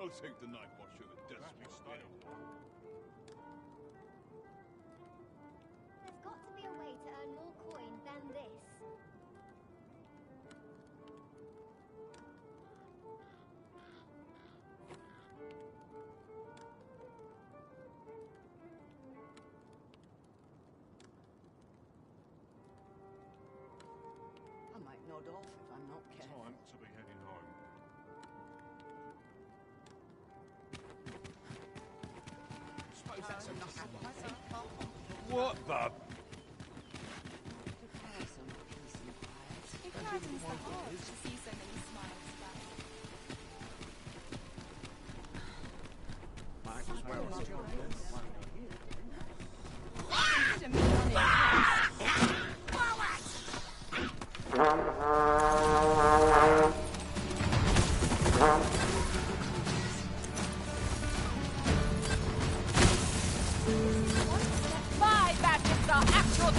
I'll take the night watch of the desperate style. There's got to be a way to earn more coin than this. I might nod off if I'm not careful. Time to be heading home. Suppose that's enough. What the? It gladdens the heart to see so many smiles about. Might as well. Consider me unimpressed. My badges are actual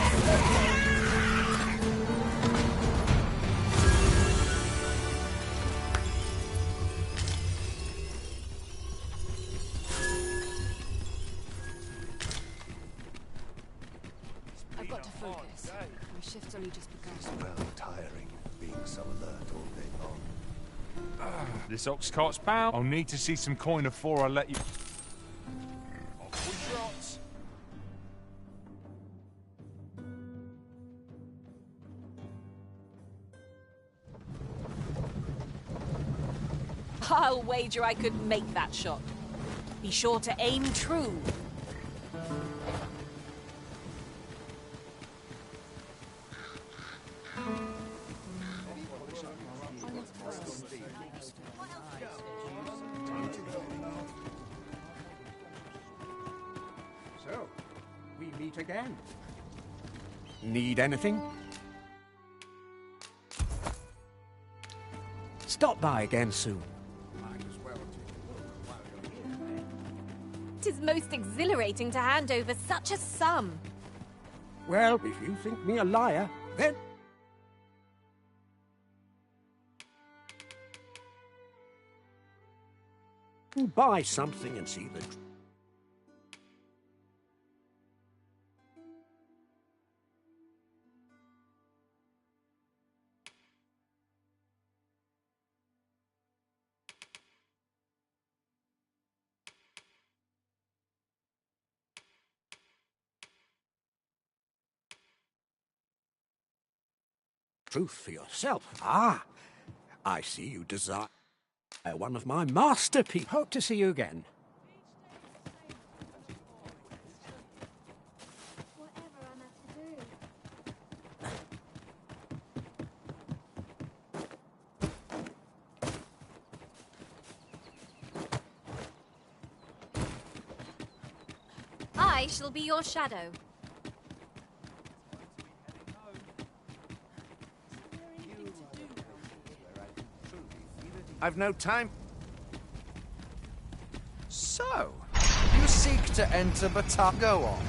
I've got to focus. My shift's only just begun. It's well tiring being so alert all day long. This ox cart's bound. I'll need to see some coin before I let you. Off we trot. I'll wager I could make that shot. Be sure to aim true. So, we meet again. Need anything? Stop by again soon. Might as well take a look while you're here. 'Tis most exhilarating to hand over such a sum. Well, if you think me a liar, then... buy something and see the... truth for yourself. Ah, I see you desire one of my masterpieces. Hope to see you again. Whatever I'm at to do. I shall be your shadow. I've no time. So, you seek to enter Batar. Go on.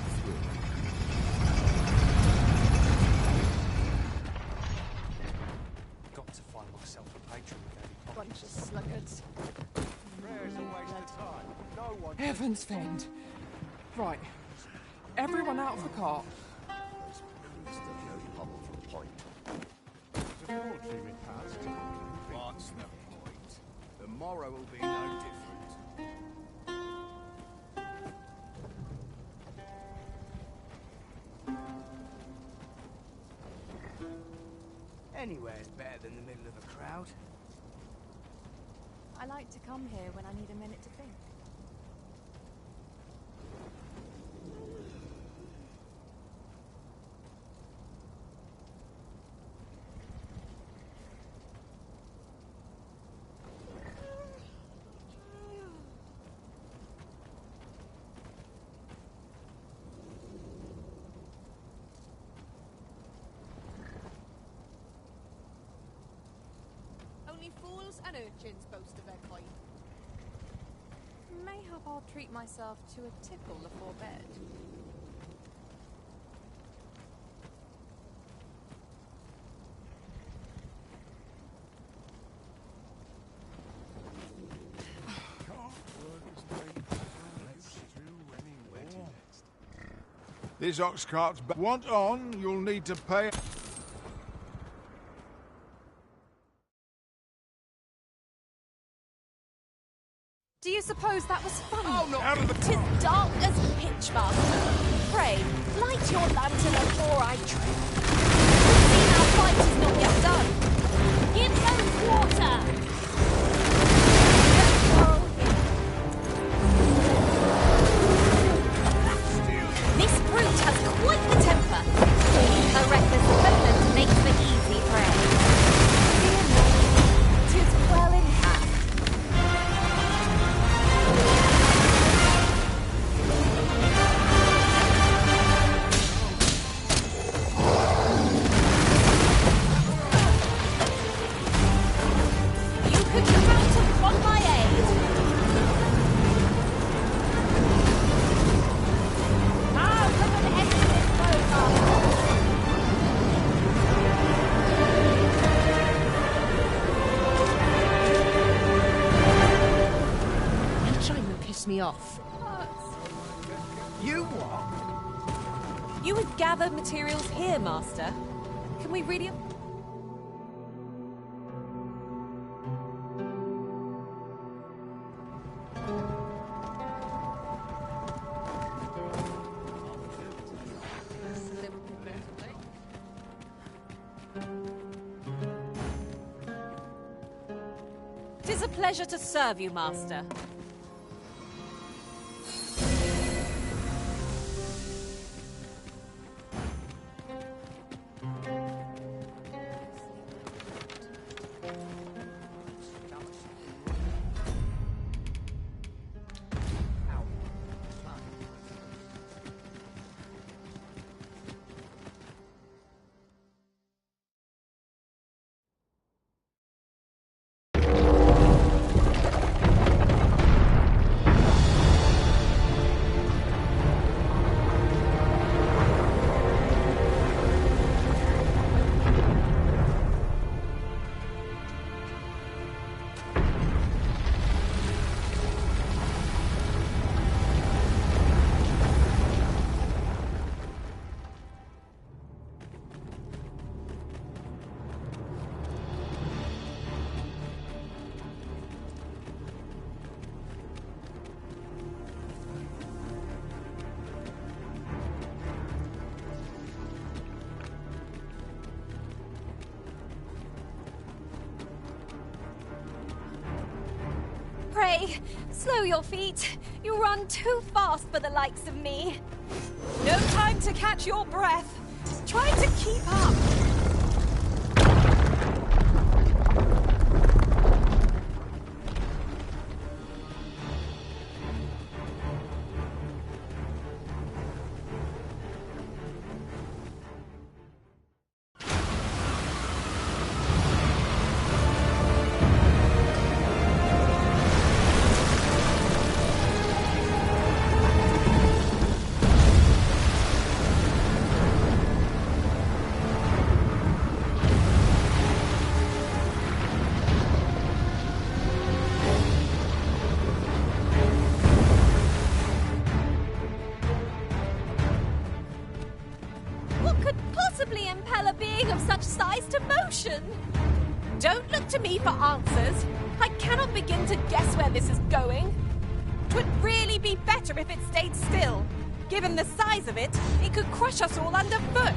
Got to find myself a patron with every pocket. Bunch of sluggards. Prayer's a waste of time. No one. Heavens fend. Right. Everyone out of the cart. It's the very powerful point. What's the point? The morrow will be no different. Anywhere's better than the middle of a crowd. I like to come here when I need a minute to think. Only fools and urchins boast of their coin. Mayhap I'll treat myself to a tipple before bed. This ox cart's want on, you'll need to pay. Do you suppose that was funny? Oh, no, out of the 'Tis dark as pitch, master. Pray, light your lantern before I tread. See, our fight is not yet done. Give them water! Don't quarrel here. This brute has quite the temper. A reckless opponent makes for easy prey. Fear not, 'tis well in hand. You could count upon my aid. Now come and end this program. You're trying to piss me off. You what? You would gather materials here, Master. Can we really... Tis a pleasure to serve you, Master. Pray, slow your feet. You run too fast for the likes of me. No time to catch your breath. Try to keep up. What could possibly impel a being of such size to motion? Don't look to me for answers. I cannot begin to guess where this is going. 'Twould really be better if it stayed still. Given the size of it, it could crush us all underfoot.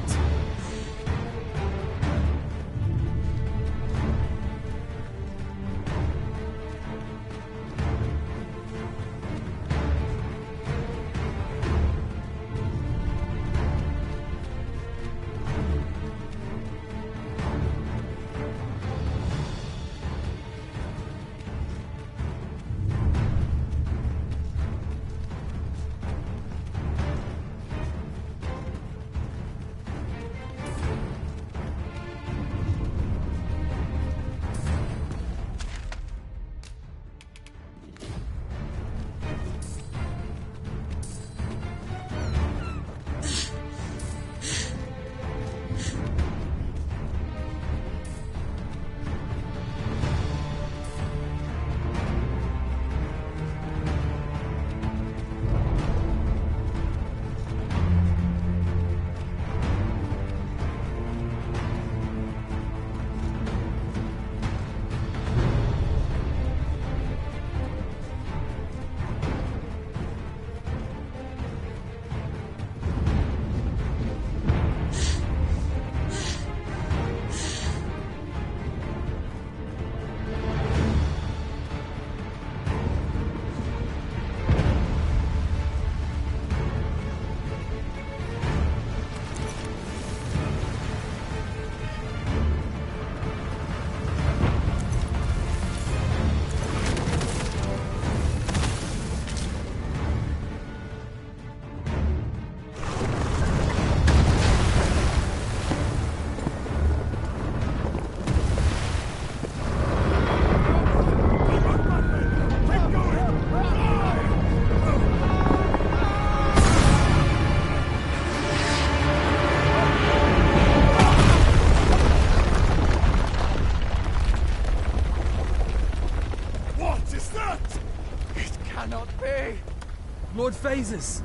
Jesus!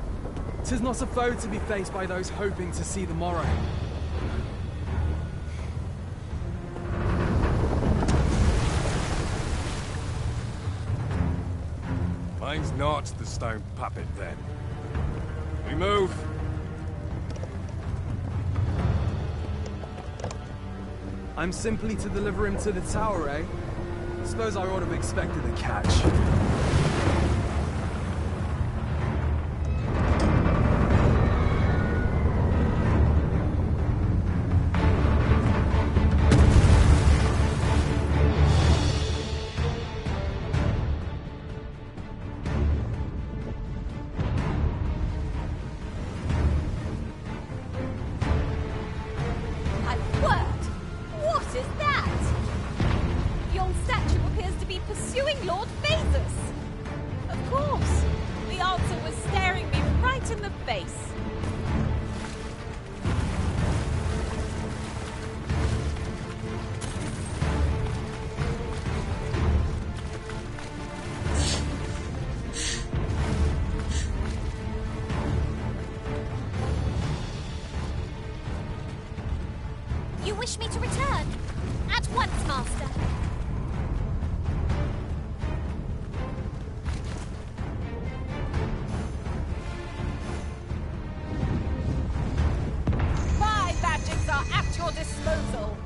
'Tis not a foe to be faced by those hoping to see the morrow. Mine's not the stone puppet, then. We move! I'm simply to deliver him to the tower, eh? Suppose I ought to have expected a catch. My word! What is that? Yon statue appears to be pursuing Lord Phasus. Of course. The answer was staring me right in the face. You wish me to return? At once, Master. My magics are at your disposal.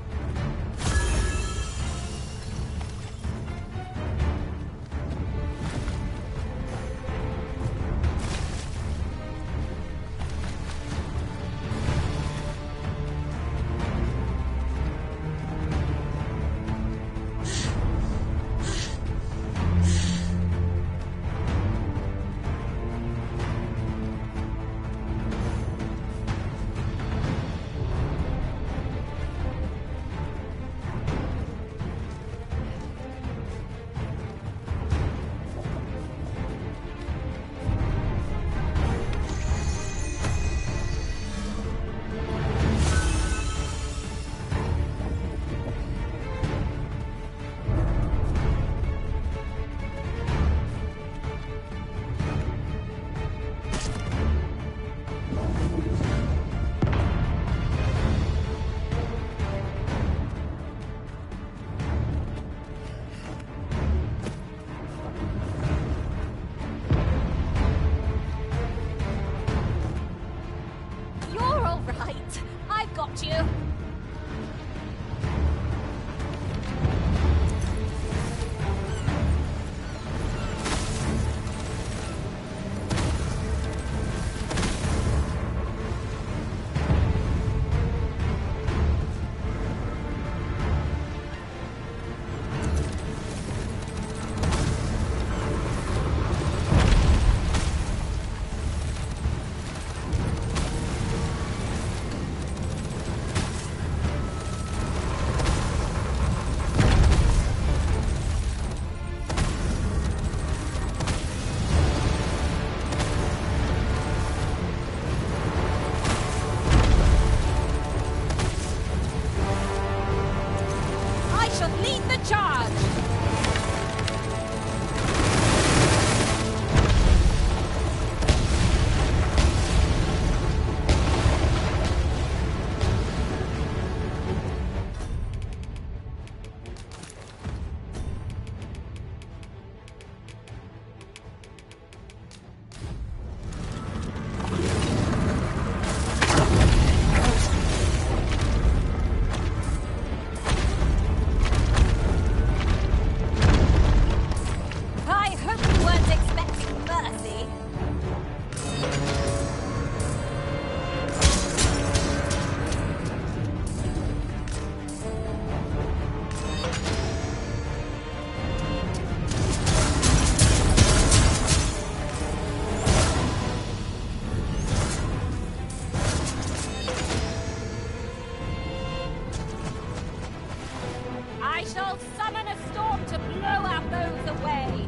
You're all right. I've got you. I shall lead the charge. I hope you weren't expecting mercy. I shall summon a storm to blow our foes away.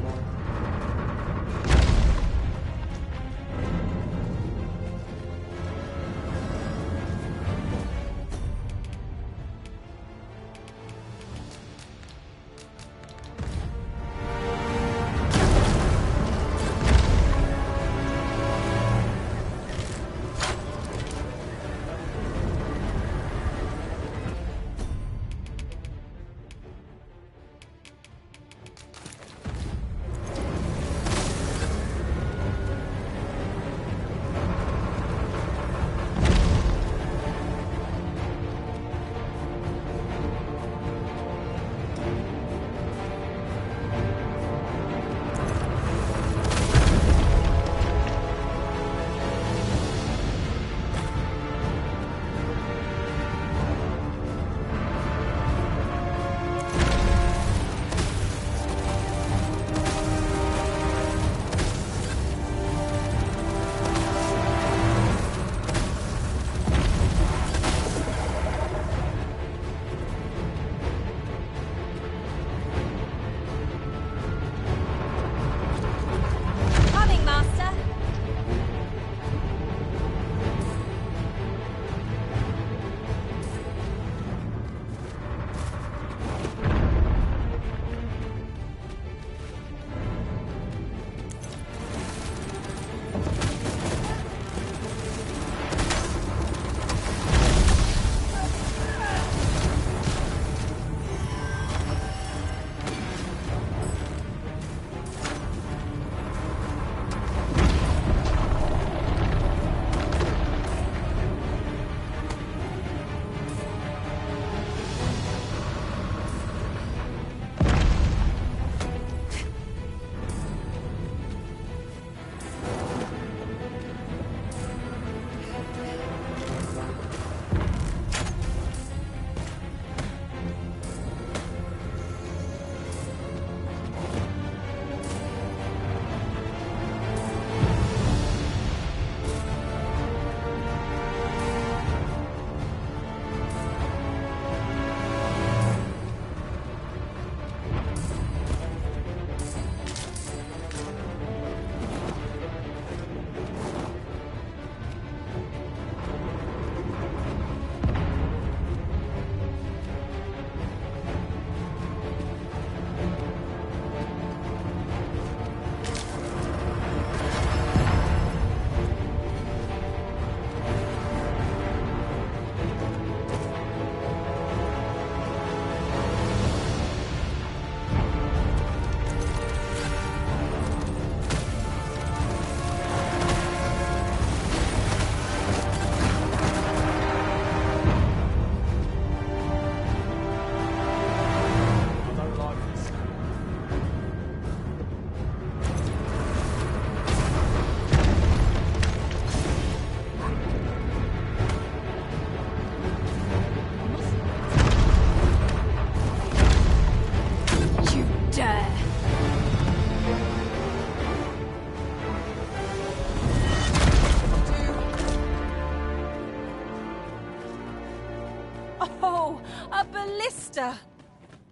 Oh, a ballista!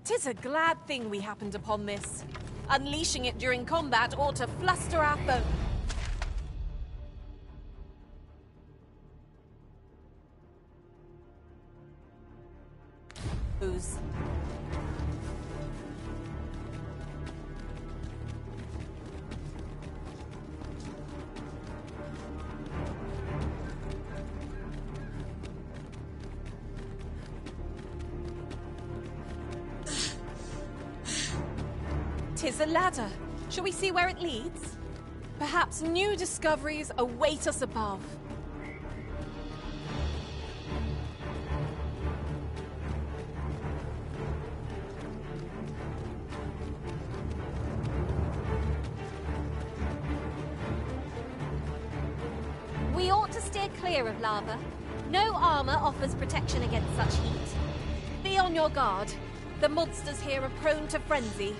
'Tis a glad thing we happened upon this. Unleashing it during combat ought to fluster our foes. 'Tis a ladder. Shall we see where it leads? Perhaps new discoveries await us above. We ought to steer clear of lava. No armor offers protection against such heat. Be on your guard. The monsters here are prone to frenzy.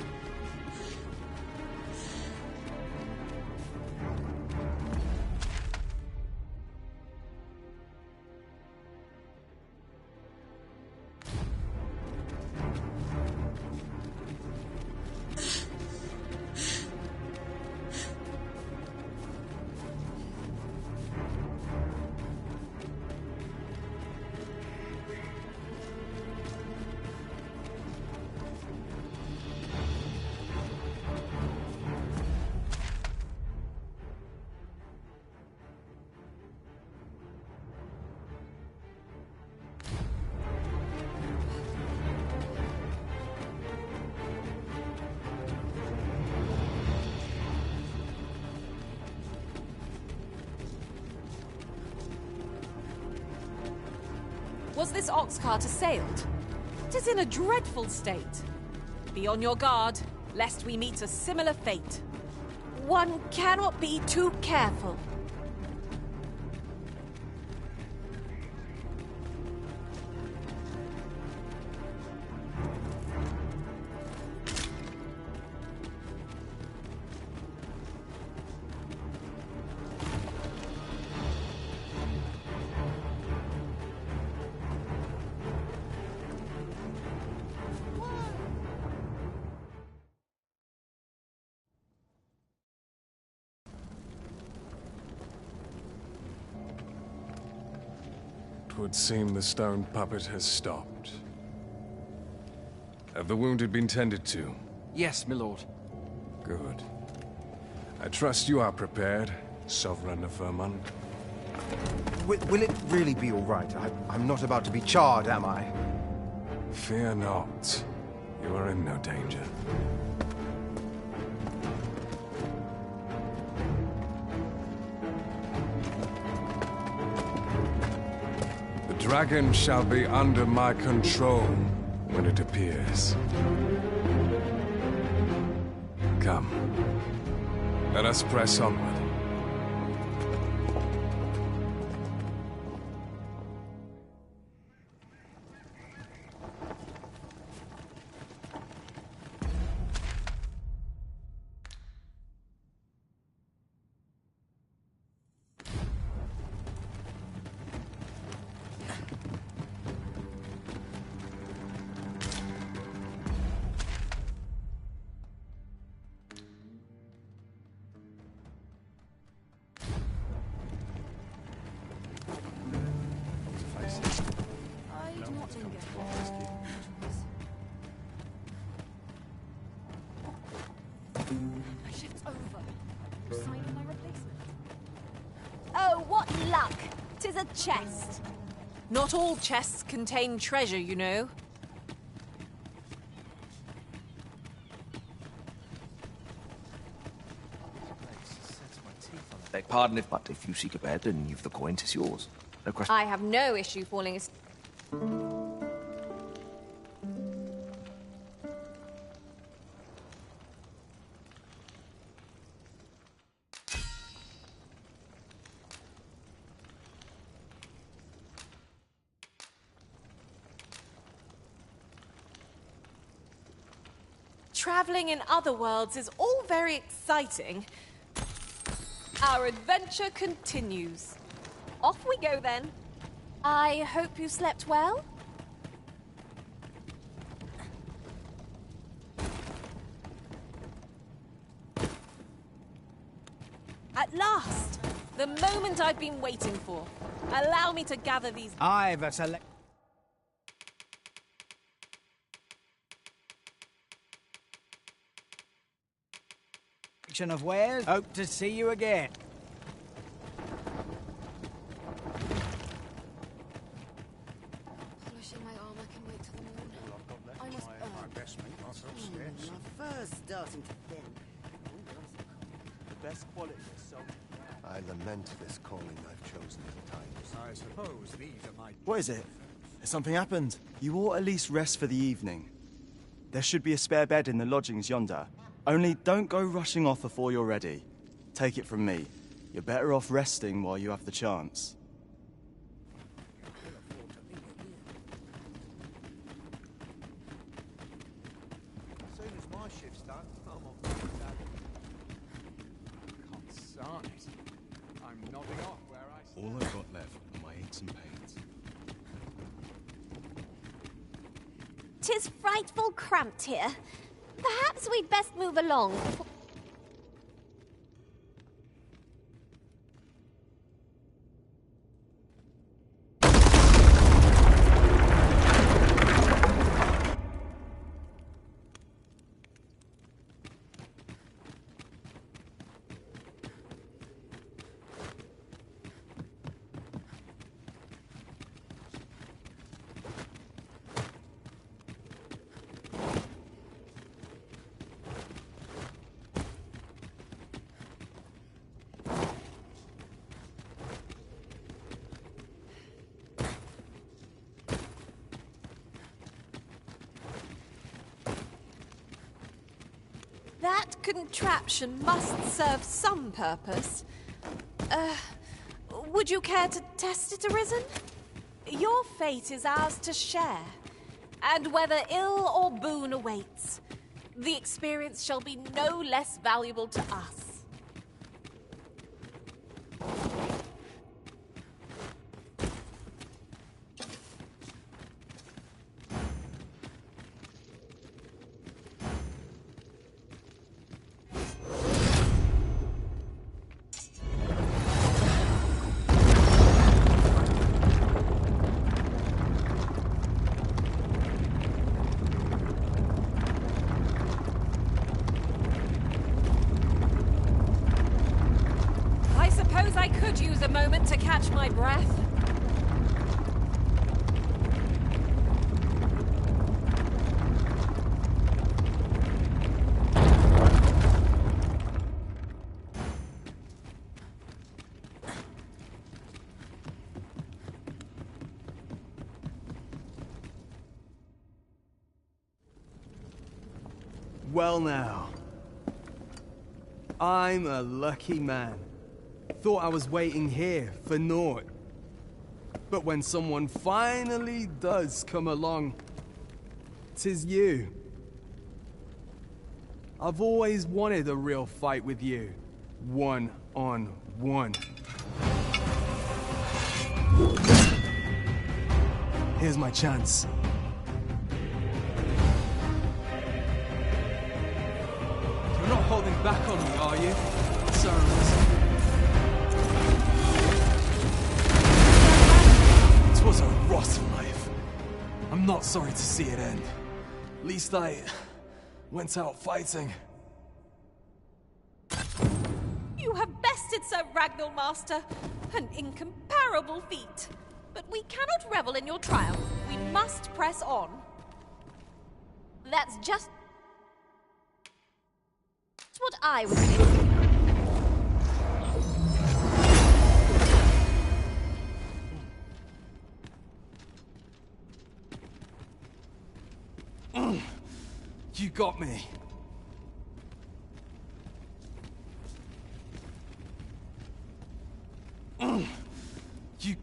Was this ox cart assailed? 'Tis in a dreadful state. Be on your guard, lest we meet a similar fate. One cannot be too careful. It would seem the stone puppet has stopped. Have the wounded been tended to? Yes, my lord. Good. I trust you are prepared, Sovereign of Vermund. Will it really be all right? I'm not about to be charred, am I? Fear not. You are in no danger. The dragon shall be under my control when it appears. Come. Let us press onward. Oh, what luck! 'Tis a chest. Not all chests contain treasure, you know. Beg pardon but if you seek a bed and you've the coin, 'tis yours. No question. I have no issue falling asleep. Traveling in other worlds is all very exciting. Our adventure continues. Off we go then. I hope you slept well. At last! The moment I've been waiting for. Allow me to gather these... I've a selection of wares. Hope to see you again. Polishing my armor can wait till the morning. I must My investment, myself scarce. My fur's starting to thin. The best quality is so... I lament this calling I've chosen at times. I suppose these are my... What is it? Has something happened? You ought at least rest for the evening. There should be a spare bed in the lodgings yonder. Only don't go rushing off before you're ready. Take it from me. You're better off resting while you have the chance. As soon as my shift's done, I'm on. Can't it. I'm nodding off where I stand. All I've got left are my aches and pains. 'Tis frightful cramped here. Perhaps we'd best move along. That contraption must serve some purpose. Would you care to test it, Arisen? Your fate is ours to share. And whether ill or boon awaits, the experience shall be no less valuable to us. I could use a moment to catch my breath. Well now. I'm a lucky man. Thought I was waiting here for naught. But when someone finally does come along, 'tis you. I've always wanted a real fight with you. One-on-one. Here's my chance. You're not holding back on me, are you, Sir Arisen? It was a rotten life. I'm not sorry to see it end. At least I went out fighting. You have bested Sir Ragnar, Master. An incomparable feat. But we cannot revel in your triumph. We must press on. That's just what I was thinking. You got me. You...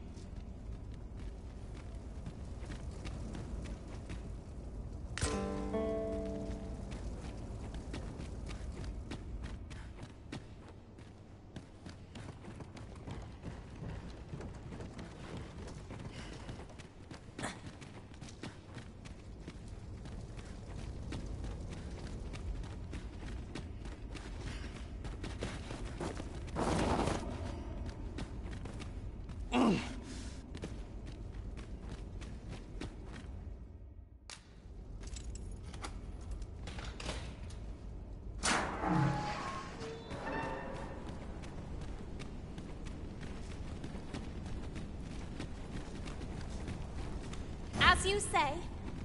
As you say,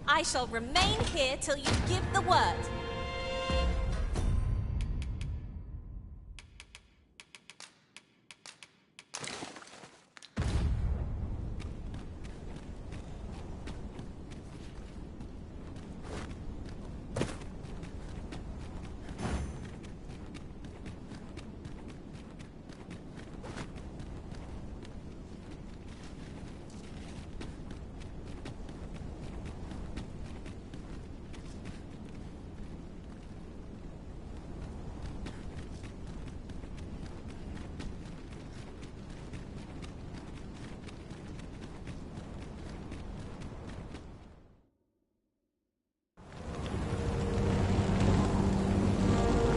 I shall remain here till you give the word.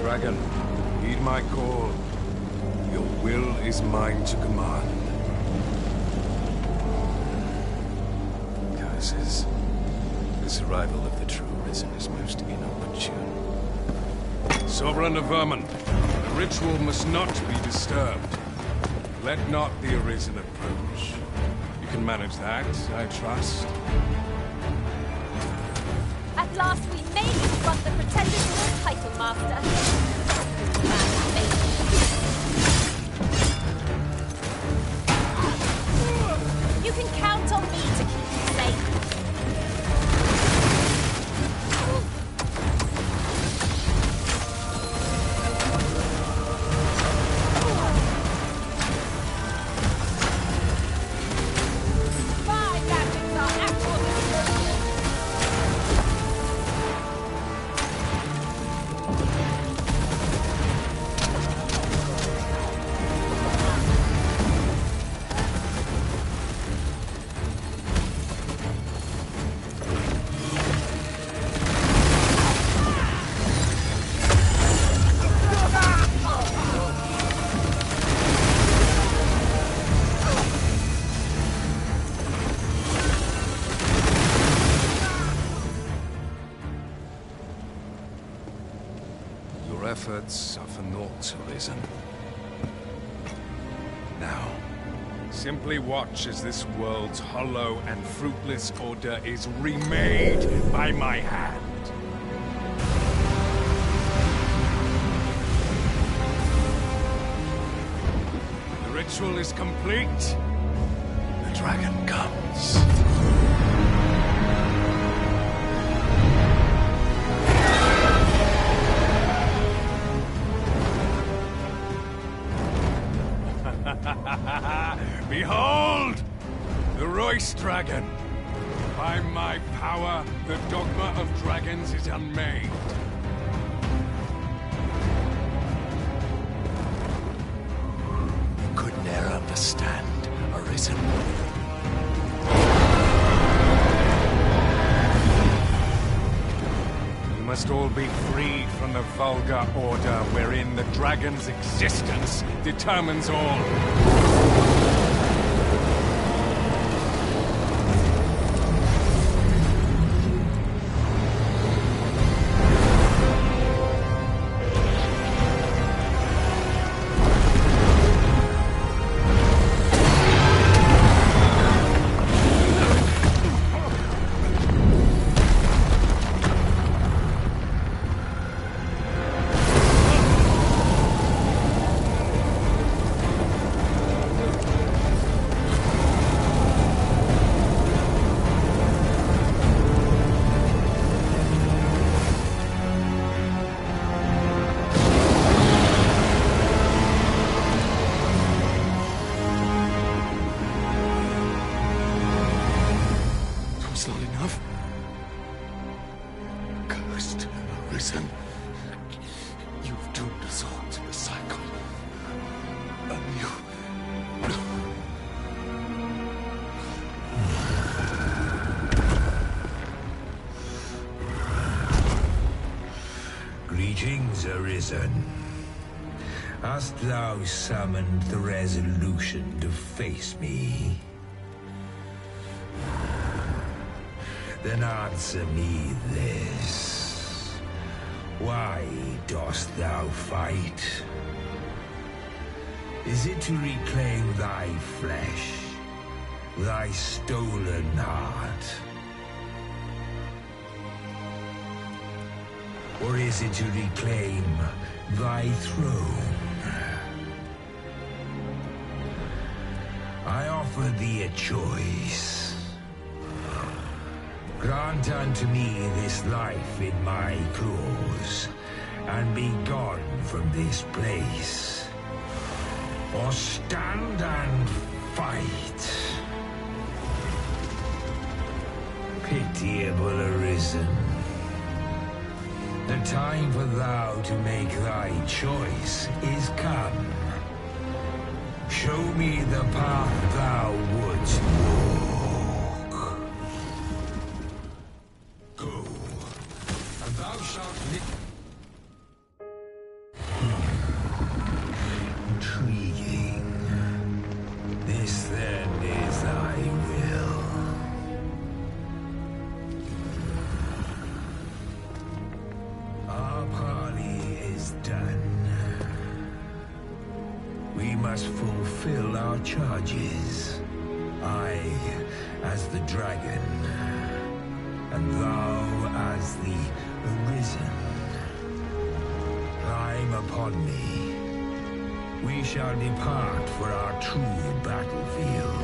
Dragon, heed my call. Your will is mine to command. Curses. This arrival of the true Risen is most inopportune. Sovereign of Vermin, the ritual must not be disturbed. Let not the Arisen approach. You can manage that, I trust. At last we may confront the pretenders to the title, Master. You can count on me to keep you safe. My magics are actual destruction. Your efforts are for naught, Arisen. Now, simply watch as this world's hollow and fruitless order is remade by my hand. The ritual is complete. The dragon comes. Behold! The Royce Dragon! By my power, the Dogma of Dragons is unmade. You could ne'er understand, Arisen. You must all be freed from the vulgar order wherein the dragon's existence determines all. It's not enough. Cursed, Arisen. You've doomed us all to the cycle. And you... Greetings, Arisen. Hast thou summoned the resolution to face me? Then answer me this. Why dost thou fight? Is it to reclaim thy flesh, thy stolen heart, Or is it to reclaim thy throne? I offer thee a choice. Grant unto me this life in my claws, and be gone from this place. Or stand and fight. Pitiable Arisen. The time for thou to make thy choice is come. Show me the path thou wouldst walk. Go, and thou shalt live. Intriguing. This then is thy will. Our parley is done. We must fulfill our charges. I, as the dragon, and thou as the Arisen. Climb upon me. We shall depart for our true battlefield.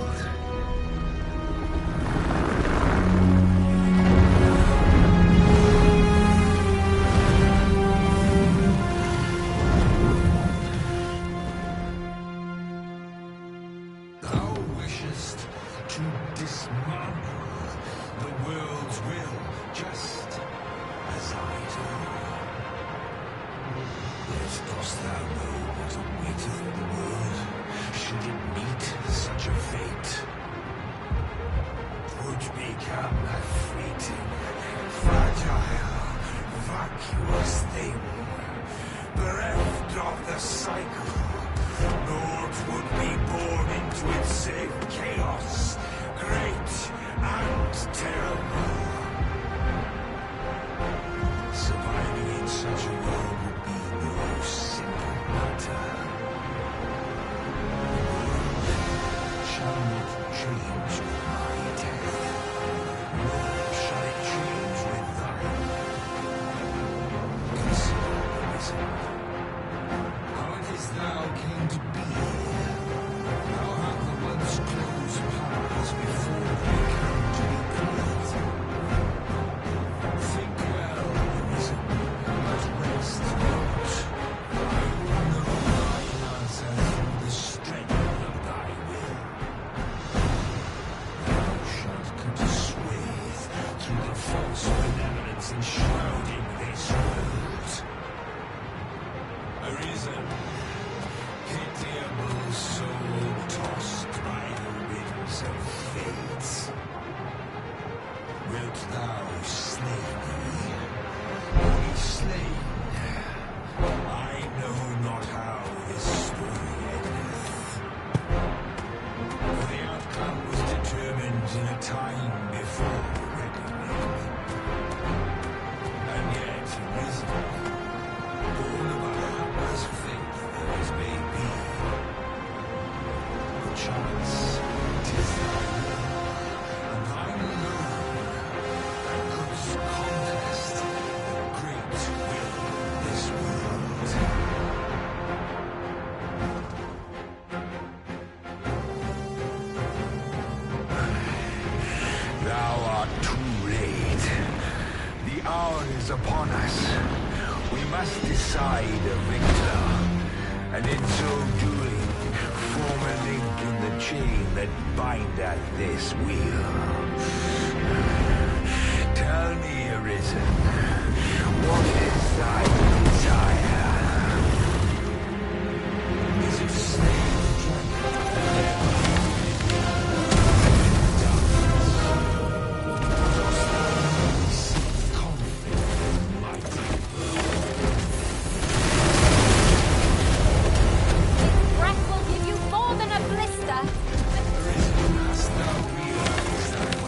Upon us. We must decide a victor, and in so doing, form a link in the chain that bindeth this wheel. Tell me, Arisen, what is thy desire? Is it slave Breath will give you more than a blister. Arisen, hast thou realized that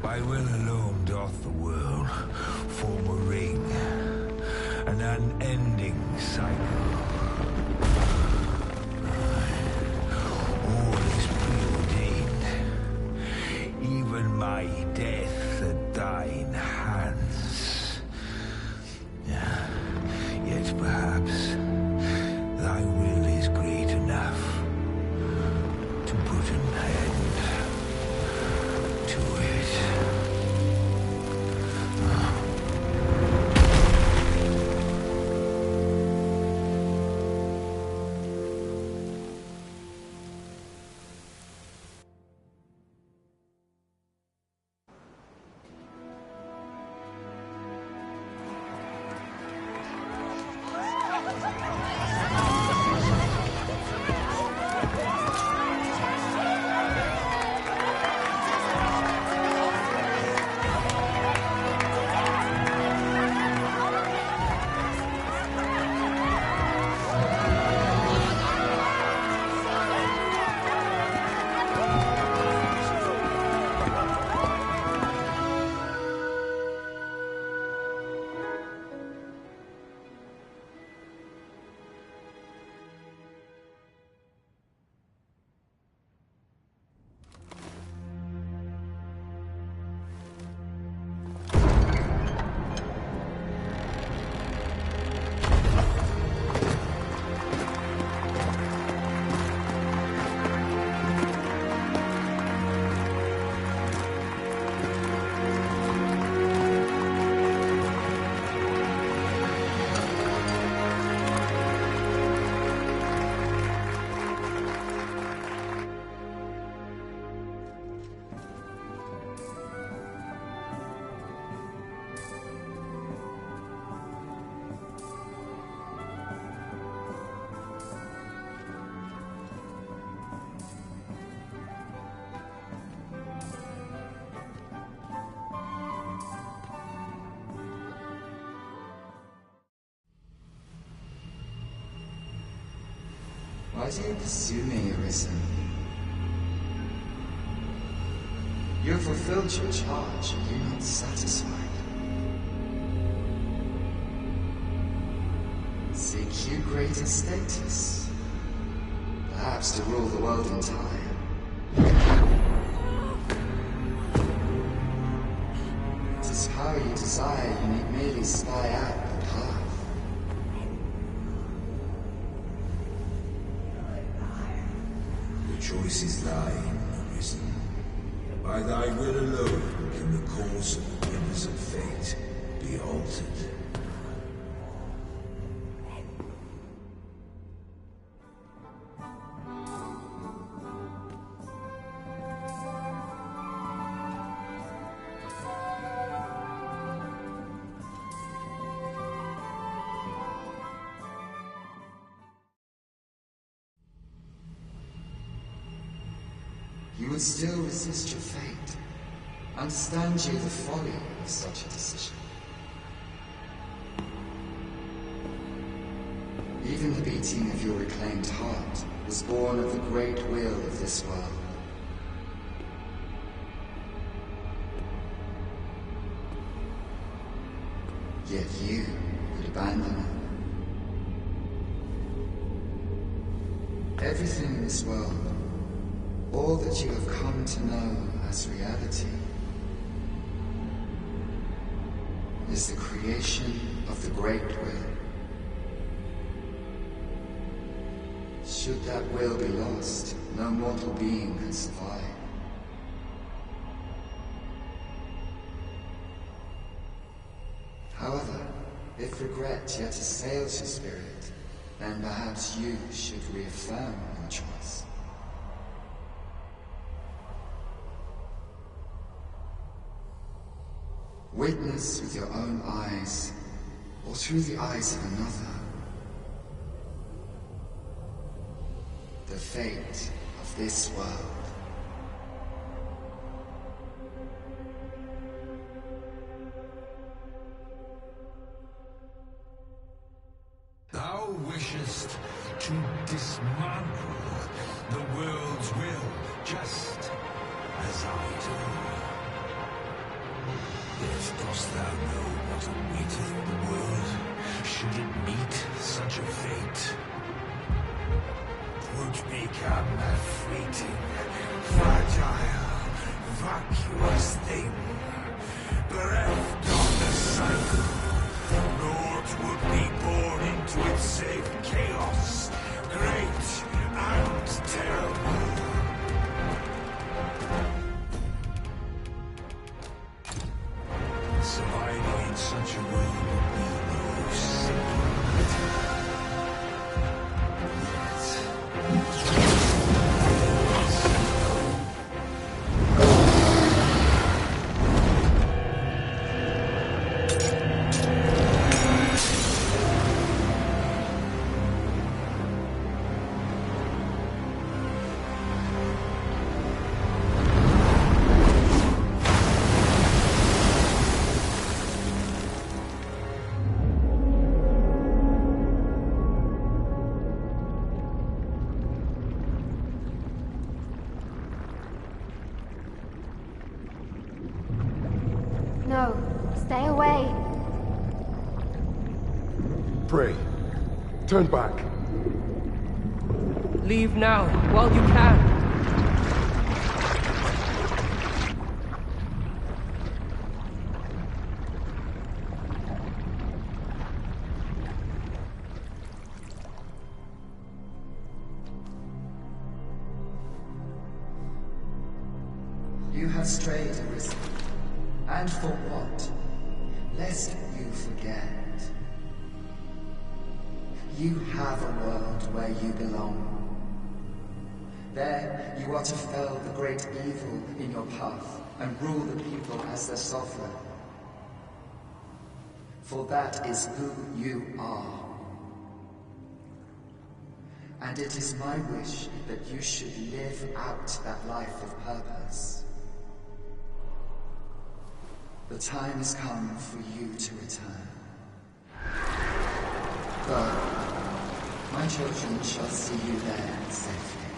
By will alone doth the world form a ring, an unending cycle. All is preordained, even my death at thine hands. Yet perhaps thy will is great enough to put an end to it. Why do you pursue me, Arisen? You have fulfilled your charge, are you not satisfied? Seek you greater status? Perhaps to rule the world entire? It is power you desire, you need merely spy out the path. The choice is thine, Arisen. By thy will alone can the course of the rivers of fate be altered. You would still resist your fate. Understand you the folly of such a decision. Even the beating of your reclaimed heart was born of the great will of this world. Yet you would abandon it. Everything in this world, all that you have come to know as reality, is the creation of the Great Will. Should that will be lost, no mortal being can survive. However, if regret yet assails your spirit, then perhaps you should reaffirm your choice. Witness with your own eyes, or through the eyes of another, the fate of this world. Thou wishest to dismantle the world's will, just as I do. Dost thou know what awaiteth the world, should it meet such a fate? 'Twould become a fleeting, fragile, vacuous thing, bereft of the cycle. Naught would be born into its save chaos, great and terrible. Surviving in such a world would be no simple matter. No, stay away. Pray. Turn back. Leave now, while you can. You have strayed, Arisen. And for what? Lest you forget. You have a world where you belong. There, you are to fell the great evil in your path and rule the people as their sovereign. For that is who you are. And it is my wish that you should live out that life of purpose. The time has come for you to return. Go. My children shall see you there safely.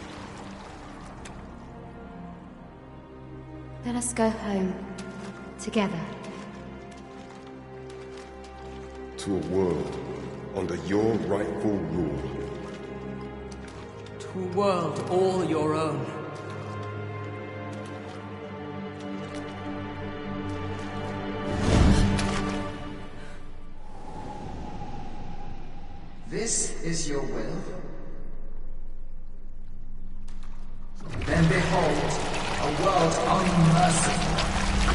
Let us go home. Together. To a world under your rightful rule. To a world all your own. This is your will? Then behold, a world unmerciful,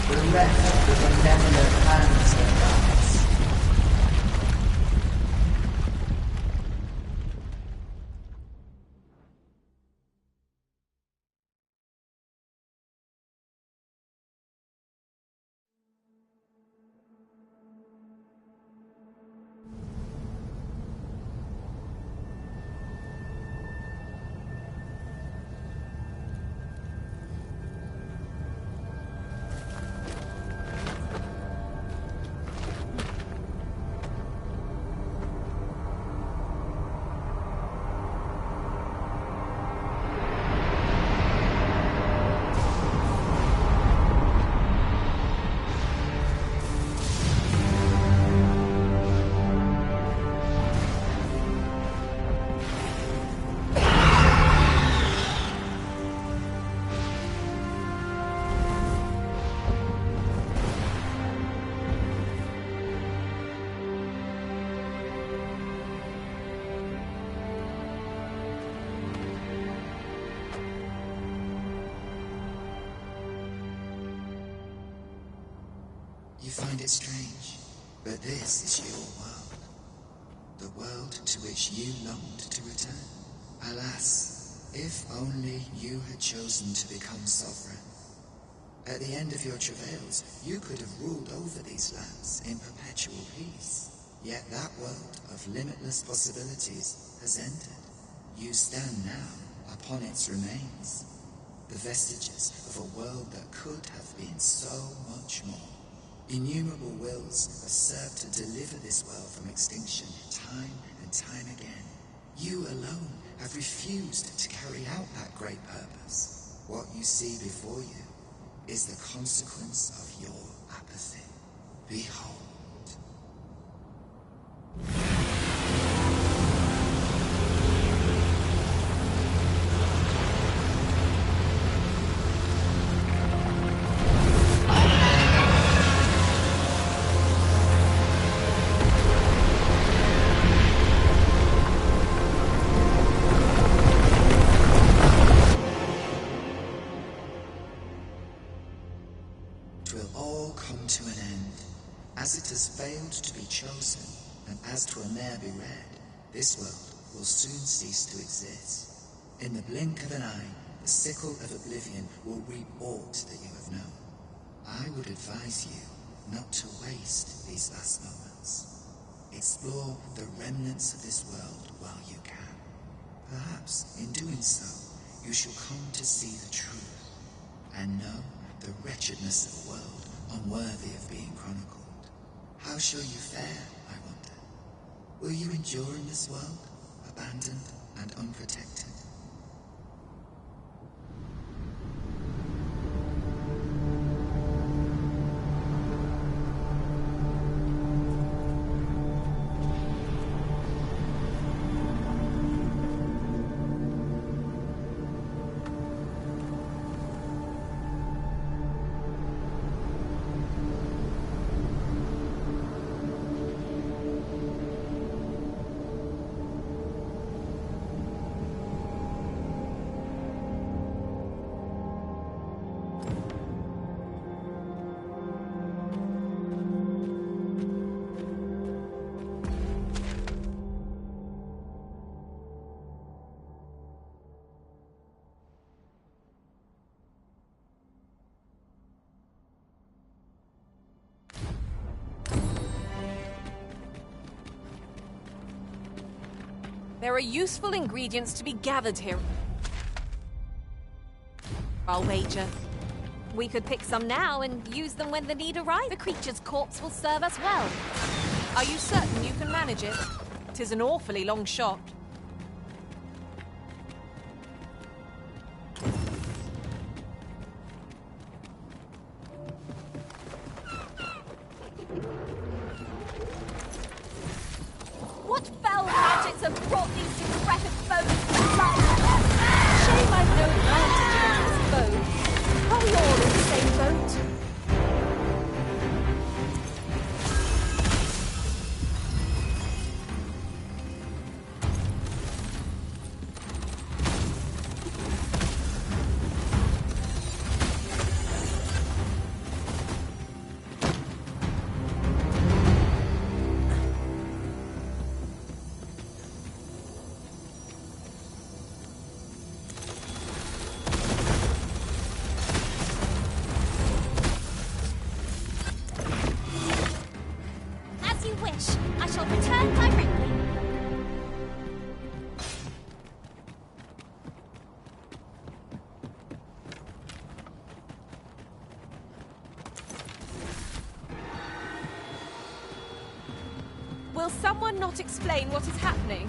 bereft the benevolent hands of gods. You find it strange, but this is your world. The world to which you longed to return. Alas, if only you had chosen to become sovereign. At the end of your travails, you could have ruled over these lands in perpetual peace. Yet that world of limitless possibilities has ended. You stand now upon its remains. The vestiges of a world that could have been so much more. Innumerable wills have served to deliver this world from extinction time and time again. You alone have refused to carry out that great purpose. What you see before you is the consequence of your apathy. Behold. Twill all come to an end, as it has failed to be chosen, and as 'twill ne'er be read, this world will soon cease to exist. In the blink of an eye, the sickle of oblivion will reap aught that you have known. I would advise you not to waste these last moments. Explore the remnants of this world while you can. Perhaps, in doing so, you shall come to see the truth, and know the wretchedness of a world unworthy of being chronicled. How shall you fare, I wonder? Will you endure in this world, abandoned and unprotected? There are useful ingredients to be gathered here. I'll wager. We could pick some now and use them when the need arises. The creature's corpse will serve us well. Are you certain you can manage it? 'Tis an awfully long shot. What foul magics have brought these decrepit foes to life? Shame I've no advantage against this foe. Are we all in the same boat? I shall return directly. Will someone not explain what is happening?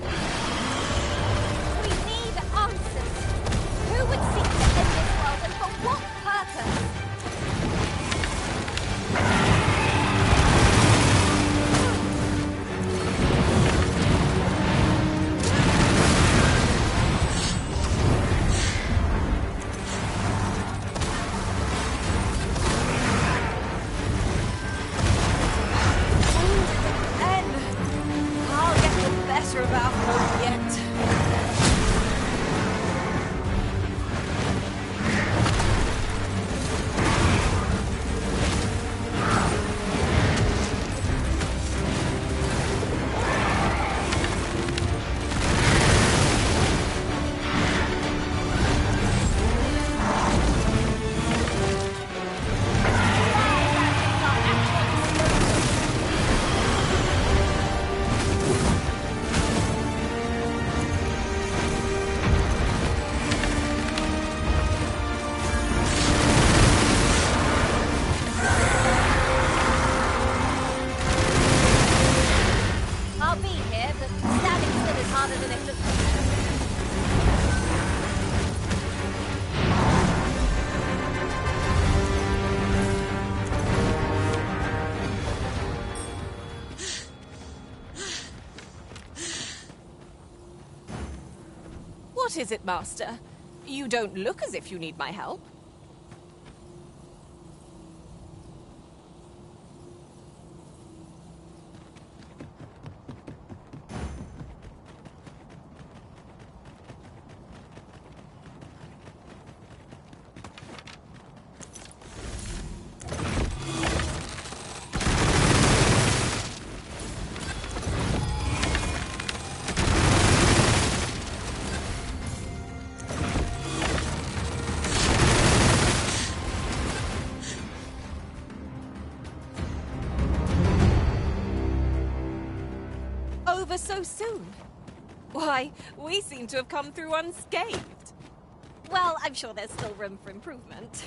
We need answers. Who would seek to end this world and for what purpose? About hope yet. What is it, Master? You don't look as if you need my help. Over so soon? Why, we seem to have come through unscathed. Well, I'm sure there's still room for improvement.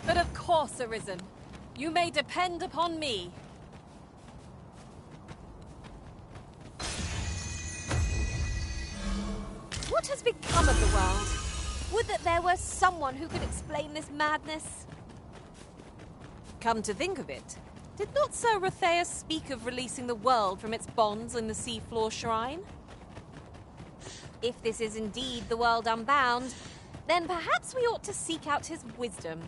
But of course, Arisen. You may depend upon me. What has become of the world? Would that there were someone who could explain this madness. Come to think of it, did not Sir Rotheus speak of releasing the world from its bonds in the seafloor shrine? If this is indeed the world unbound, then perhaps we ought to seek out his wisdom.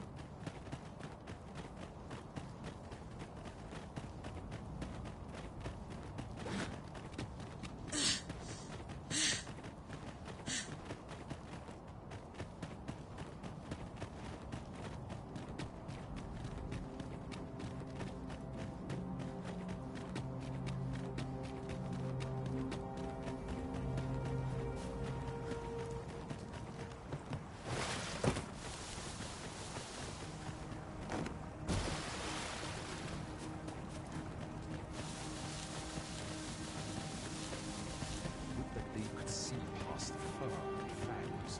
That they could see past the fur and fangs.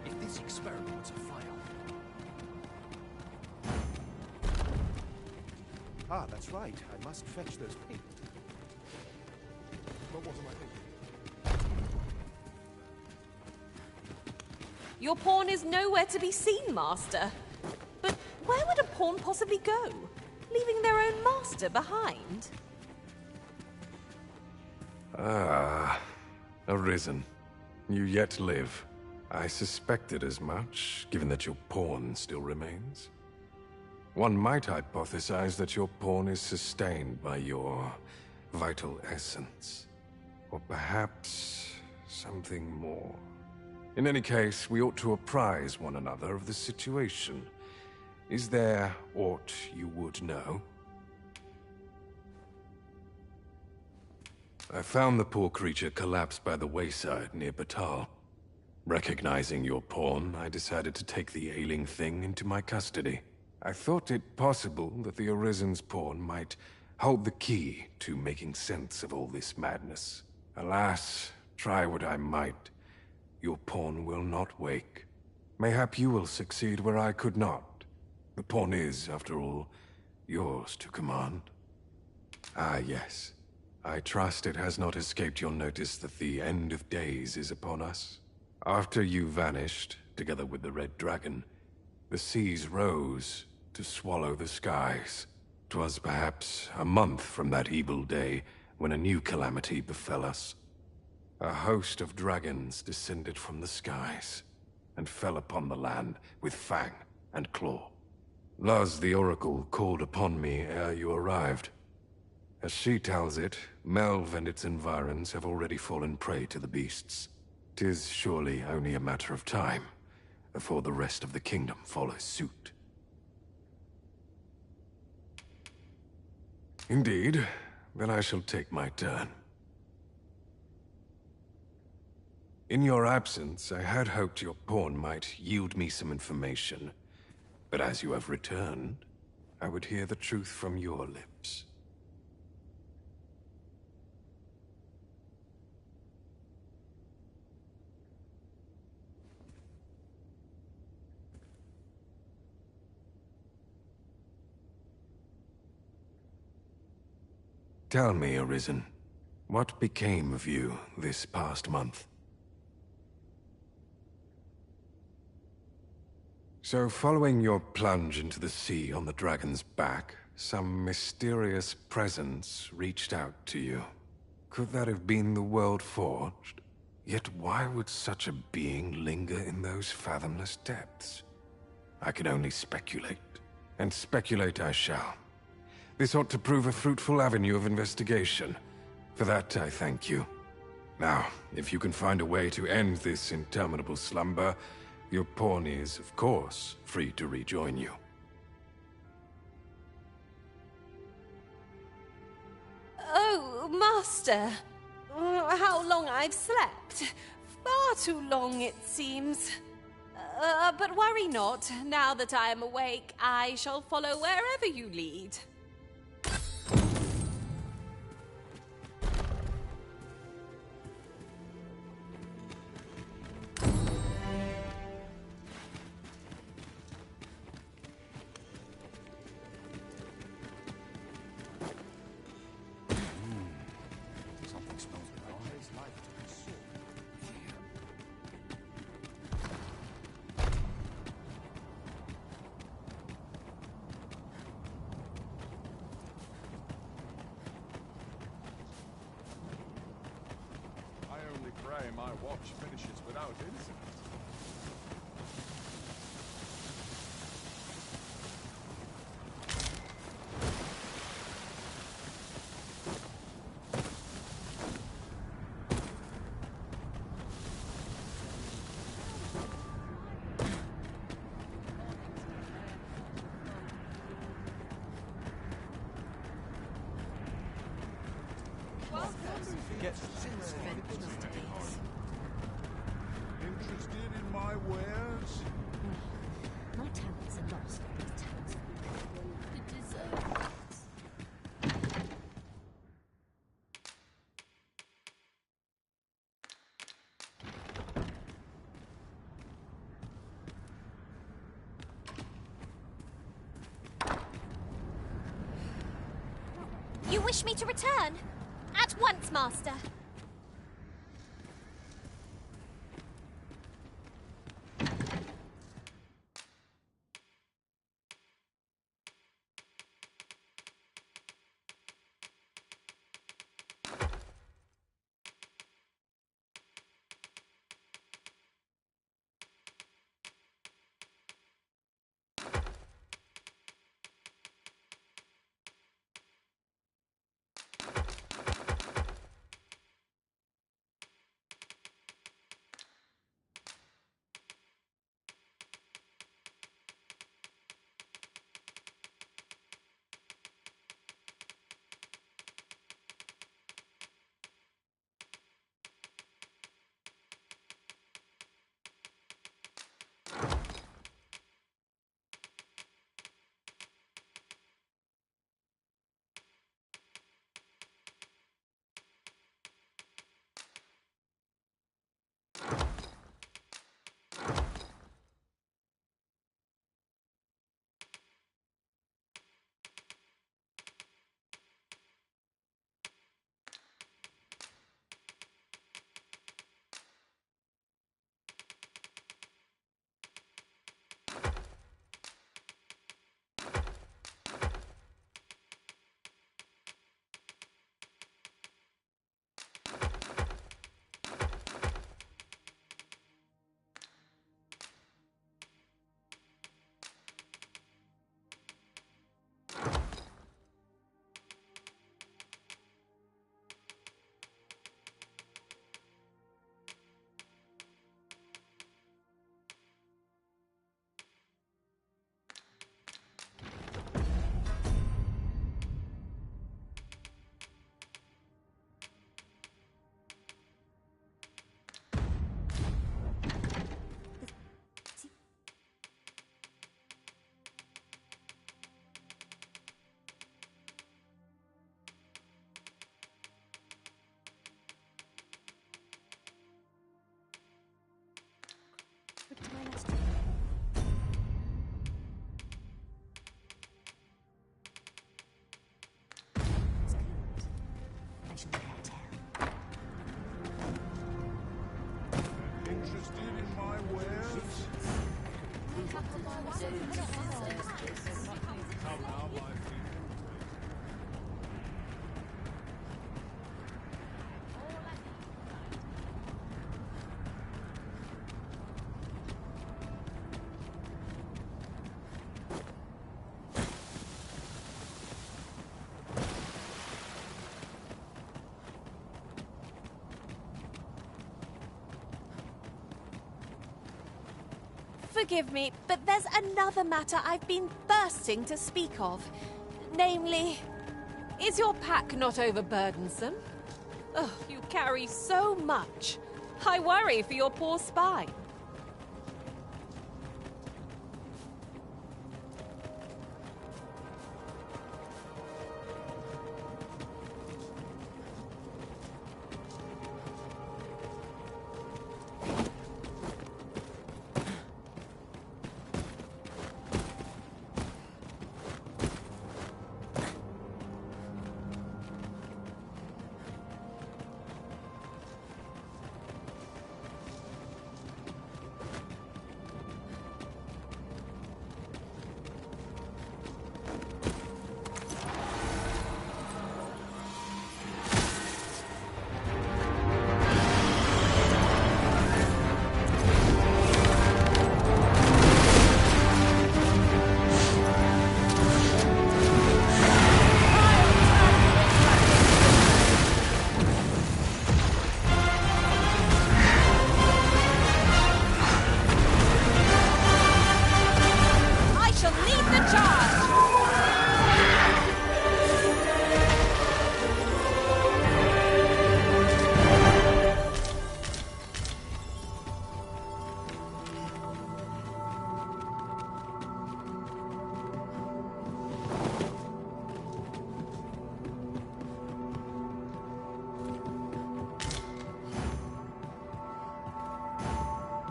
If this experiment's a fail. Ah, that's right. I must fetch those people. What was I thinking? Your pawn is nowhere to be seen, Master. But where would a pawn possibly go? Leaving their own master behind? Ah, Arisen. You yet live. I suspected as much, given that your pawn still remains. One might hypothesize that your pawn is sustained by your vital essence. Or perhaps something more. In any case, we ought to apprise one another of the situation. Is there aught you would know? I found the poor creature collapsed by the wayside near Batal. Recognizing your pawn, I decided to take the ailing thing into my custody. I thought it possible that the Arisen's pawn might hold the key to making sense of all this madness. Alas, try what I might, your pawn will not wake. Mayhap you will succeed where I could not. The pawn is, after all, yours to command. Ah, yes. I trust it has not escaped your notice that the end of days is upon us. After you vanished, together with the Red Dragon, the seas rose to swallow the skies. 'Twas perhaps a month from that evil day when a new calamity befell us. A host of dragons descended from the skies and fell upon the land with fang and claw. Luz the Oracle called upon me ere you arrived. As she tells it, Melve and its environs have already fallen prey to the beasts. 'Tis surely only a matter of time before the rest of the kingdom follows suit. Indeed, then I shall take my turn. In your absence, I had hoped your pawn might yield me some information. But as you have returned, I would hear the truth from your lips. Tell me, Arisen, what became of you this past month? So, following your plunge into the sea on the dragon's back, some mysterious presence reached out to you. Could that have been the World Forged? Yet why would such a being linger in those fathomless depths? I can only speculate. And speculate I shall. This ought to prove a fruitful avenue of investigation. For that, I thank you. Now, if you can find a way to end this interminable slumber, your pawn is, of course, free to rejoin you. Oh, Master. How long I've slept. Far too long, it seems. But worry not. Now that I am awake, I shall follow wherever you lead. Something smells nice, like soup. I only pray my watch finishes without incident. Interested in my wares? My talents are lost. These talents are You wish me to return? At once, Master. Interested in my wares? Forgive me, but there's another matter I've been thirsting to speak of. Namely, is your pack not overburdensome? Oh, you carry so much. I worry for your poor spine.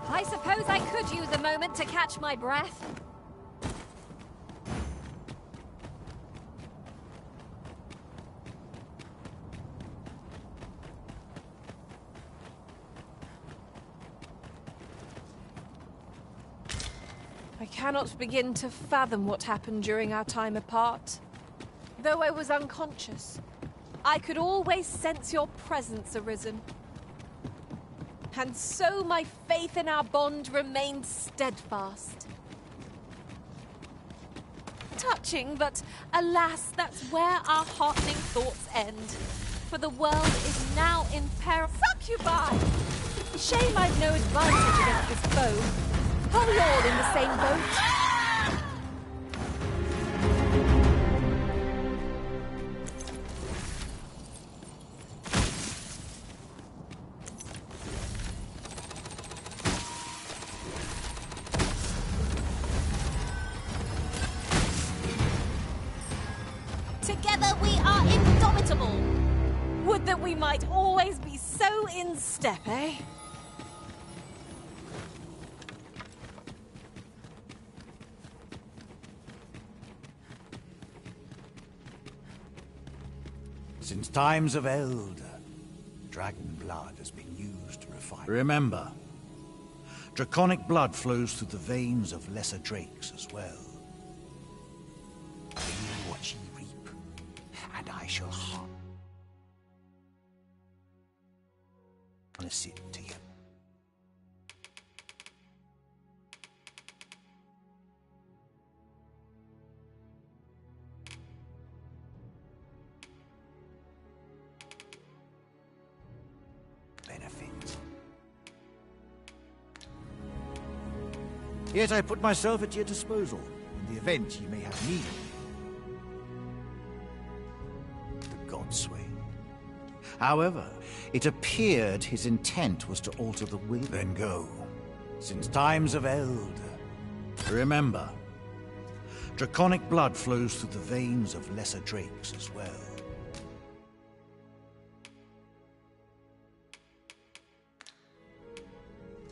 I suppose I could use a moment to catch my breath. I cannot begin to fathom what happened during our time apart. Though I was unconscious, I could always sense your presence, Arisen. And so my faith in our bond remained steadfast. Touching, but alas, that's where our heartening thoughts end. For the world is now in peril. Succubi! Shame I've no advantage against this foe. Are we all in the same boat? Together we are indomitable. Would that we might always be so in step, eh? Since times of Eld, dragon blood has been used to refine. Remember, draconic blood flows through the veins of lesser drakes as well. Reap what ye reap, and I shall harness it to you. Benefit. Yet I put myself at your disposal in the event you may have need. The Godsway. However, it appeared his intent was to alter the will. Then go. Since times of Eld. Remember, draconic blood flows through the veins of lesser drakes as well.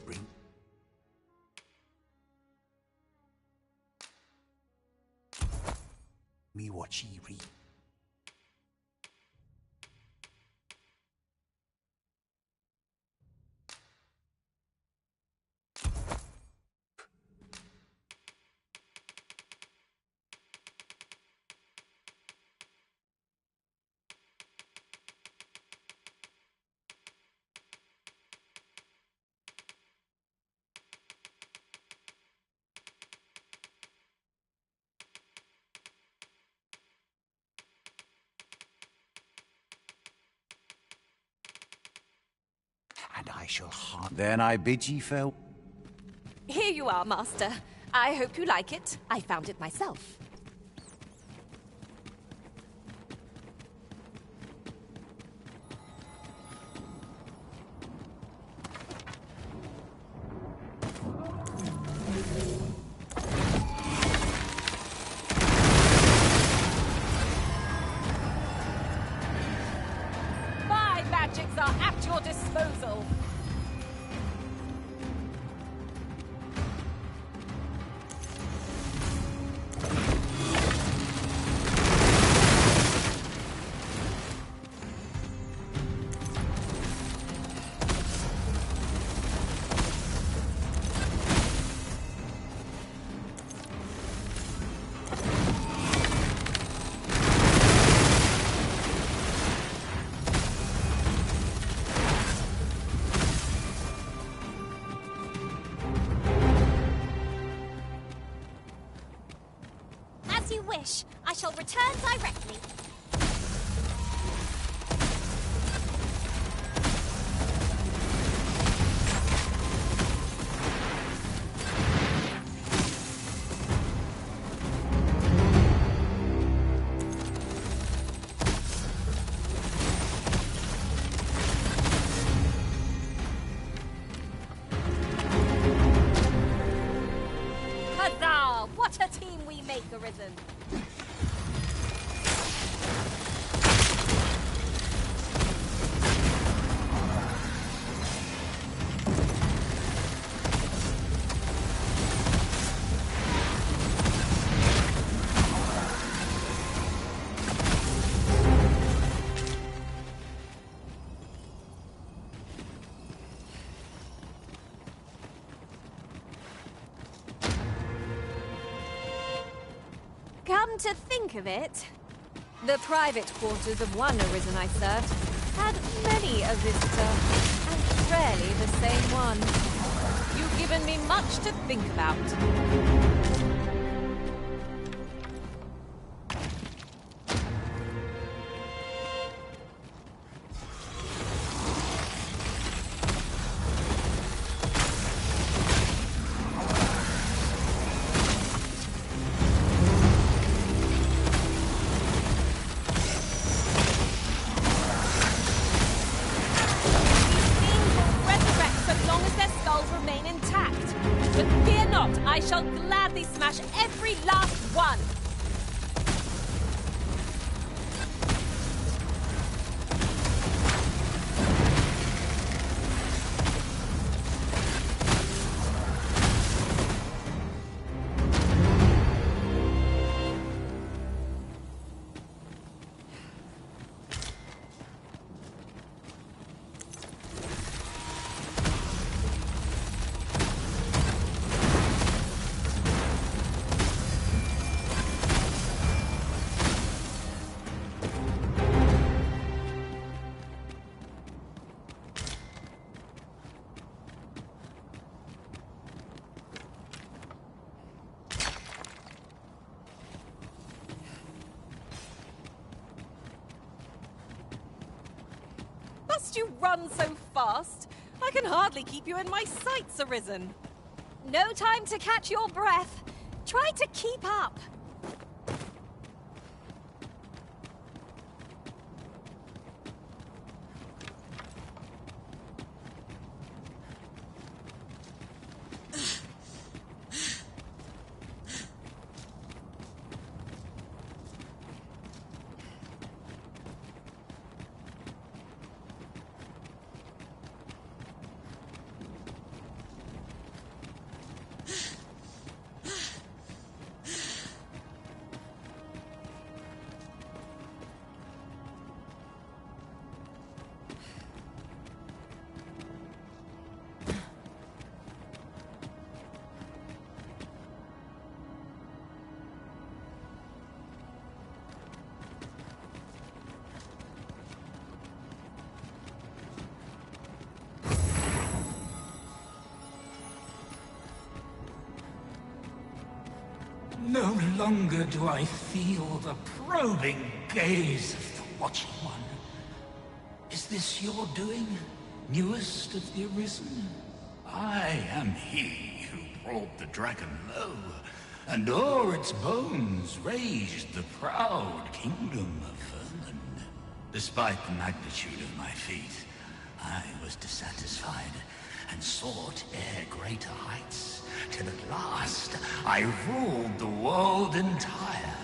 Bring me what ye reap. I shall harm. Then I bid ye farewell. Here you are, Master. I hope you like it. I found it myself. My magics are at your disposal. As you wish. I shall return directly. Huzzah! What a team we make, Arisen! Come to think of it, the private quarters of one Arisen I served had many a visitor, and rarely the same one. You've given me much to think about. But fear not, I shall gladly smash every last one! Must you run so fast? I can hardly keep you in my sights, Arisen. No time to catch your breath. Try to keep up. No longer do I feel the probing gaze of the Watching One. Is this your doing? newest of the Arisen. I am he who brought the dragon low, and o'er its bones raised the proud kingdom of Vermin. Despite the magnitude of my feat, I was dissatisfied, and sought ere greater heights, till at last I ruled the world entire.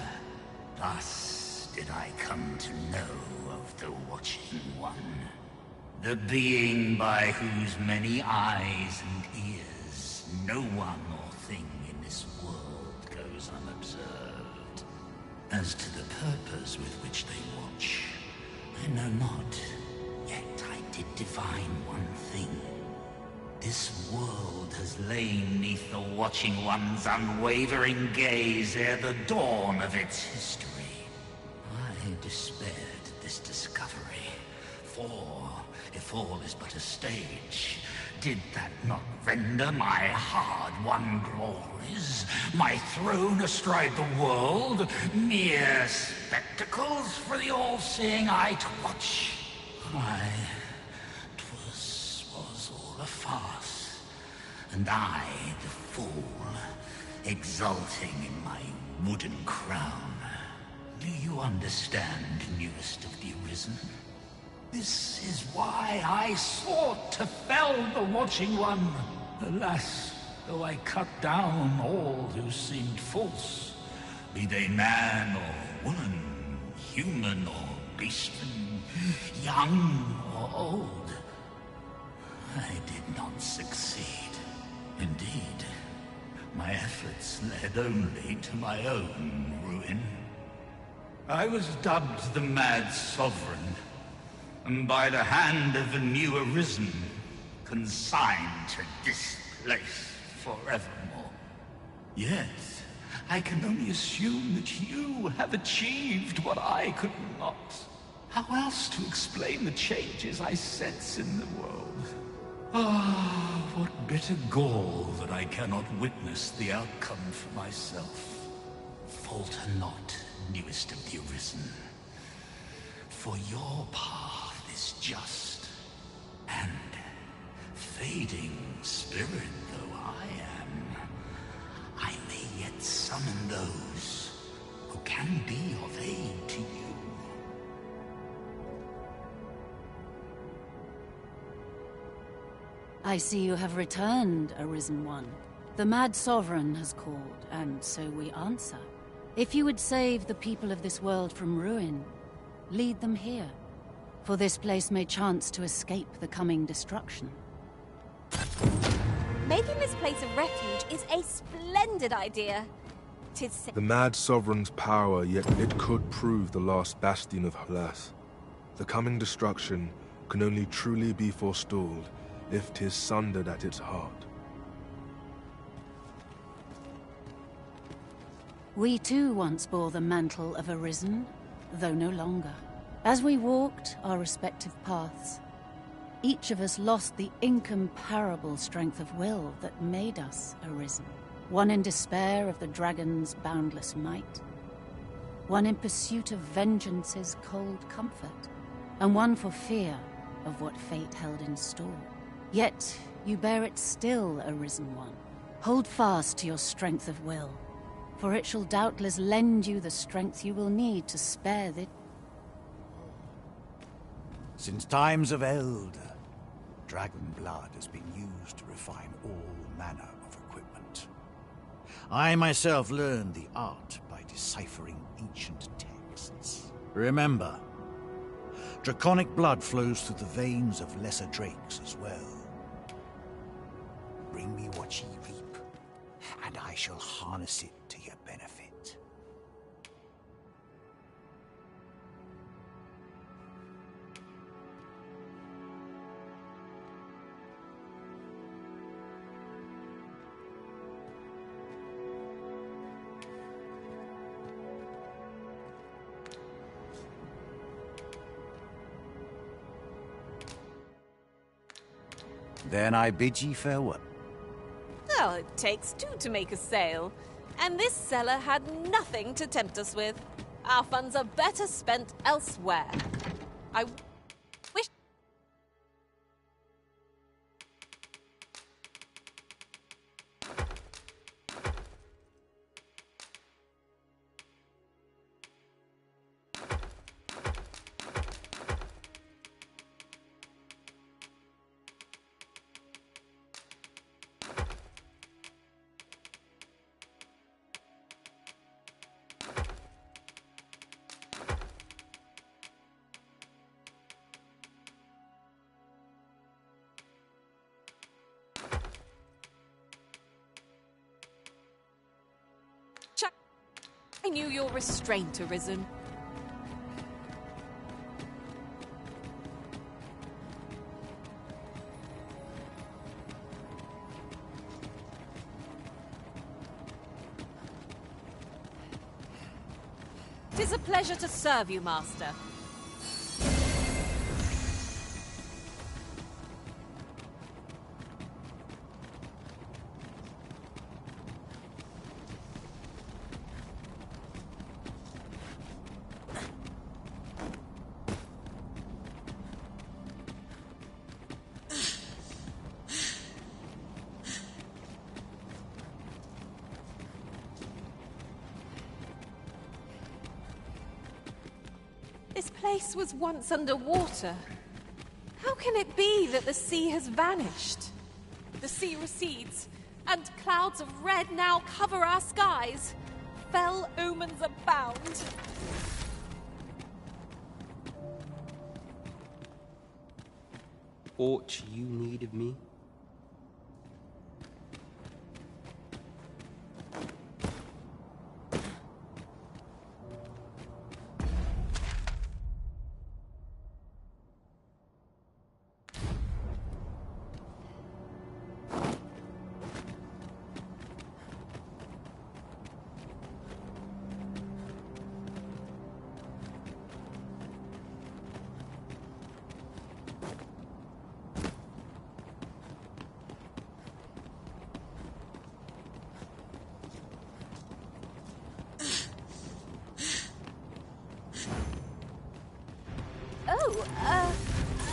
Thus did I come to know of the Watching One, the being by whose many eyes and ears no one or thing in this world goes unobserved. As to the purpose with which they watch, I know not, yet I did divine one thing. This world has lain neath the Watching One's unwavering gaze ere the dawn of its history. I despaired at this discovery, for if all is but a stage, did that not render my hard-won glories, my throne astride the world, mere spectacles for the all-seeing eye to watch? Aye, 'twas all a farce, and I, the fool, exulting in my wooden crown. Do you understand, newest of the Arisen? This is why I sought to fell the Watching One. Alas, though I cut down all who seemed false, be they man or woman, human or beastman, young or old, I did not succeed. Indeed, my efforts led only to my own ruin. I was dubbed the Mad Sovereign, and by the hand of a new Arisen, consigned to this place forevermore. Yet, I can only assume that you have achieved what I could not. How else to explain the changes I sense in the world? Ah, what bitter gall that I cannot witness the outcome for myself. Falter not, newest of the Arisen, for your path is just, and fading spirit though I am, I may yet summon those who can be of aid to you. I see you have returned, Arisen One. The Mad Sovereign has called, and so we answer. If you would save the people of this world from ruin, lead them here, for this place may chance to escape the coming destruction. Making this place a refuge is a splendid idea. The Mad Sovereign's power, yet it could prove the last bastion of Hellas. The coming destruction can only truly be forestalled if 'tis sundered at its heart. We too once bore the mantle of Arisen, though no longer. As we walked our respective paths, each of us lost the incomparable strength of will that made us Arisen. One in despair of the dragon's boundless might, one in pursuit of vengeance's cold comfort, and one for fear of what fate held in store. Yet you bear it still, Arisen One. Hold fast to your strength of will, for it shall doubtless lend you the strength you will need to spare the... Since times of Eld, dragon blood has been used to refine all manner of equipment. I myself learned the art by deciphering ancient texts. Remember, draconic blood flows through the veins of lesser drakes as well. Bring me what ye reap, and I shall harness it to your benefit. Then I bid ye farewell. Well, it takes two to make a sale, and this seller had nothing to tempt us with. Our funds are better spent elsewhere. I wish... I knew your restraint, Arisen. Tis a pleasure to serve you, Master. This place was once underwater. How can it be that the sea has vanished? The sea recedes, and clouds of red now cover our skies. Fell omens abound. Aught you need of me?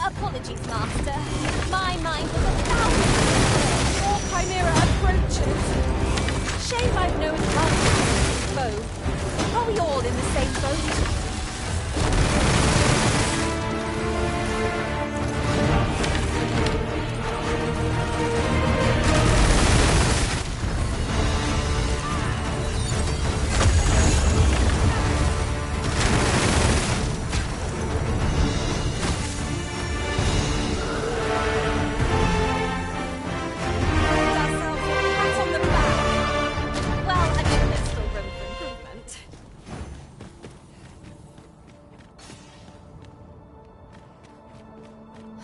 Apologies, Master. My mind was 1,000. Your chimera approaches. Shame I've no advantage against foe. Are we all in the same boat?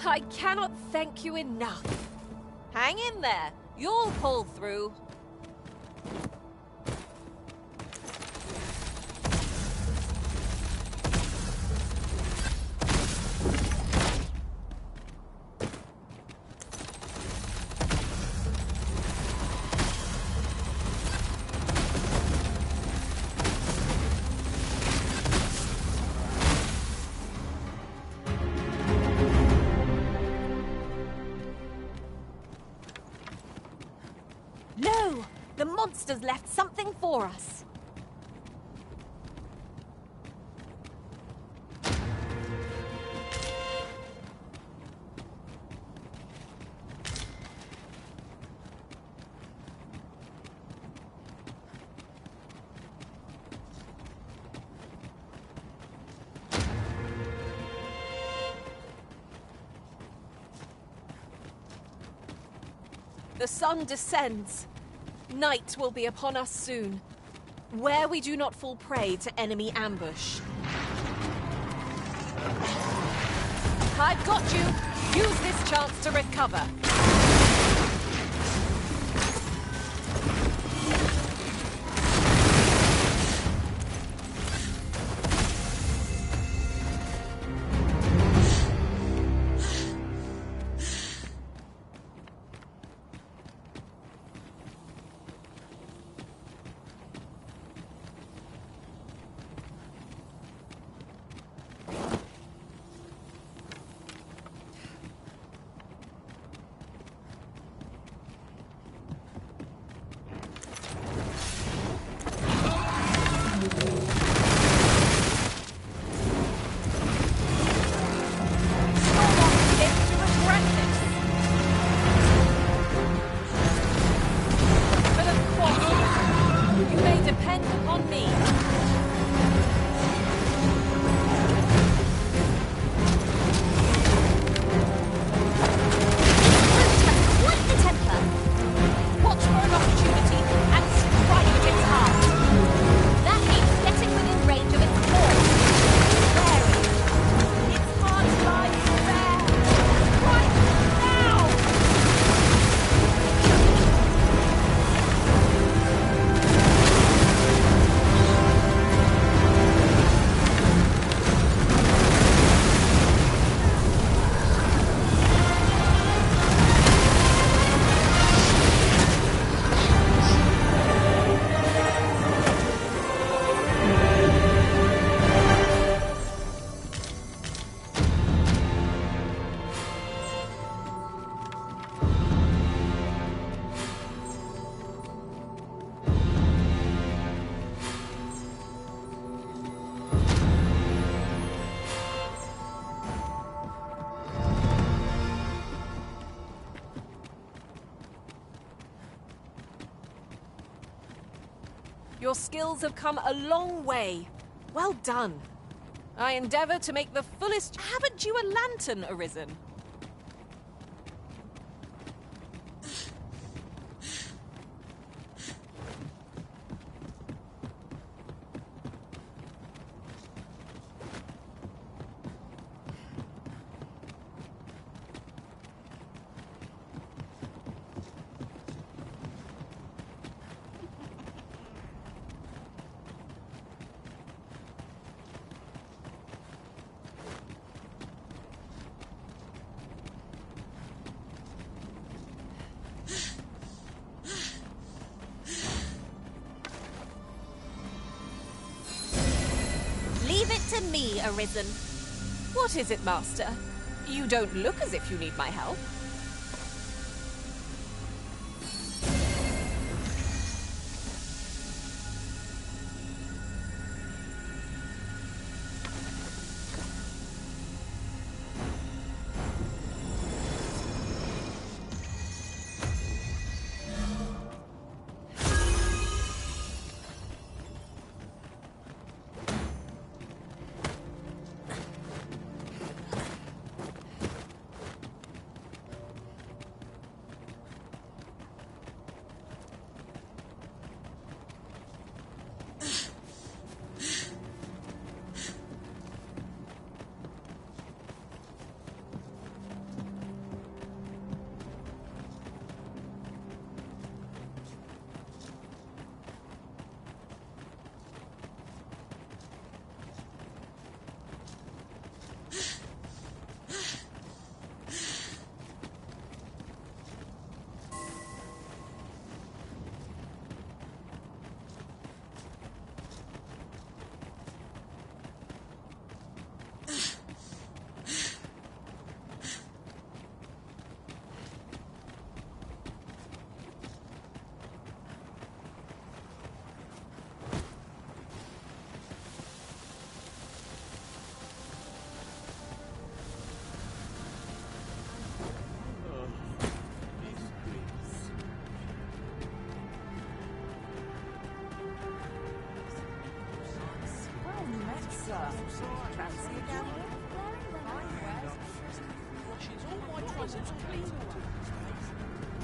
I cannot thank you enough. Hang in there. You'll pull through. No! The monsters left something for us. The sun descends. Night will be upon us soon, where we do not fall prey to enemy ambush. I've got you! Use this chance to recover. Your skills have come a long way. Well done. I endeavor to make the fullest... Haven't you a lantern arisen? Leave it to me, Arisen. What is it, Master? You don't look as if you need my help.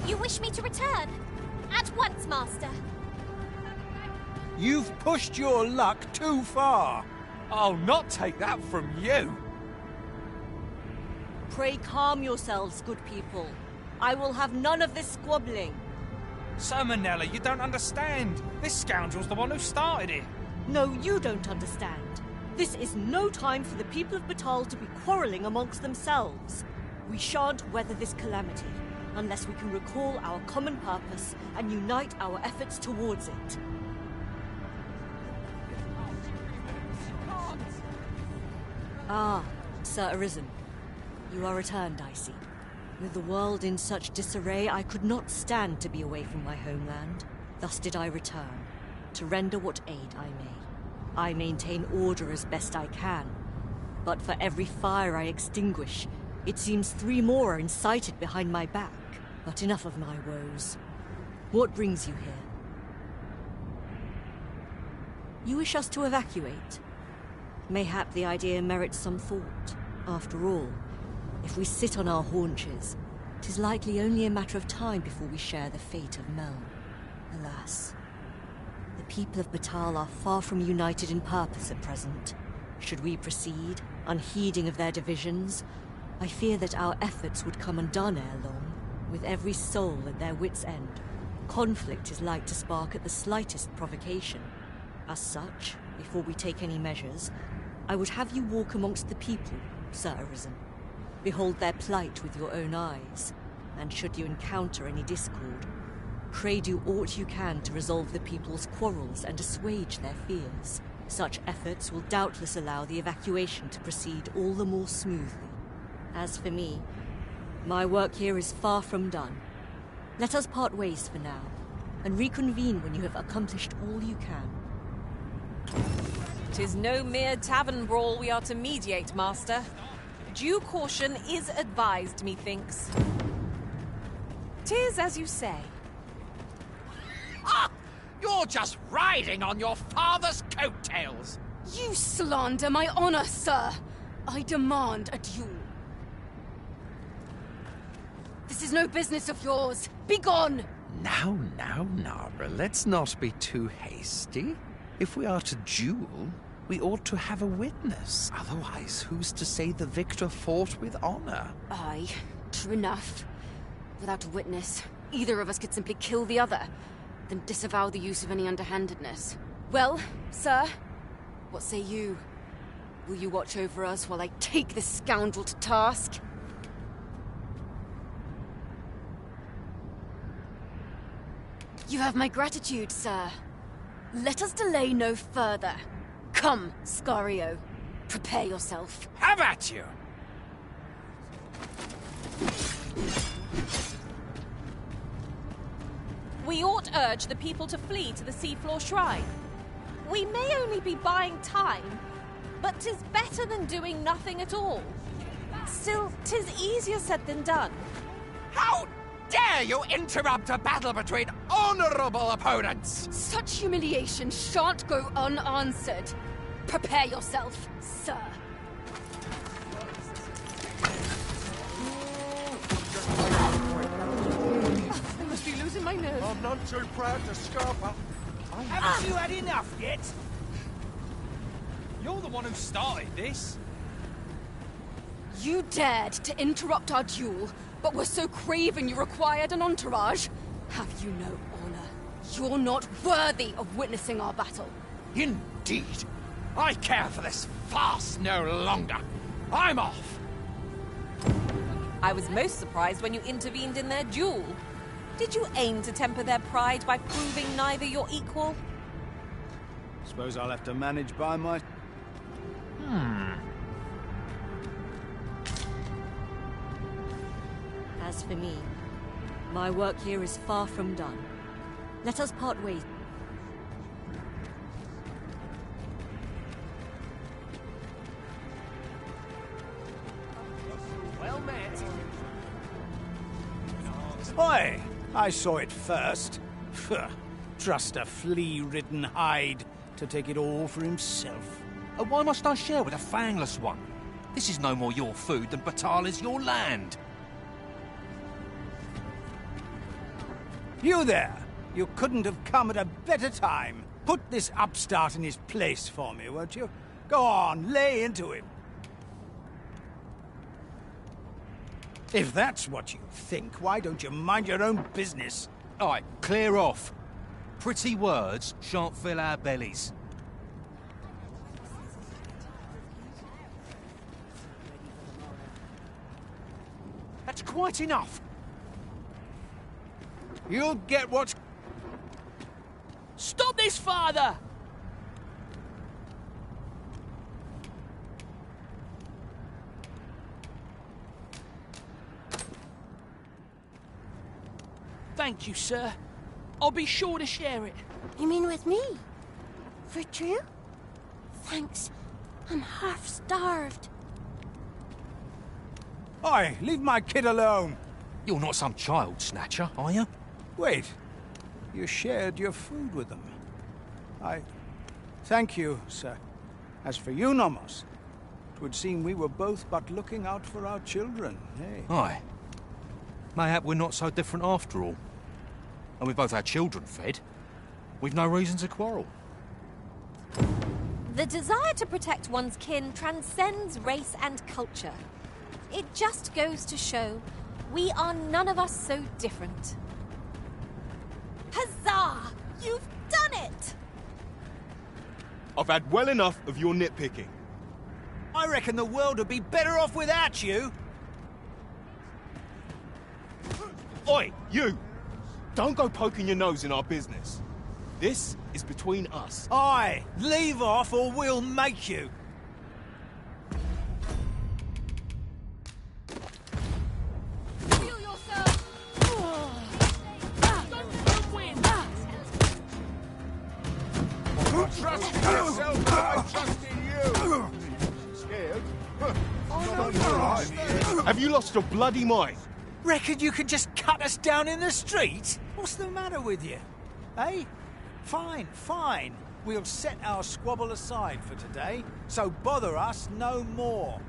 You wish me to return? At once, Master. You've pushed your luck too far. I'll not take that from you. Pray calm yourselves, good people. I will have none of this squabbling. Sir Manella, you don't understand. This scoundrel's the one who started it. No, you don't understand. This is no time for the people of Batal to be quarrelling amongst themselves. We shan't weather this calamity unless we can recall our common purpose and unite our efforts towards it. Ah, Sir Arisen. You are returned, I see. With the world in such disarray, I could not stand to be away from my homeland. Thus did I return, to render what aid I may. I maintain order as best I can, but for every fire I extinguish, it seems 3 more are incited behind my back. But enough of my woes. What brings you here? You wish us to evacuate? Mayhap the idea merits some thought. After all, if we sit on our haunches, 'tis likely only a matter of time before we share the fate of Meln. Alas, the people of Batal are far from united in purpose at present. Should we proceed, unheeding of their divisions, I fear that our efforts would come undone ere long. With every soul at their wits' end, conflict is like to spark at the slightest provocation. As such, before we take any measures, I would have you walk amongst the people, Sir Arisen. Behold their plight with your own eyes, and should you encounter any discord, pray do aught you can to resolve the people's quarrels and assuage their fears. Such efforts will doubtless allow the evacuation to proceed all the more smoothly. As for me, my work here is far from done. Let us part ways for now, and reconvene when you have accomplished all you can. 'Tis no mere tavern brawl we are to mediate, Master. Due caution is advised, methinks. 'Tis as you say. Ah! You're just riding on your father's coattails! You slander my honor, sir! I demand a duel. This is no business of yours. Begone! Now, Nara, let's not be too hasty. If we are to duel, we ought to have a witness. Otherwise, who's to say the victor fought with honor? Aye, true enough. Without a witness, either of us could simply kill the other, then disavow the use of any underhandedness. Well, sir, what say you? Will you watch over us while I take this scoundrel to task? You have my gratitude, sir. Let us delay no further. Come, Scario. Prepare yourself. Have at you! We ought urge the people to flee to the seafloor shrine. We may only be buying time, but 'tis better than doing nothing at all. Still, 'tis easier said than done. How dare you interrupt a battle between honorable opponents? Such humiliation shan't go unanswered. Prepare yourself, sir. I must be losing my nerve. I'm none too proud to scarp up. Haven't you had enough yet? You're the one who started this. You dared to interrupt our duel, but were so craven you required an entourage? Have you no honor? You're not worthy of witnessing our battle. Indeed. I care for this farce no longer. I'm off. I was most surprised when you intervened in their duel. Did you aim to temper their pride by proving neither your equal? Suppose I'll have to manage by my... As for me, my work here is far from done. Let us part ways. Well met. Oi! I saw it first. Pho, trust a flea-ridden hide to take it all for himself. Why must I share with a fangless one? This is no more your food than Batal is your land. You there! You couldn't have come at a better time. Put this upstart in his place for me, won't you? Go on, lay into him. If that's what you think, why don't you mind your own business? All right, clear off. Pretty words shan't fill our bellies. That's quite enough. You'll get what's... Stop this, father! Thank you, sir. I'll be sure to share it. You mean with me? For true? Thanks. I'm half starved. Oi, leave my kid alone. You're not some child snatcher, are you? Wait. You shared your food with them. Thank you, sir. As for you, Nomos, it would seem we were both but looking out for our children, eh? Aye. Mayhap we're not so different after all. And we both had children fed. We've no reason to quarrel. The desire to protect one's kin transcends race and culture. It just goes to show we are none of us so different. Huzzah! You've done it! I've had well enough of your nitpicking. I reckon the world would be better off without you. Oi, you! Don't go poking your nose in our business. This is between us. Aye, leave off or we'll make you. Feel yourself! Trust in yourself, I trust in you. Scared? Have you lost your bloody mind? Reckon you can just cut us down in the street? What's the matter with you? Eh? Fine, fine. We'll set our squabble aside for today, so bother us no more.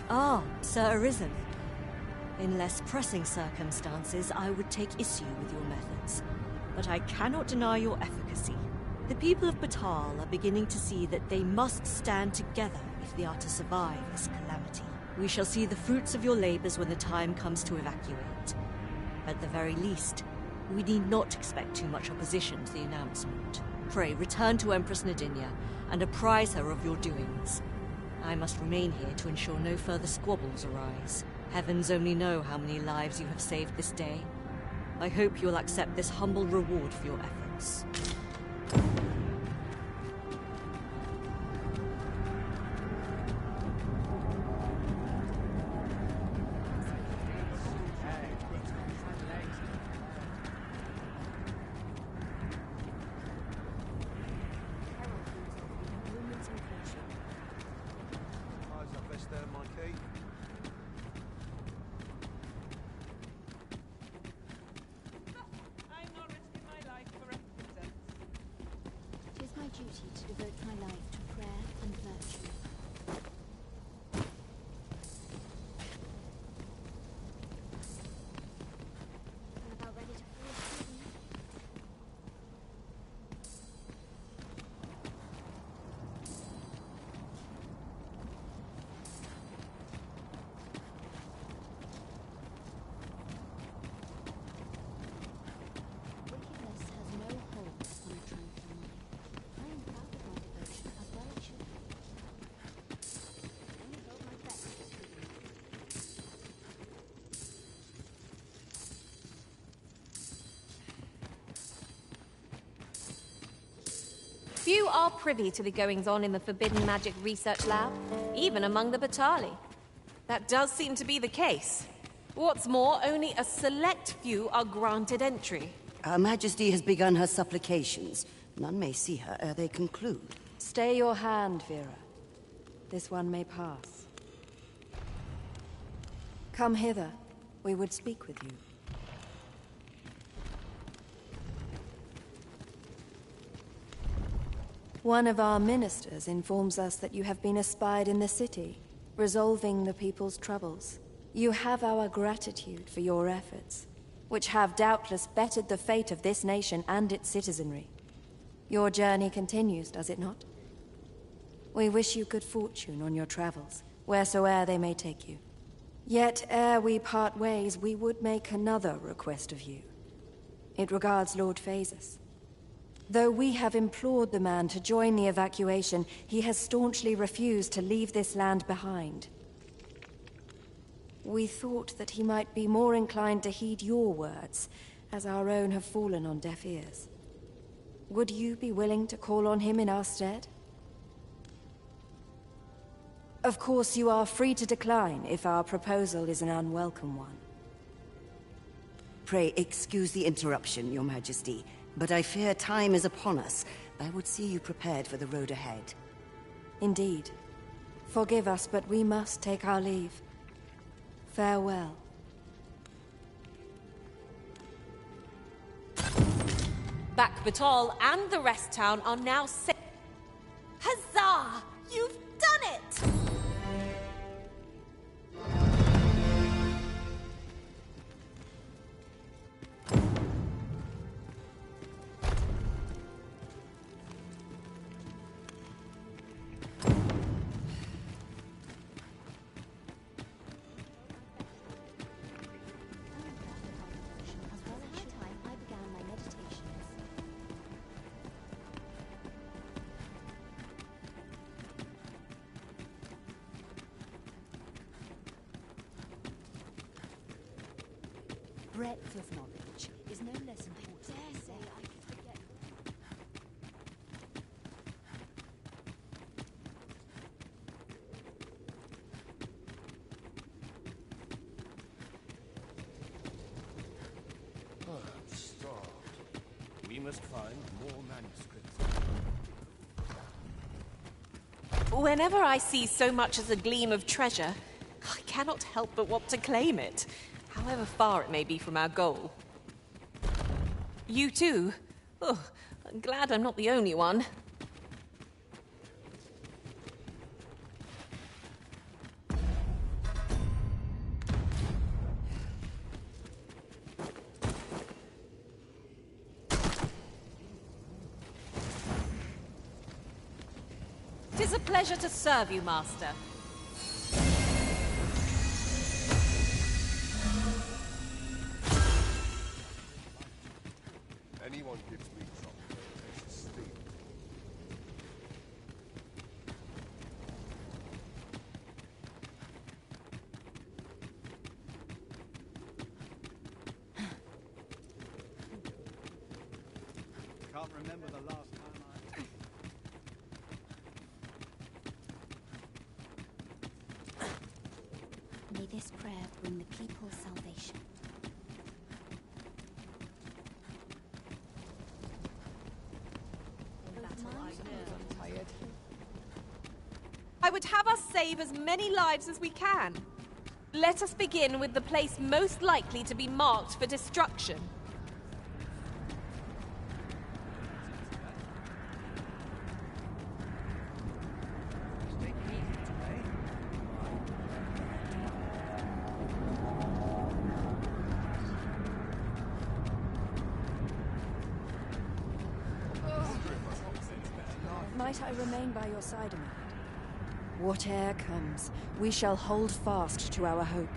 Ah, Sir Arisen. In less pressing circumstances, I would take issue with your methods, but I cannot deny your efficacy. The people of Batal are beginning to see that they must stand together if they are to survive this calamity. We shall see the fruits of your labors when the time comes to evacuate. At the very least, we need not expect too much opposition to the announcement. Pray, return to Empress Nadinia and apprise her of your doings. I must remain here to ensure no further squabbles arise. Heavens only know how many lives you have saved this day. I hope you'll accept this humble reward for your efforts. Duty to devote my life to prayer and virtue. I'm about ready to fall asleep. Wickedness has no hold on a tranquil mind. I am proud of my devotion, as well I should be. I only hold my breath to Few are privy to the goings-on in the Forbidden Magic Research Lab, even among the Batali. That does seem to be the case. What's more, only a select few are granted entry. Her Majesty has begun her supplications. None may see her ere they conclude. Stay your hand, Vera. This one may pass. Come hither. We would speak with you. One of our ministers informs us that you have been espied in the city, resolving the people's troubles. You have our gratitude for your efforts, which have doubtless bettered the fate of this nation and its citizenry. Your journey continues, does it not? We wish you good fortune on your travels, wheresoe'er they may take you. Yet, ere we part ways, we would make another request of you. It regards Lord Phaesus. Though we have implored the man to join the evacuation, he has staunchly refused to leave this land behind. We thought that he might be more inclined to heed your words, as our own have fallen on deaf ears. Would you be willing to call on him in our stead? Of course, you are free to decline if our proposal is an unwelcome one. Pray excuse the interruption, Your Majesty, but I fear time is upon us. I would see you prepared for the road ahead. Indeed. Forgive us, but we must take our leave. Farewell. Back Batal and the rest town are now safe. Huzzah! You've done it! Breadth of knowledge is no less important. I dare say I could forget. We must find more manuscripts. Whenever I see so much as a gleam of treasure, I cannot help but want to claim it, however far it may be from our goal. You too? Oh, I'm glad I'm not the only one. Tis a pleasure to serve you, Master. Anyone gives me trouble, it's a steal. Can't remember the last time May this prayer bring the people salvation. I would have us save as many lives as we can. Let us begin with the place most likely to be marked for destruction. Might I remain by your side a moment? Whate'er comes, we shall hold fast to our hope.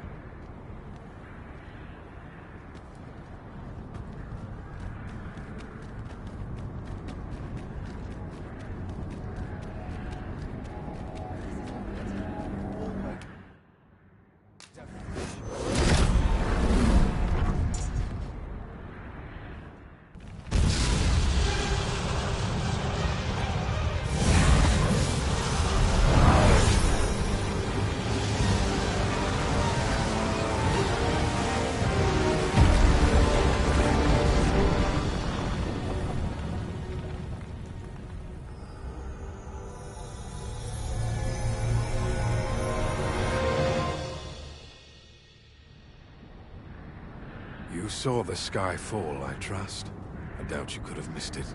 You saw the sky fall, I trust. I doubt you could have missed it.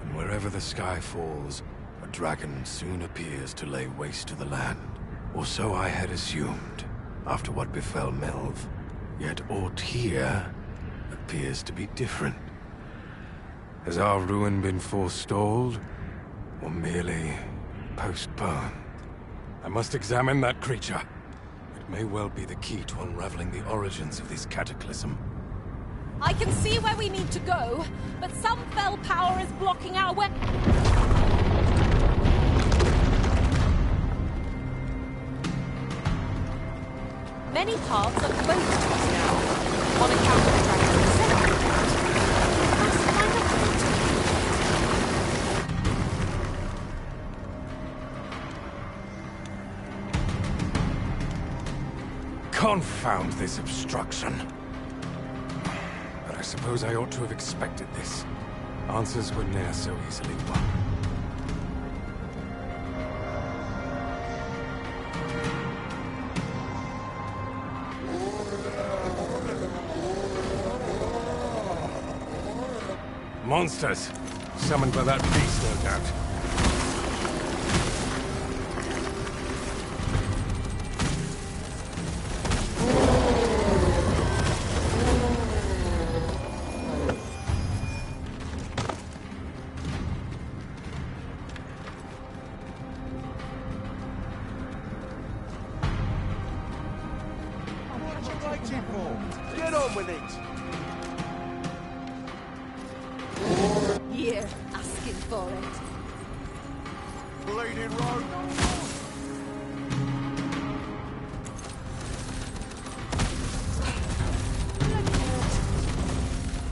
And wherever the sky falls, a dragon soon appears to lay waste to the land. Or so I had assumed, after what befell Melv. Yet aught here appears to be different. Has our ruin been forestalled, or merely postponed? I must examine that creature. It may well be the key to unraveling the origins of this cataclysm. I can see where we need to go, but some fell power is blocking our way. Many paths are closed to us now, on account of the dragon's descent. We must find a route. Confound this obstruction. But I suppose I ought to have expected this. Answers were ne'er so easily won. Monsters! Summoned by that beast, no doubt. Get on with it! Here, asking for it. Bleeding road!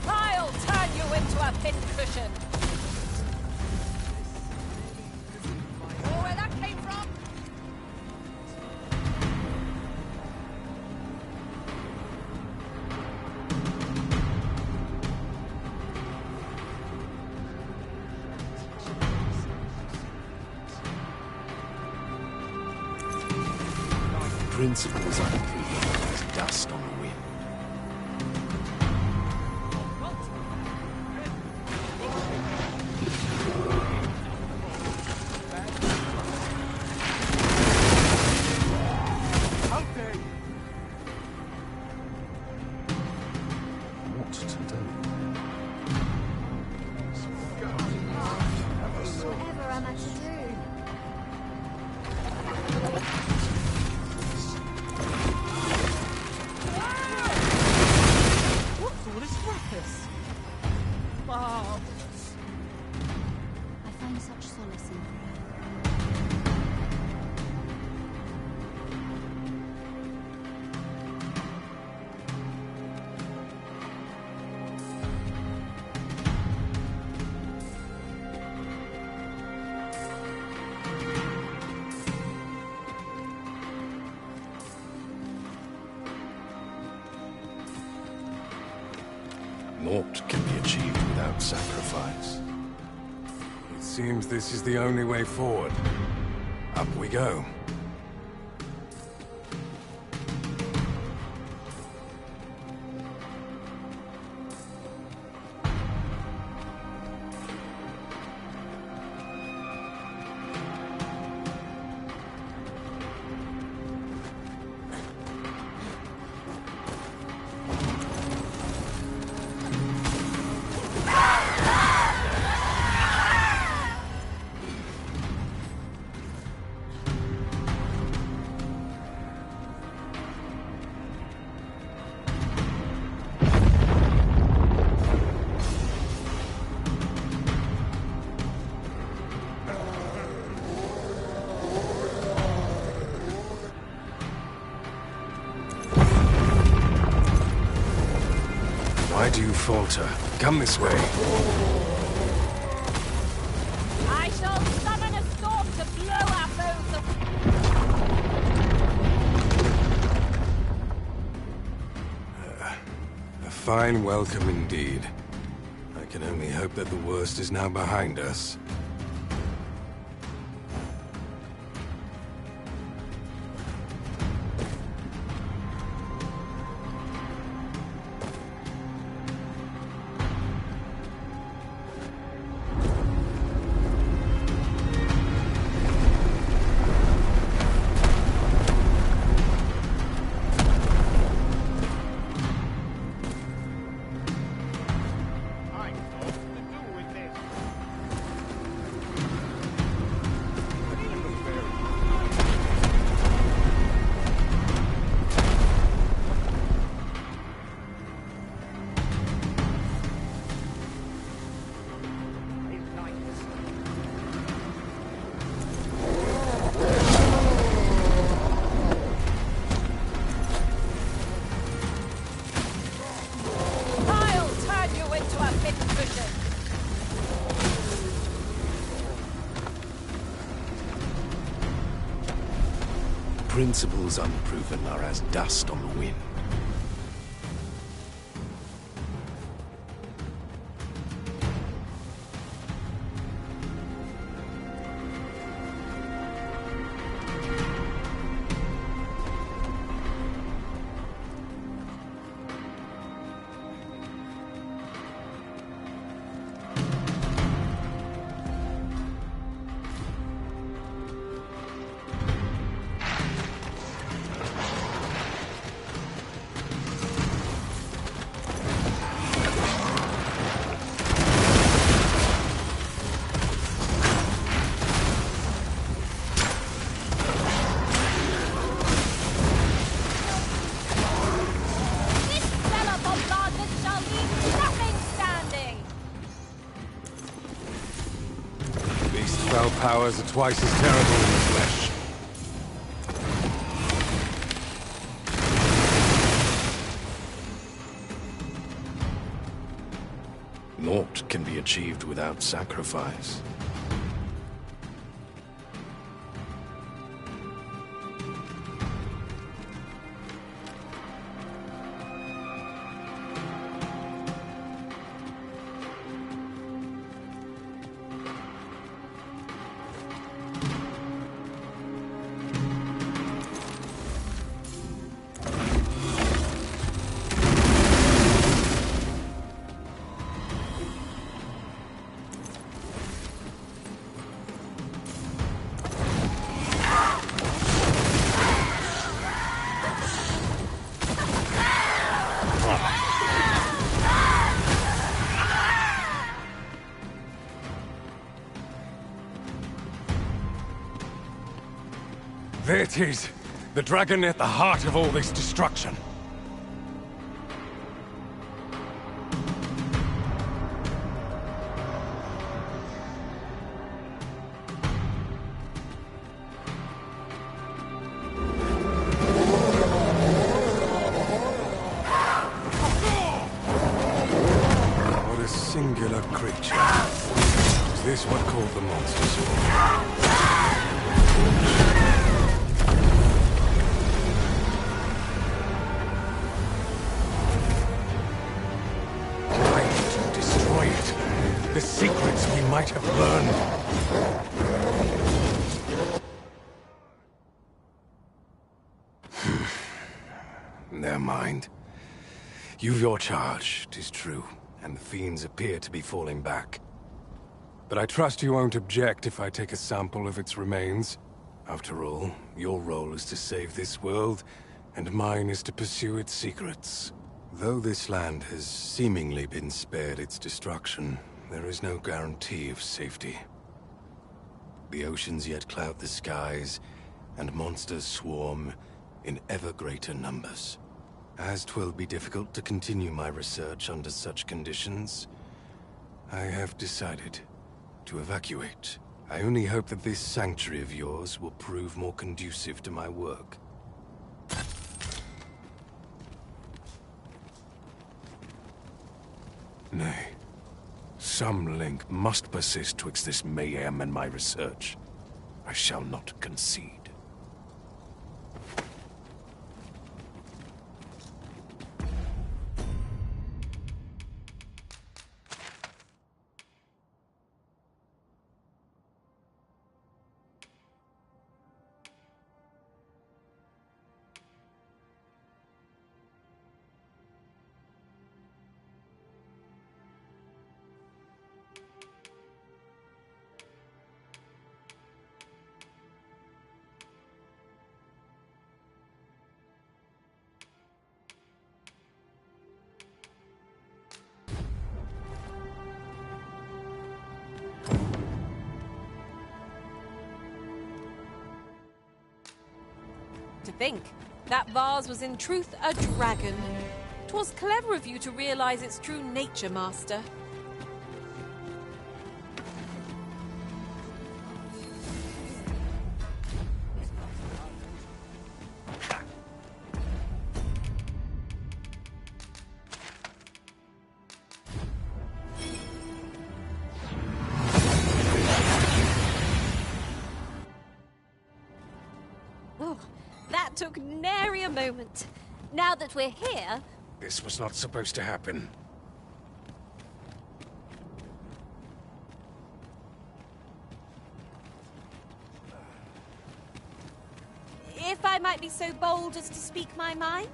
I'll turn you into a pincushion. Oh, where that came from? Principles unproven as dust on the wind. What to do? Whatever am I to do? What's all this ruckus? Wow. I find such solace in prayer. Naught can be achieved without sacrifice. It seems this is the only way forward. Up we go. Why do you falter? Come this way. I shall summon a storm to blow our foes A fine welcome indeed. I can only hope that the worst is now behind us. I'll turn you into a fit cushion. Principles unproven are as dust on the wind. This stellar bombardment shall leave nothing standing. Beast spell powers are twice as terrible in the flesh. Naught can be achieved without sacrifice. There it is. The dragon at the heart of all this destruction. What a singular creature. Is this what called the monsters for? The secrets we might have learned. Never mind. You've your charge, 'tis true, and the fiends appear to be falling back. But I trust you won't object if I take a sample of its remains. After all, your role is to save this world, and mine is to pursue its secrets. Though this land has seemingly been spared its destruction, there is no guarantee of safety. The oceans yet cloud the skies, and monsters swarm in ever greater numbers. As 'twill be difficult to continue my research under such conditions, I have decided to evacuate. I only hope that this sanctuary of yours will prove more conducive to my work. Nay. Some link must persist twixt this mayhem and my research. I shall not concede. To think, that vase was in truth a dragon. 'Twas clever of you to realize its true nature, Master. That took nary a moment. Now that we're here... This was not supposed to happen. If I might be so bold as to speak my mind?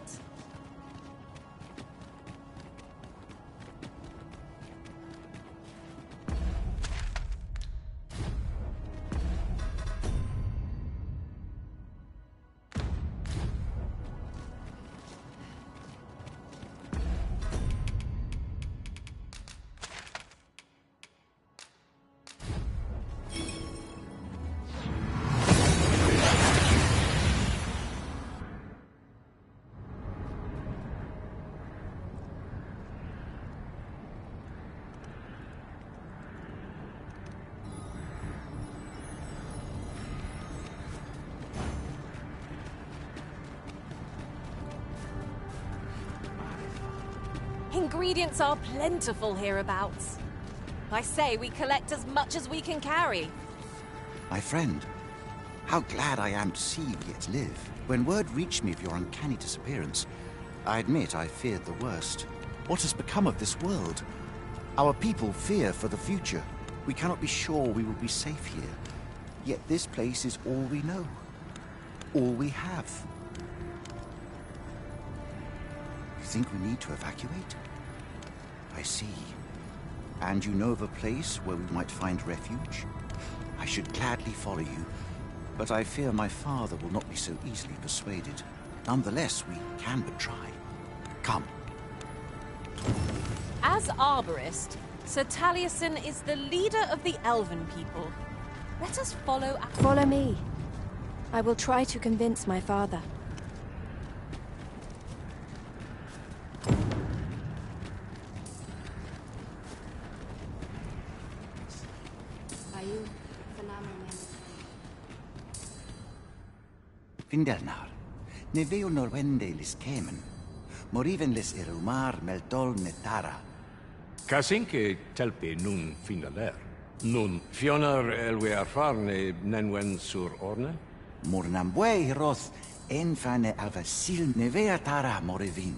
Ingredients are plentiful hereabouts. I say we collect as much as we can carry. My friend, how glad I am to see you yet live. When word reached me of your uncanny disappearance, I admit I feared the worst. What has become of this world? Our people fear for the future. We cannot be sure we will be safe here. Yet this place is all we know. All we have. You think we need to evacuate? I see. And you know of a place where we might find refuge? I should gladly follow you, but I fear my father will not be so easily persuaded. Nonetheless, we can but try. Come. As Arborist, Sir Taliesin is the leader of the Elven people. Let us follow... Follow me. I will try to convince my father. Findelnar, ne veo norwende lis kemen. Moriven lis irumar meltol netara. Kasinke telpe nun finaler. Nun fionar elwe arfarne nenwen sur orne? Mornambue roth enfane alvasil nevea tara morivin.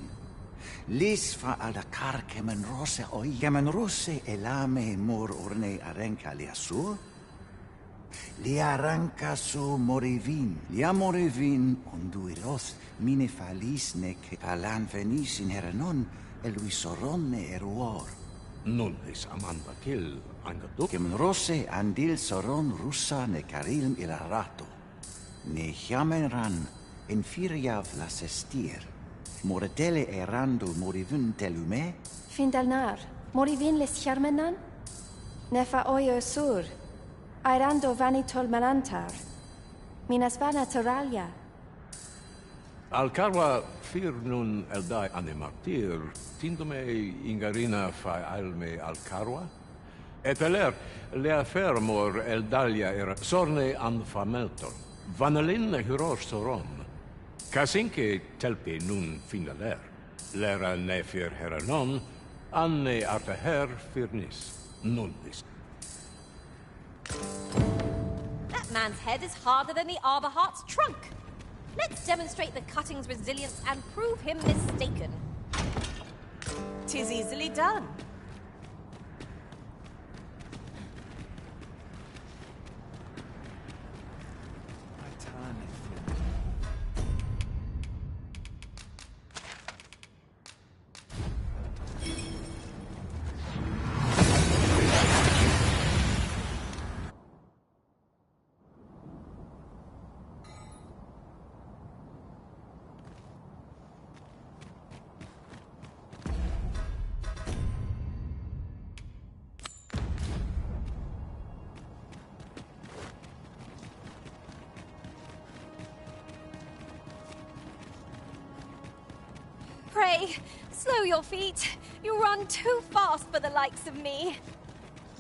Lis fa aldakar kemen rose oi. Kemen rose elame mor orne arenka liasur? Li arranca su morivin. Lia morivin onduiroth mine falis nec alan venis in heranon elui soronne eruor. Nun is amanda kill angaduk. Kem rose andil soron russa ne carilm il rato. Ne chiamenran in firiav la sestir. Moretele erando morivin telume? Findelnar, morivin les charmenan? Nefa oio sur. Airando vanitol manantar. Minas vana teralia. Alcarwa fir nun eldai anemartir, tindome ingarina fa alme alcarwa? Et aler, lea fermor eldalia era sorne an famelton. Vanalin huror soron. Kasinke telpe nun finaler. Lera ne fir heranon, anne arteher firnis. Nun is. That man's head is harder than the Arborheart's trunk. Let's demonstrate the cutting's resilience and prove him mistaken. 'Tis easily done. Pray, slow your feet. You run too fast for the likes of me.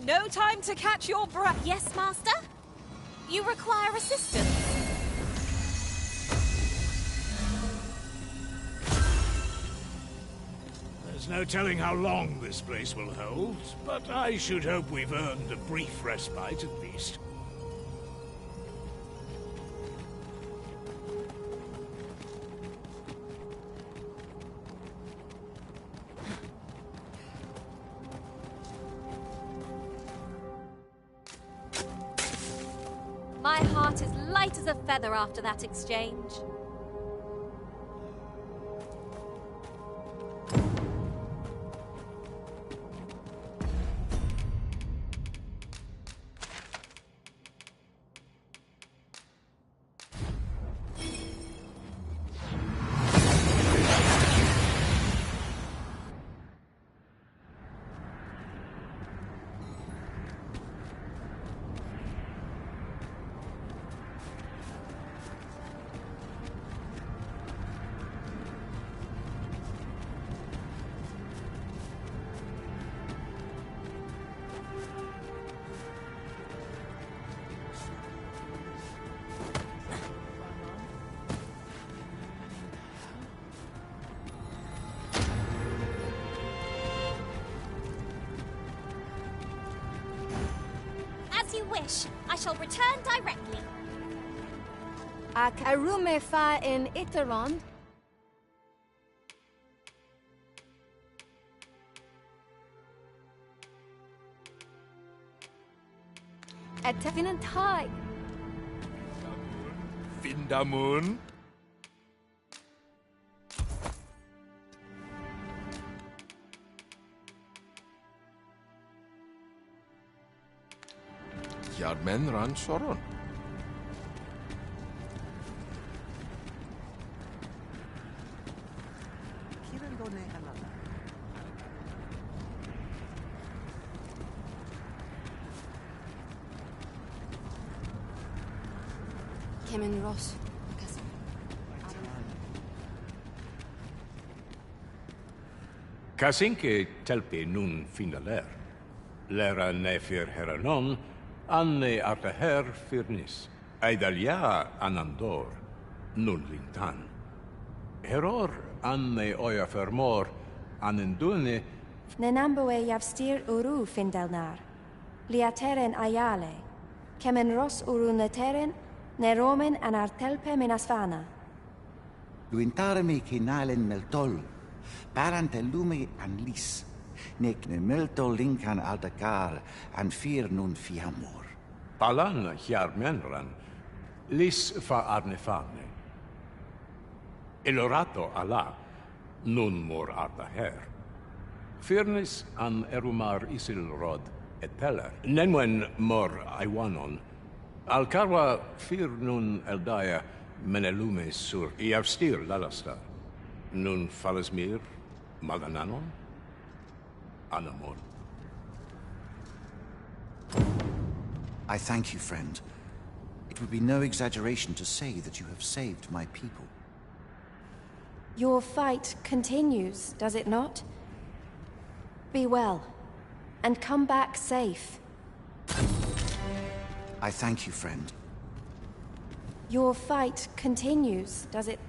No time to catch your breath. Yes, Master? You require assistance. There's no telling how long this place will hold, but I should hope we've earned a brief respite at least. My heart is light as a feather after that exchange. I shall return directly. Akarume fa in Iteron. Etefinant high. Findamun. Yardmen ran soron. Kemen Ross. Kasinke telpi nun finaler. Lera nefir heranon, anne artaher firnis. Aidalia anandor, nun lintan. Heror anne oia fermor, anendune. Nenamboe javstir uru findelnar. Liateren ayale. Kemen Ross uru neteren, neromen anartelpe minasvana. Luintarme kinalen meltol. Parantelume an lis. Nek ne melto linkan aldagar an fir nun fiamor. Palan hiar menran, lis fa arnefane. Elorato ala, nun mor artaher. Firnis an erumar isilrod et teller. Nenwen mor aiwanon. Alcarwa fir nun eldaya menelume sur iavstir lalastar. Nun falasmir magananon anamon. I thank you, friend. It would be no exaggeration to say that you have saved my people. Your fight continues, does it not? Be well, and come back safe. I thank you, friend. Your fight continues, does it?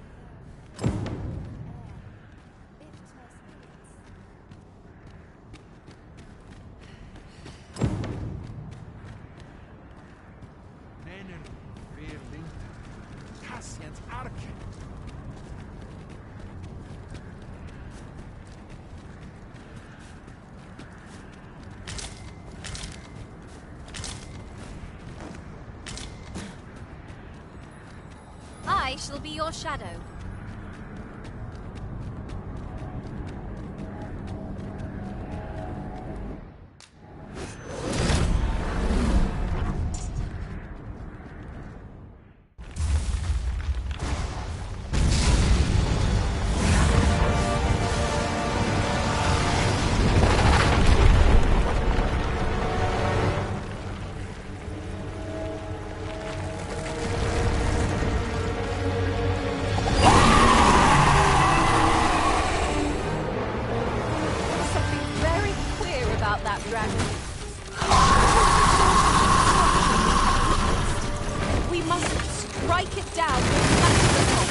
I shall be your shadow. We must strike it down back to the top.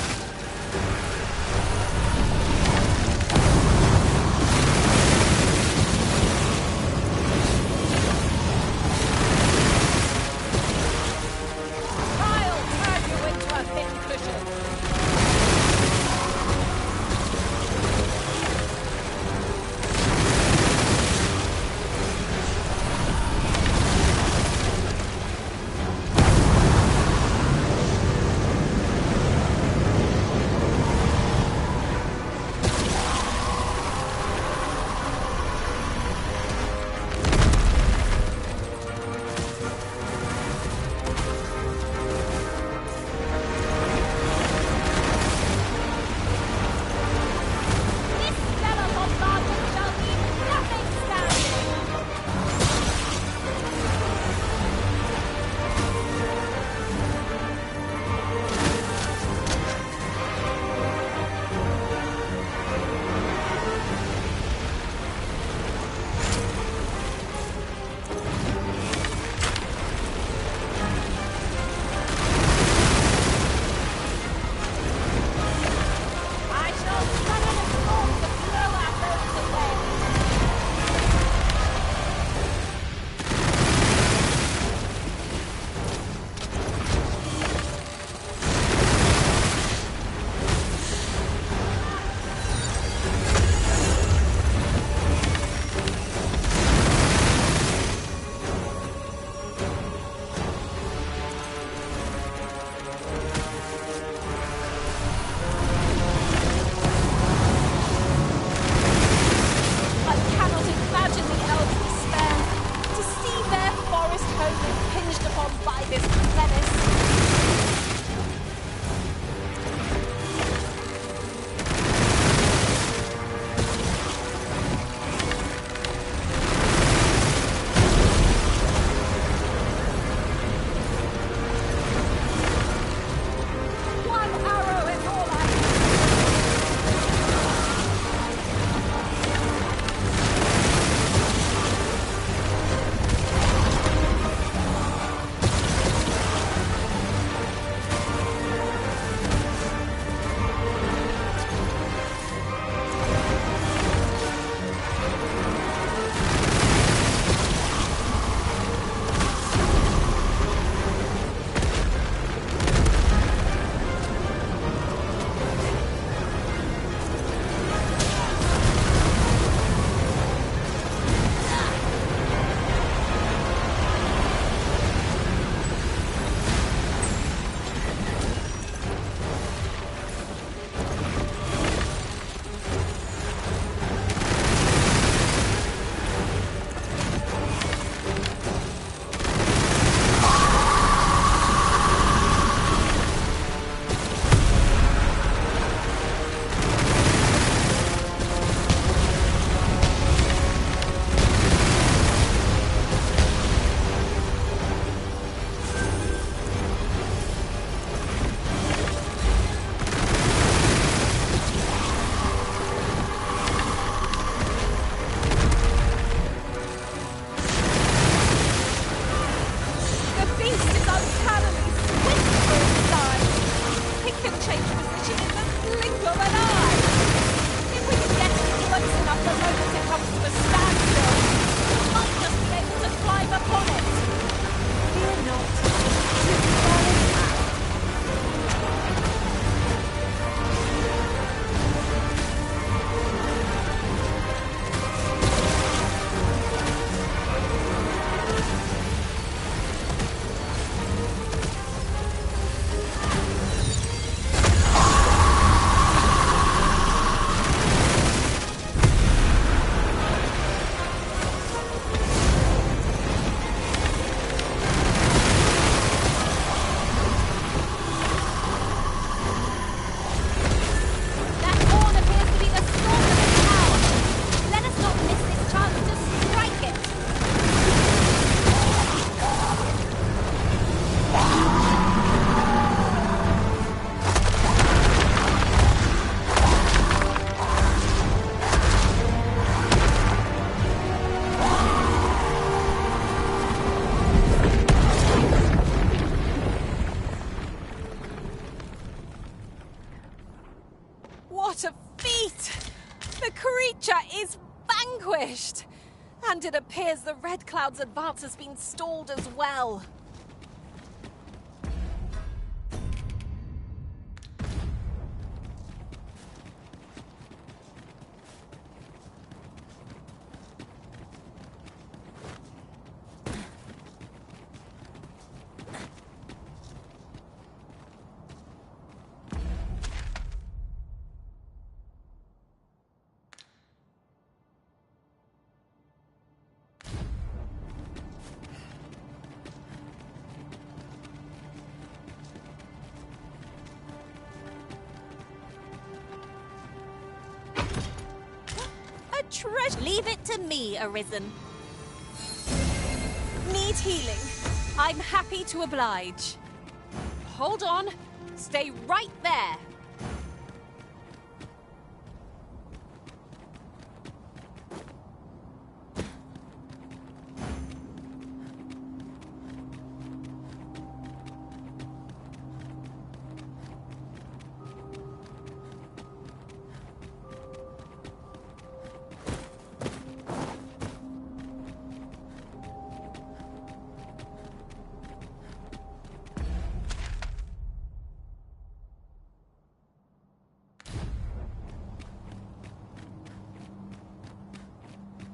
I'll turn you into a pincushion. it appears the Red Cloud's advance has been stalled as well. Leave it to me, Arisen. Need healing. I'm happy to oblige. Hold on. Stay right there.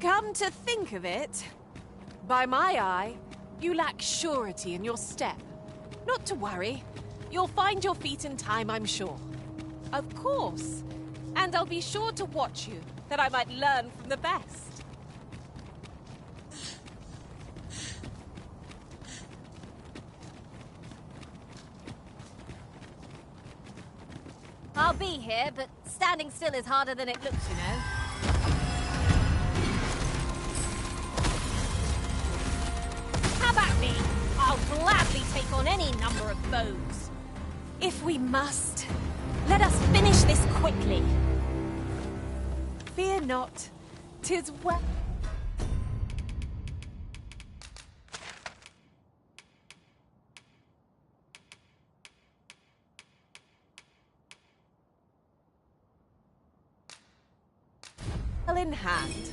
Come to think of it, by my eye, you lack surety in your step. Not to worry. You'll find your feet in time, I'm sure. Of course. And I'll be sure to watch you, that I might learn from the best. I'll be here, but standing still is harder than it looks, you know. About me, I'll gladly take on any number of foes. If we must, let us finish this quickly. Fear not, 'tis well. Well in hand.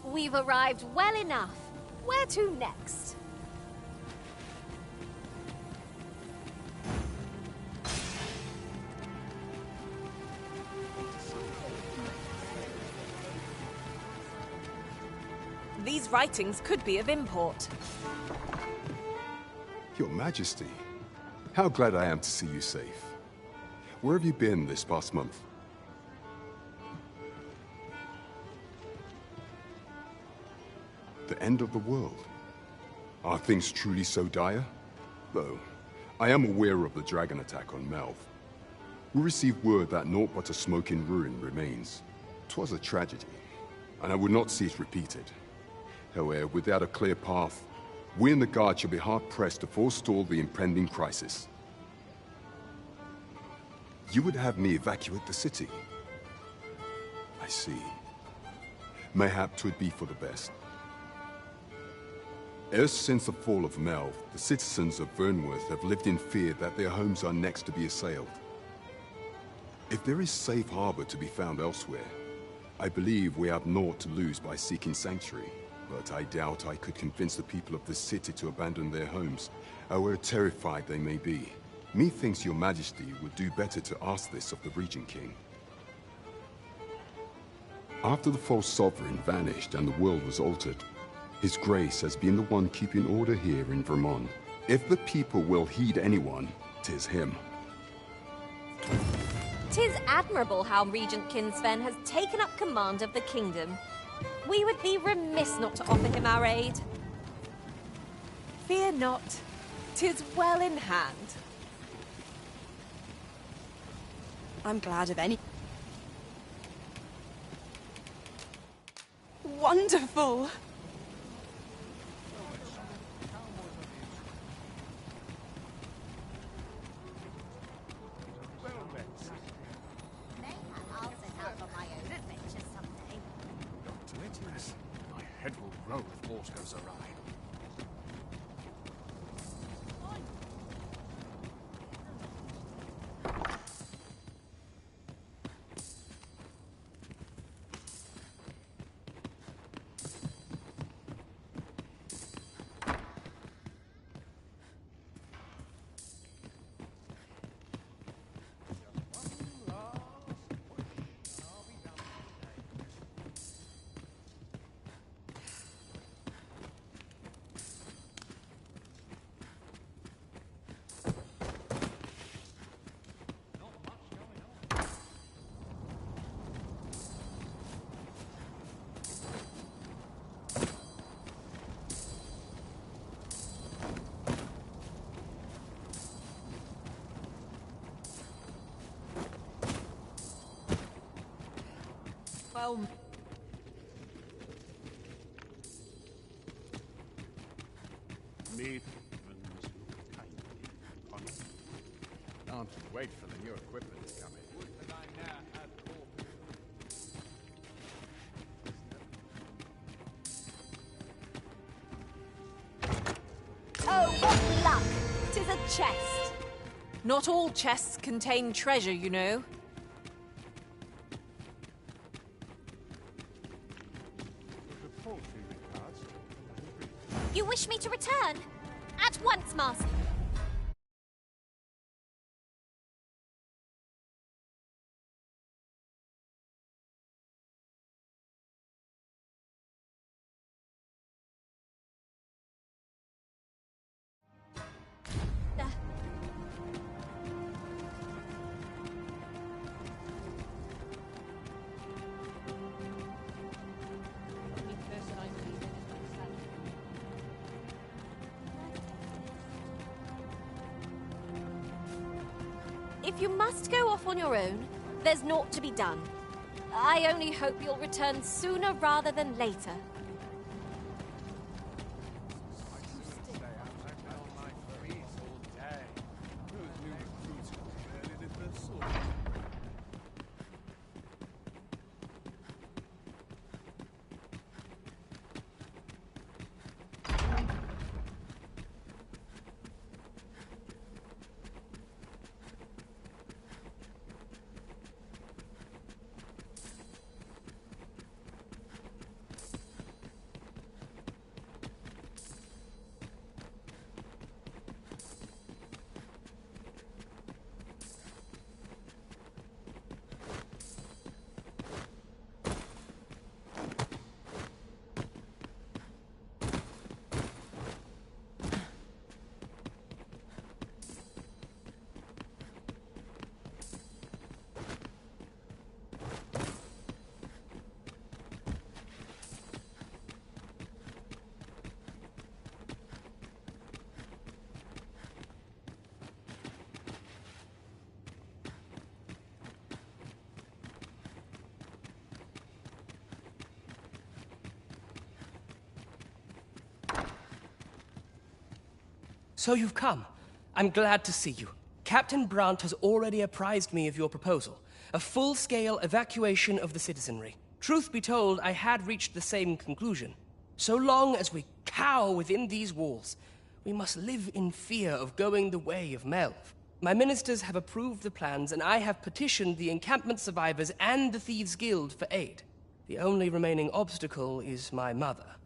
We've arrived well enough. Where to next? These writings could be of import. Your Majesty, how glad I am to see you safe. Where have you been this past month? The end of the world. Are things truly so dire? Though, I am aware of the dragon attack on Melv. We received word that naught but a smoking ruin remains. 'Twas a tragedy, and I would not see it repeated. However, without a clear path, we and the Guard shall be hard-pressed to forestall the impending crisis. You would have me evacuate the city? I see. Mayhap 'twould be for the best. Ever since the fall of Melv, the citizens of Vernworth have lived in fear that their homes are next to be assailed. If there is safe harbor to be found elsewhere, I believe we have naught to lose by seeking sanctuary. But I doubt I could convince the people of this city to abandon their homes, however terrified they may be. Methinks your Majesty would do better to ask this of the Regent King. After the false sovereign vanished and the world was altered, His Grace has been the one keeping order here in Vermont. If the people will heed anyone, 'tis him. 'Tis admirable how Regent Kinsven has taken up command of the kingdom. We would be remiss not to offer him our aid. Fear not, 'tis well in hand. I'm glad of any... Wonderful! My head will roll if aught goes awry. Well... Meet can't wait for the new equipment to come in. Oh, what luck! 'Tis a chest. Not all chests contain treasure, you know. You wish me to return? At once, Master. If you must go off on your own, there's naught to be done. I only hope you'll return sooner rather than later. So you've come. I'm glad to see you. Captain Brandt has already apprised me of your proposal. A full-scale evacuation of the citizenry. Truth be told, I had reached the same conclusion. So long as we cower within these walls, we must live in fear of going the way of Melv. My ministers have approved the plans, and I have petitioned the encampment survivors and the Thieves' Guild for aid. The only remaining obstacle is my mother.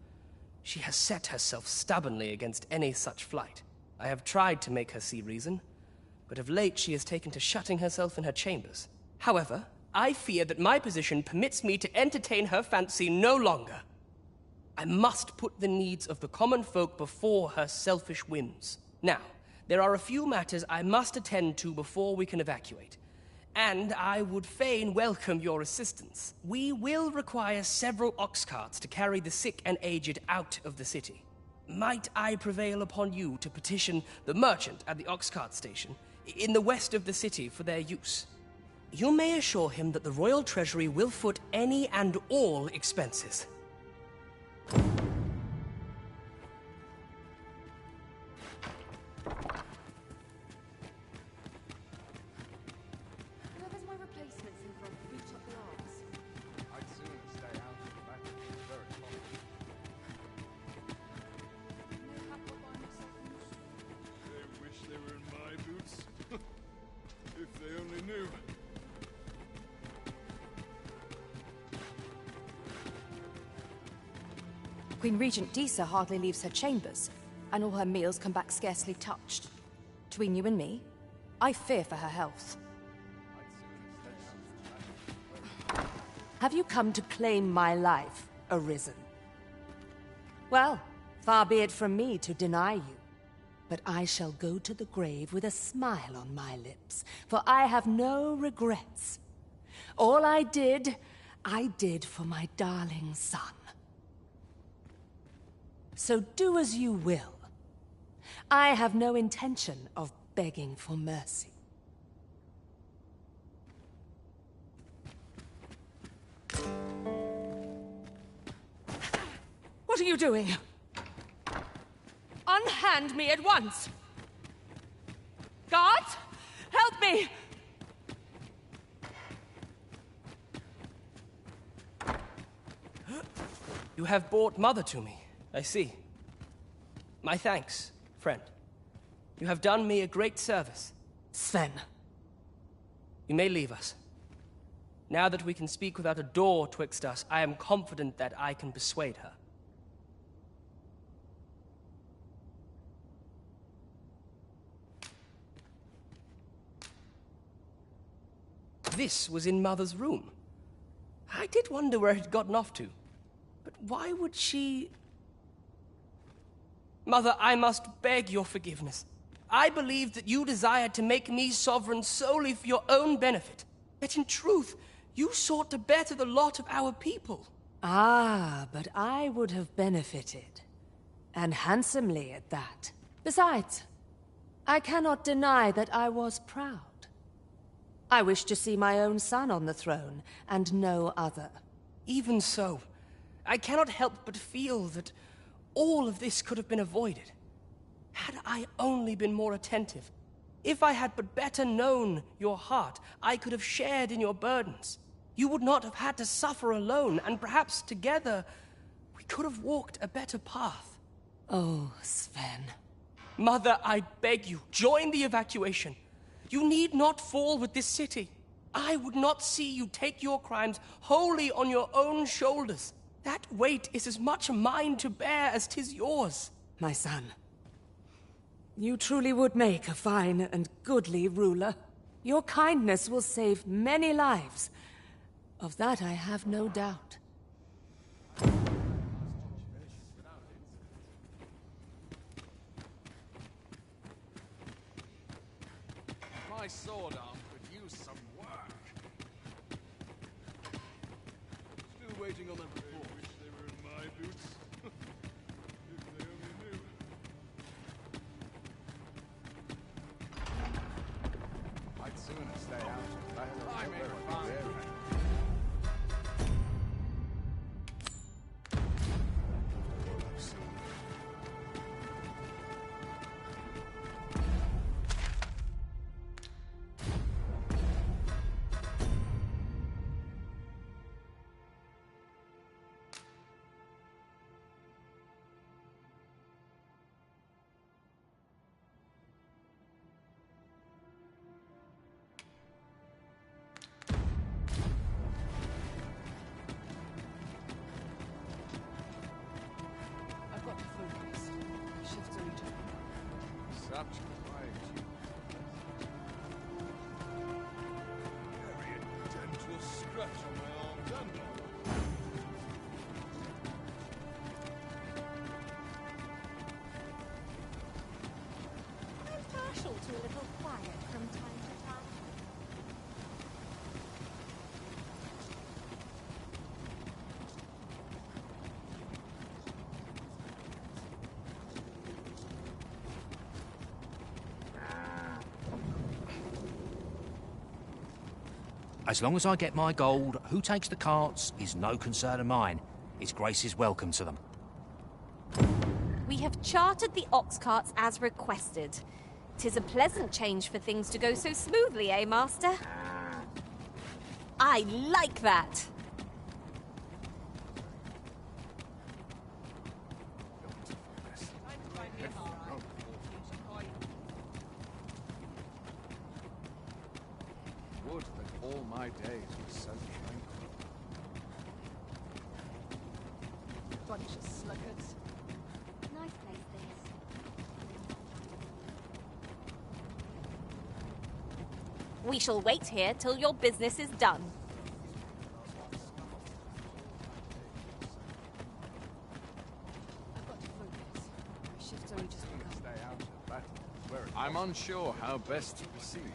She has set herself stubbornly against any such flight. I have tried to make her see reason, but of late she has taken to shutting herself in her chambers. However, I fear that my position permits me to entertain her fancy no longer. I must put the needs of the common folk before her selfish whims. Now, there are a few matters I must attend to before we can evacuate, and I would fain welcome your assistance. We will require several ox carts to carry the sick and aged out of the city. Might I prevail upon you to petition the merchant at the ox cart station in the west of the city for their use? You may assure him that the royal treasury will foot any and all expenses. Whoever's my replacements in front, boot up the arms. I'd sooner stay out of the back. It's very hot. They wish they were in my boots. If they only knew. Queen Regent Disa hardly leaves her chambers, and all her meals come back scarcely touched. Between you and me, I fear for her health. Have you come to claim my life, Arisen? Well, far be it from me to deny you. But I shall go to the grave with a smile on my lips, for I have no regrets. All I did for my darling son. So do as you will. I have no intention of begging for mercy. What are you doing? Unhand me at once! Guards! Help me! You have brought Mother to me, I see. My thanks, friend. You have done me a great service. Sven. You may leave us. Now that we can speak without a door twixt us, I am confident that I can persuade her. This was in Mother's room. I did wonder where it had gotten off to. But why would she... Mother, I must beg your forgiveness. I believed that you desired to make me sovereign solely for your own benefit. Yet in truth, you sought to better the lot of our people. Ah, but I would have benefited. And handsomely at that. Besides, I cannot deny that I was proud. I wished to see my own son on the throne, and no other. Even so, I cannot help but feel that all of this could have been avoided. Had I only been more attentive, if I had but better known your heart, I could have shared in your burdens. You would not have had to suffer alone, and perhaps together we could have walked a better path. Oh, Sven. Mother, I beg you, join the evacuation. You need not fall with this city. I would not see you take your crimes wholly on your own shoulders. That weight is as much mine to bear as 'tis yours. My son, you truly would make a fine and goodly ruler. Your kindness will save many lives. Of that I have no doubt. My sword arm could use some work. Still waiting on that report. I wish they were in my boots. If they only knew. I'd sooner stay out of battle. I may find such quiet. Very dental scratch on my arm, done now. I'm partial to a little quiet from time to time. As long as I get my gold, who takes the carts is no concern of mine. His Grace is welcome to them. We have chartered the ox carts as requested. 'Tis a pleasant change for things to go so smoothly, eh, Master? I like that! Would that all my days were so tranquil. Bunch of sluggards. Nice place, this. We shall wait here till your business is done. I've got to focus. My shift's only just begun. Stay out of battle. I'm unsure how best to proceed.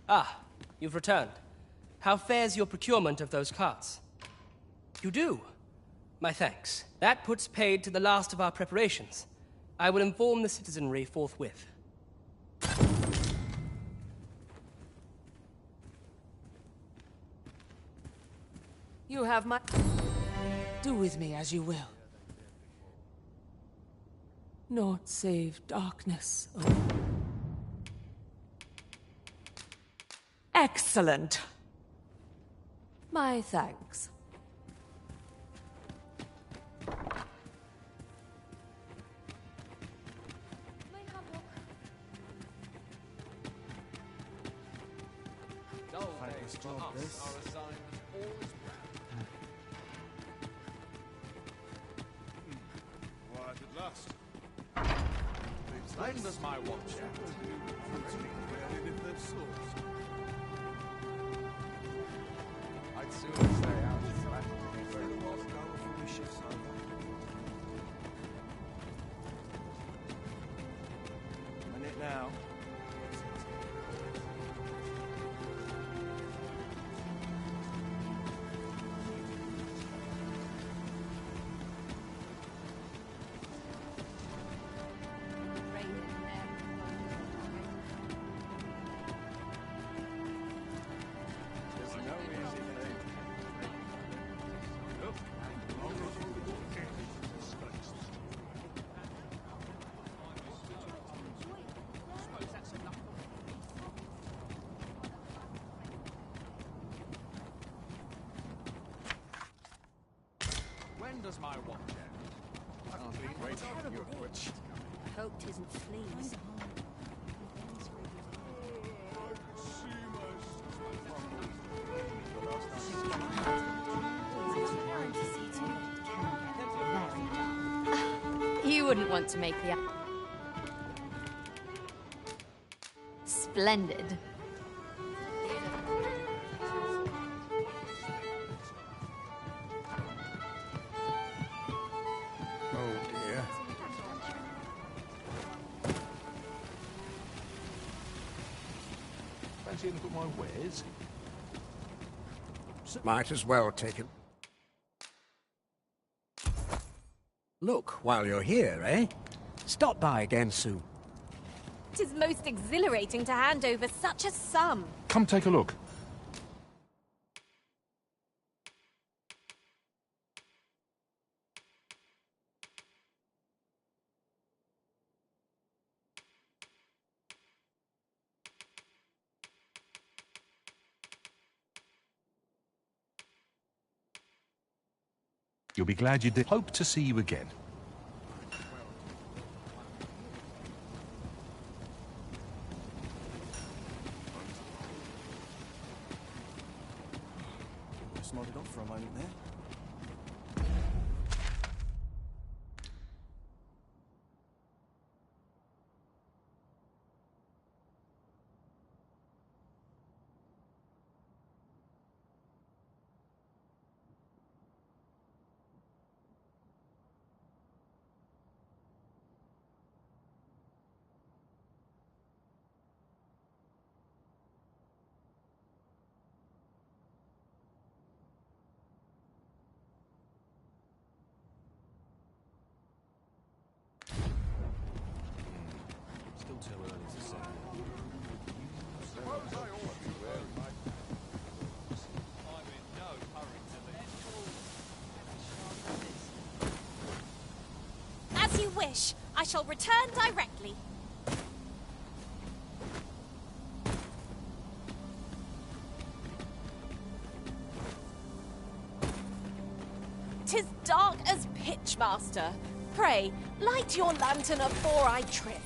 Ah, you've returned. How fares your procurement of those carts? You do? My thanks. That puts paid to the last of our preparations. I will inform the citizenry forthwith. You have my... Do with me as you will. Naught save darkness. Oh. Excellent. My thanks. Quiet at last. When does my watch end? I'd sooner stay out of the battle before the shift's over. Minute now. When does my watch end? I've been waiting for your twitch. I hope 'tisn't fleas. You wouldn't want to make the... Splendid. Fancy a look at my wares? Might as well take it. Look, while you're here, eh? Stop by again soon. It is most exhilarating to hand over such a sum. Come take a look. You'll be glad you did. Hope to see you again. Just nodded off for a moment there. Still too early to say. As you wish. I shall return directly. "'Tis dark as pitch, master. Pray, light your lantern afore I trip."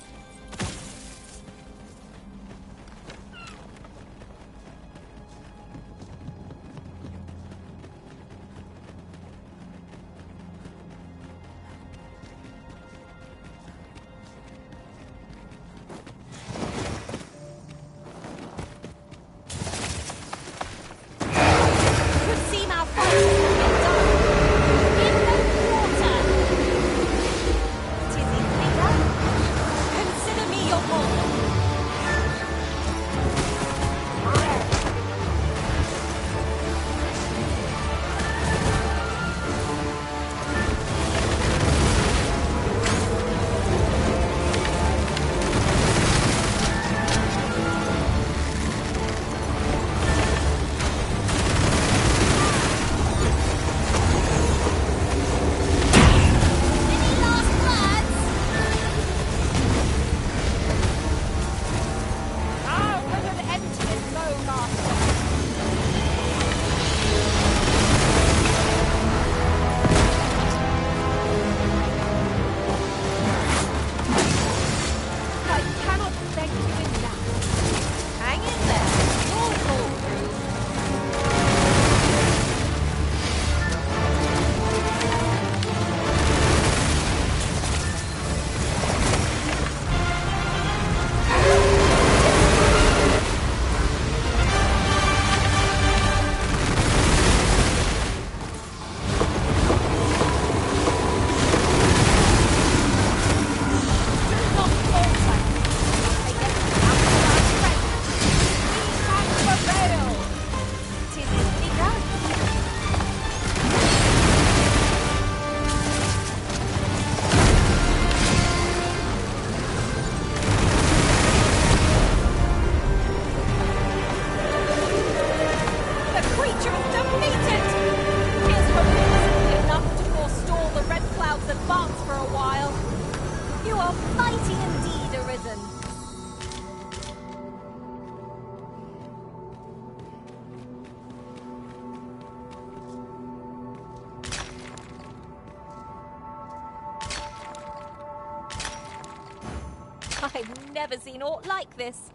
I've never seen aught like this.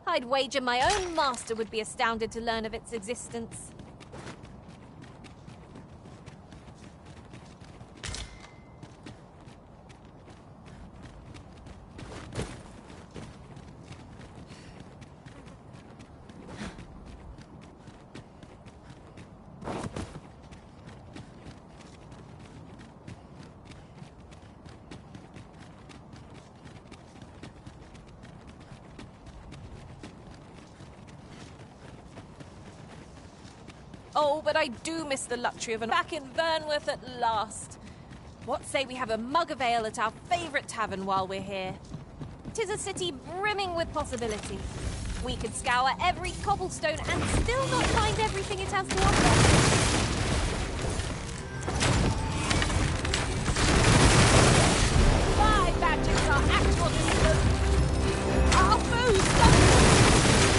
I'd wager my own master would be astounded to learn of its existence. Oh, but I do miss the luxury of an back in Vernworth at last. What say we have a mug of ale at our favourite tavern while we're here? 'Tis a city brimming with possibility. We could scour every cobblestone and still not find everything it has to offer. My badges are at your disposal. Our foes done.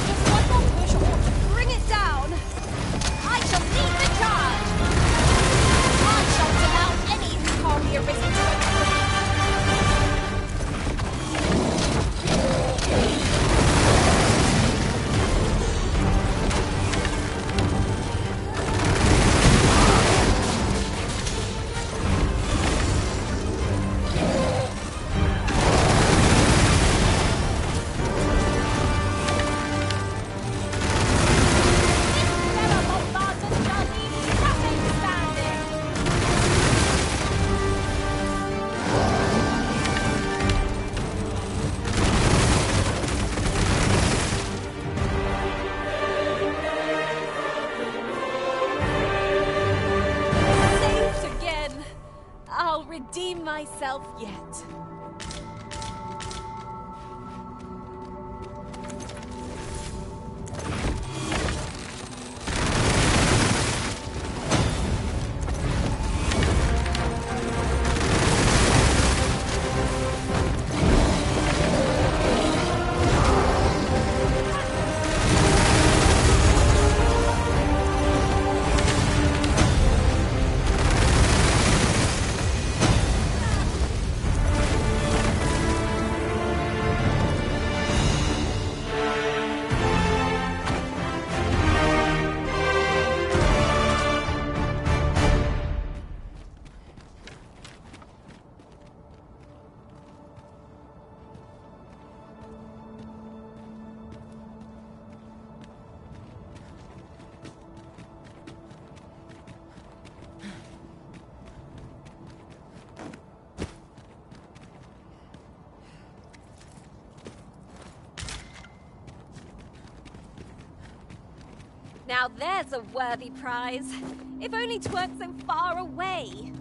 Just one more push ought to bring it down. I shall lead the charge! I shall demount any who call me a risen redeem myself yet. Now there's a worthy prize. If only 'tweren't so far away.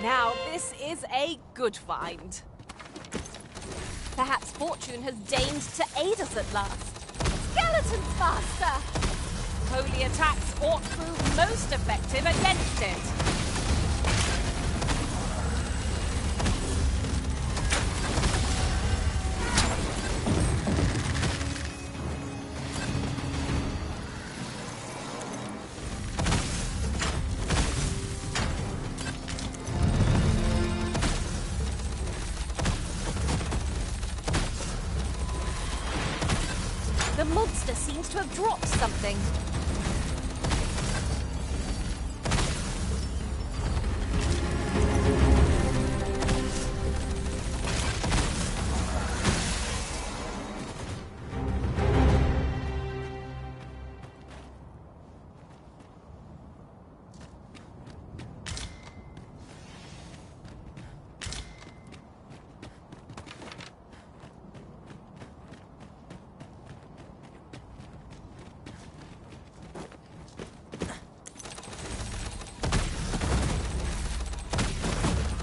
Now, this is a good find. Perhaps fortune has deigned to aid us at last. Skeletons faster! Holy attacks ought prove most effective against it. The monster seems to have dropped something.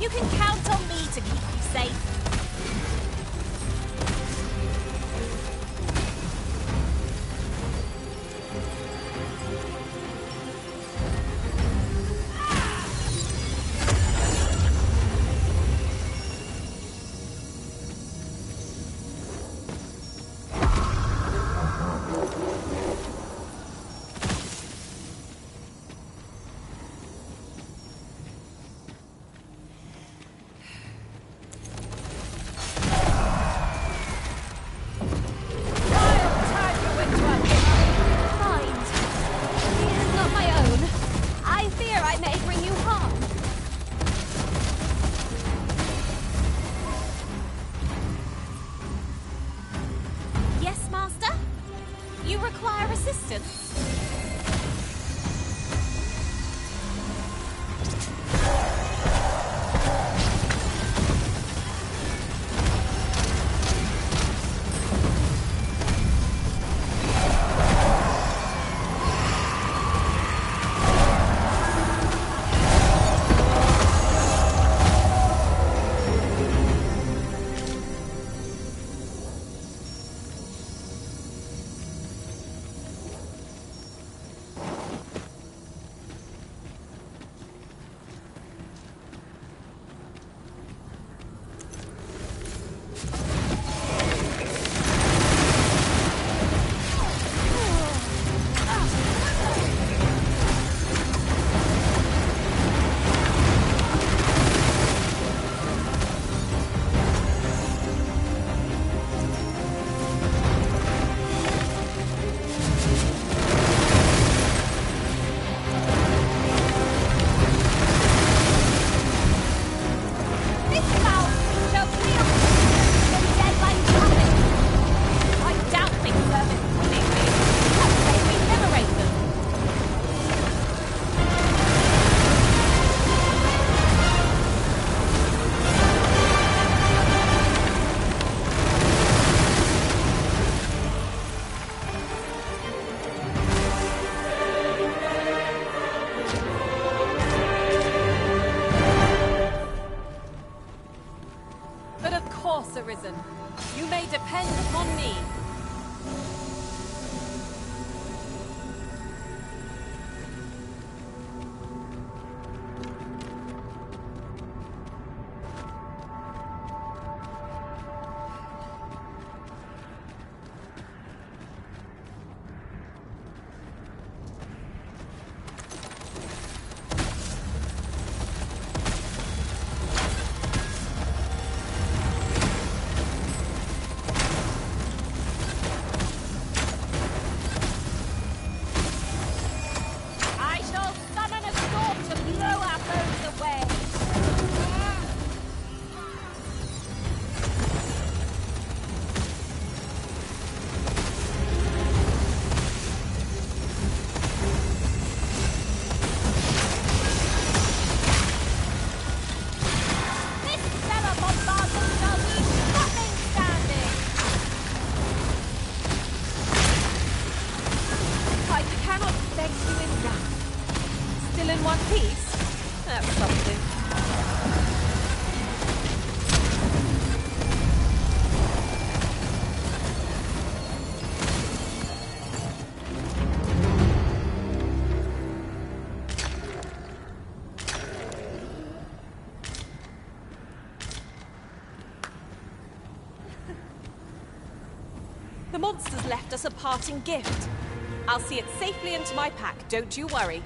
You can count on me to keep you safe. nuisance. Arisen. You may depend upon me. The monsters left us a parting gift. I'll see it safely into my pack, don't you worry.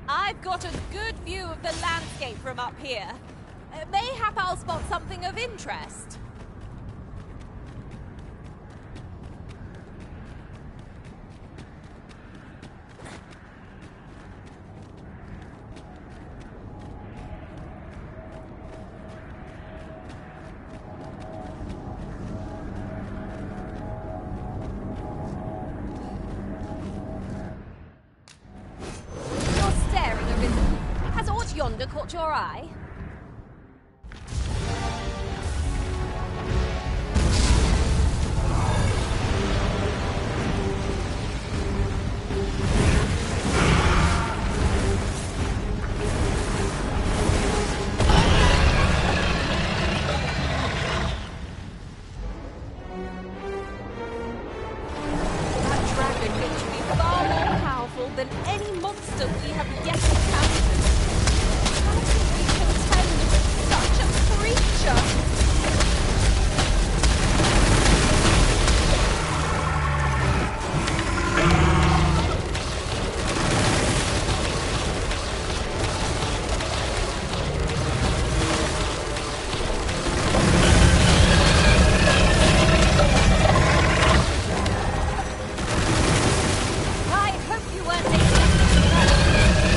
I've got a good view of the landscape from up here. Mayhap I'll spot something of interest. Yonder caught your eye? That dragon looks to be far more powerful than any monster we have yet encountered. Such a creature! I hope you weren't expecting that.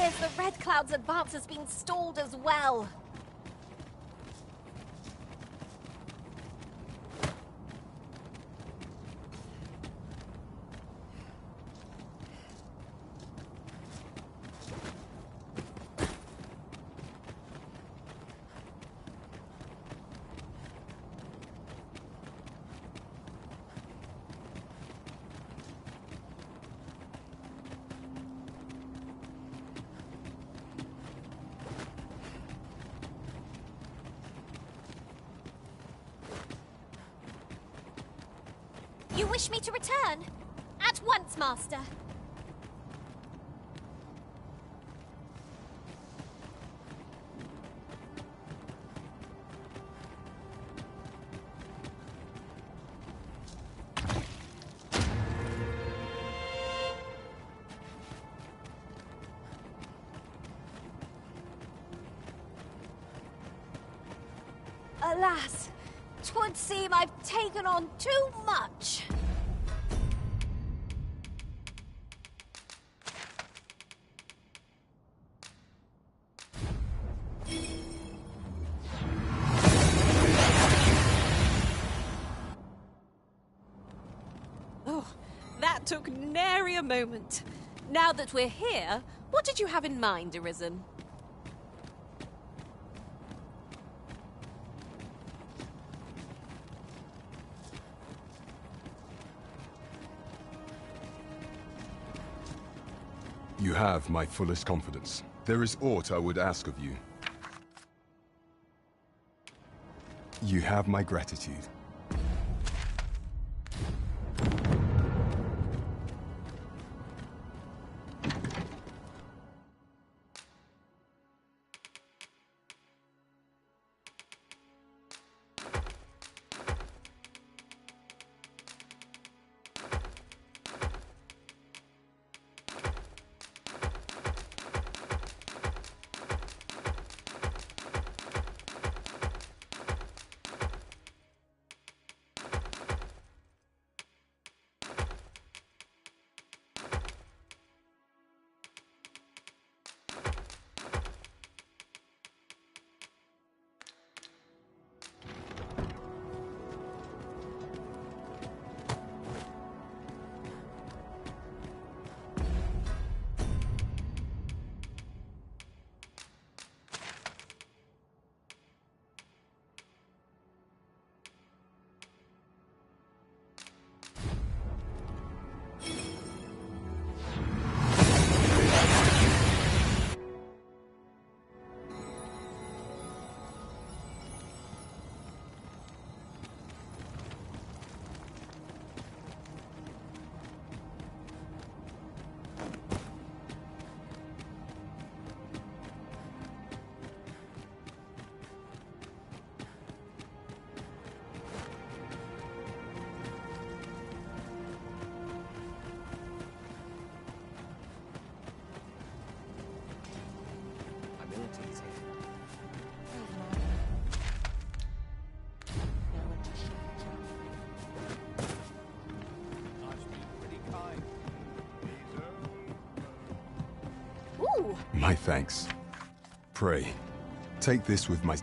appears the Red Cloud's advance has been stalled as well. You wish me to return? At once, Master. Alas, 'twould seem I've taken on too much. Oh, that took nary a moment. Now that we're here, what did you have in mind, Arisen? You have my fullest confidence. There is aught I would ask of you. You have my gratitude. My thanks. Pray, take this with my...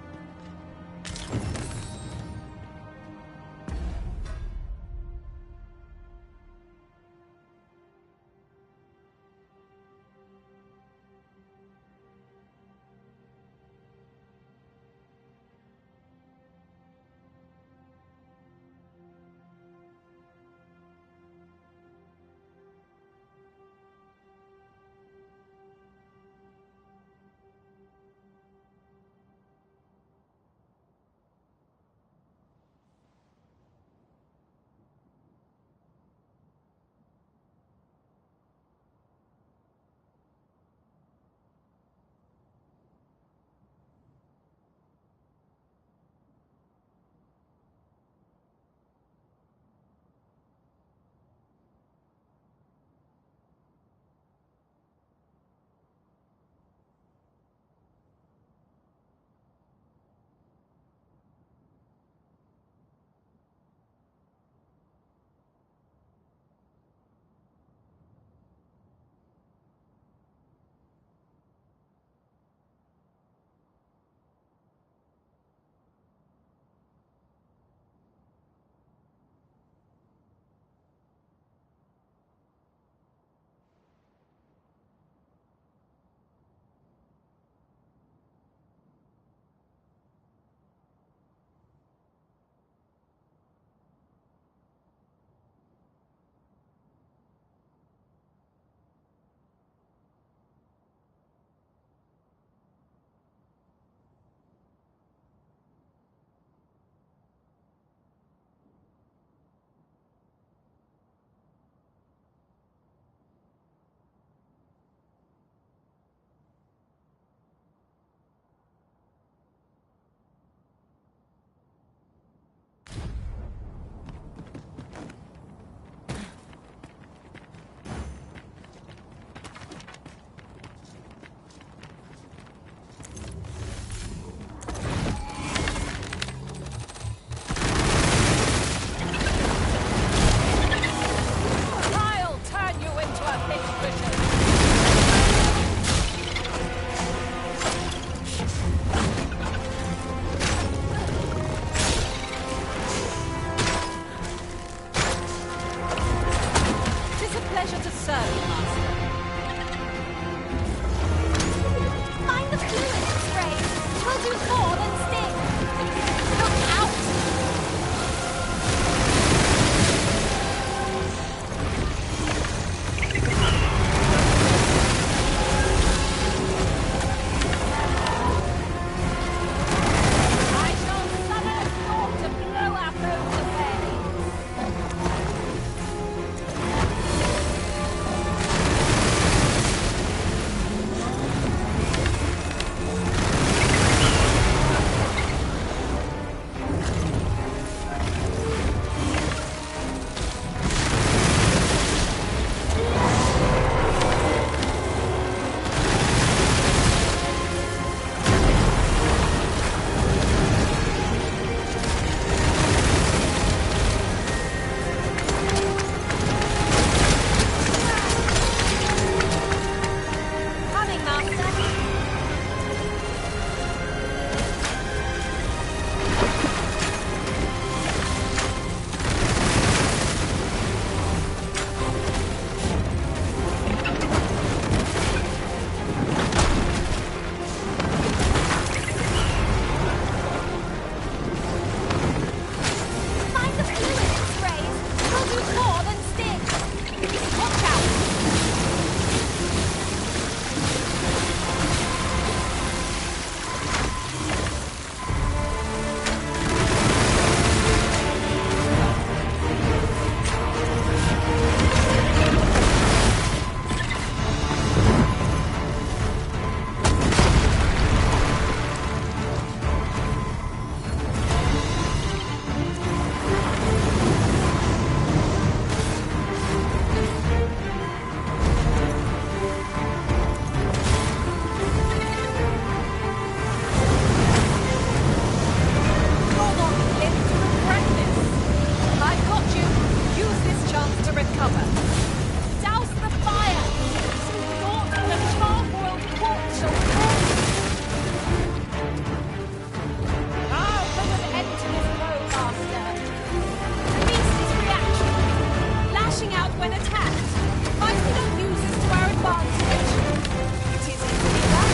do more than sting! Look out! I shall summon a storm to blow our foes away! Coming, Master! Find the fluid it sprays! Will do more than sting! Watch out! Hold on, Clint. Regret this. I've got you. Use this chance to recover. Douse the fire. So thought the char-broiled corpse shall burn. Now put an end to this woe, Master. The beast is reactionary, lashing out when attacked. Might we not use this to our advantage? It is easily done.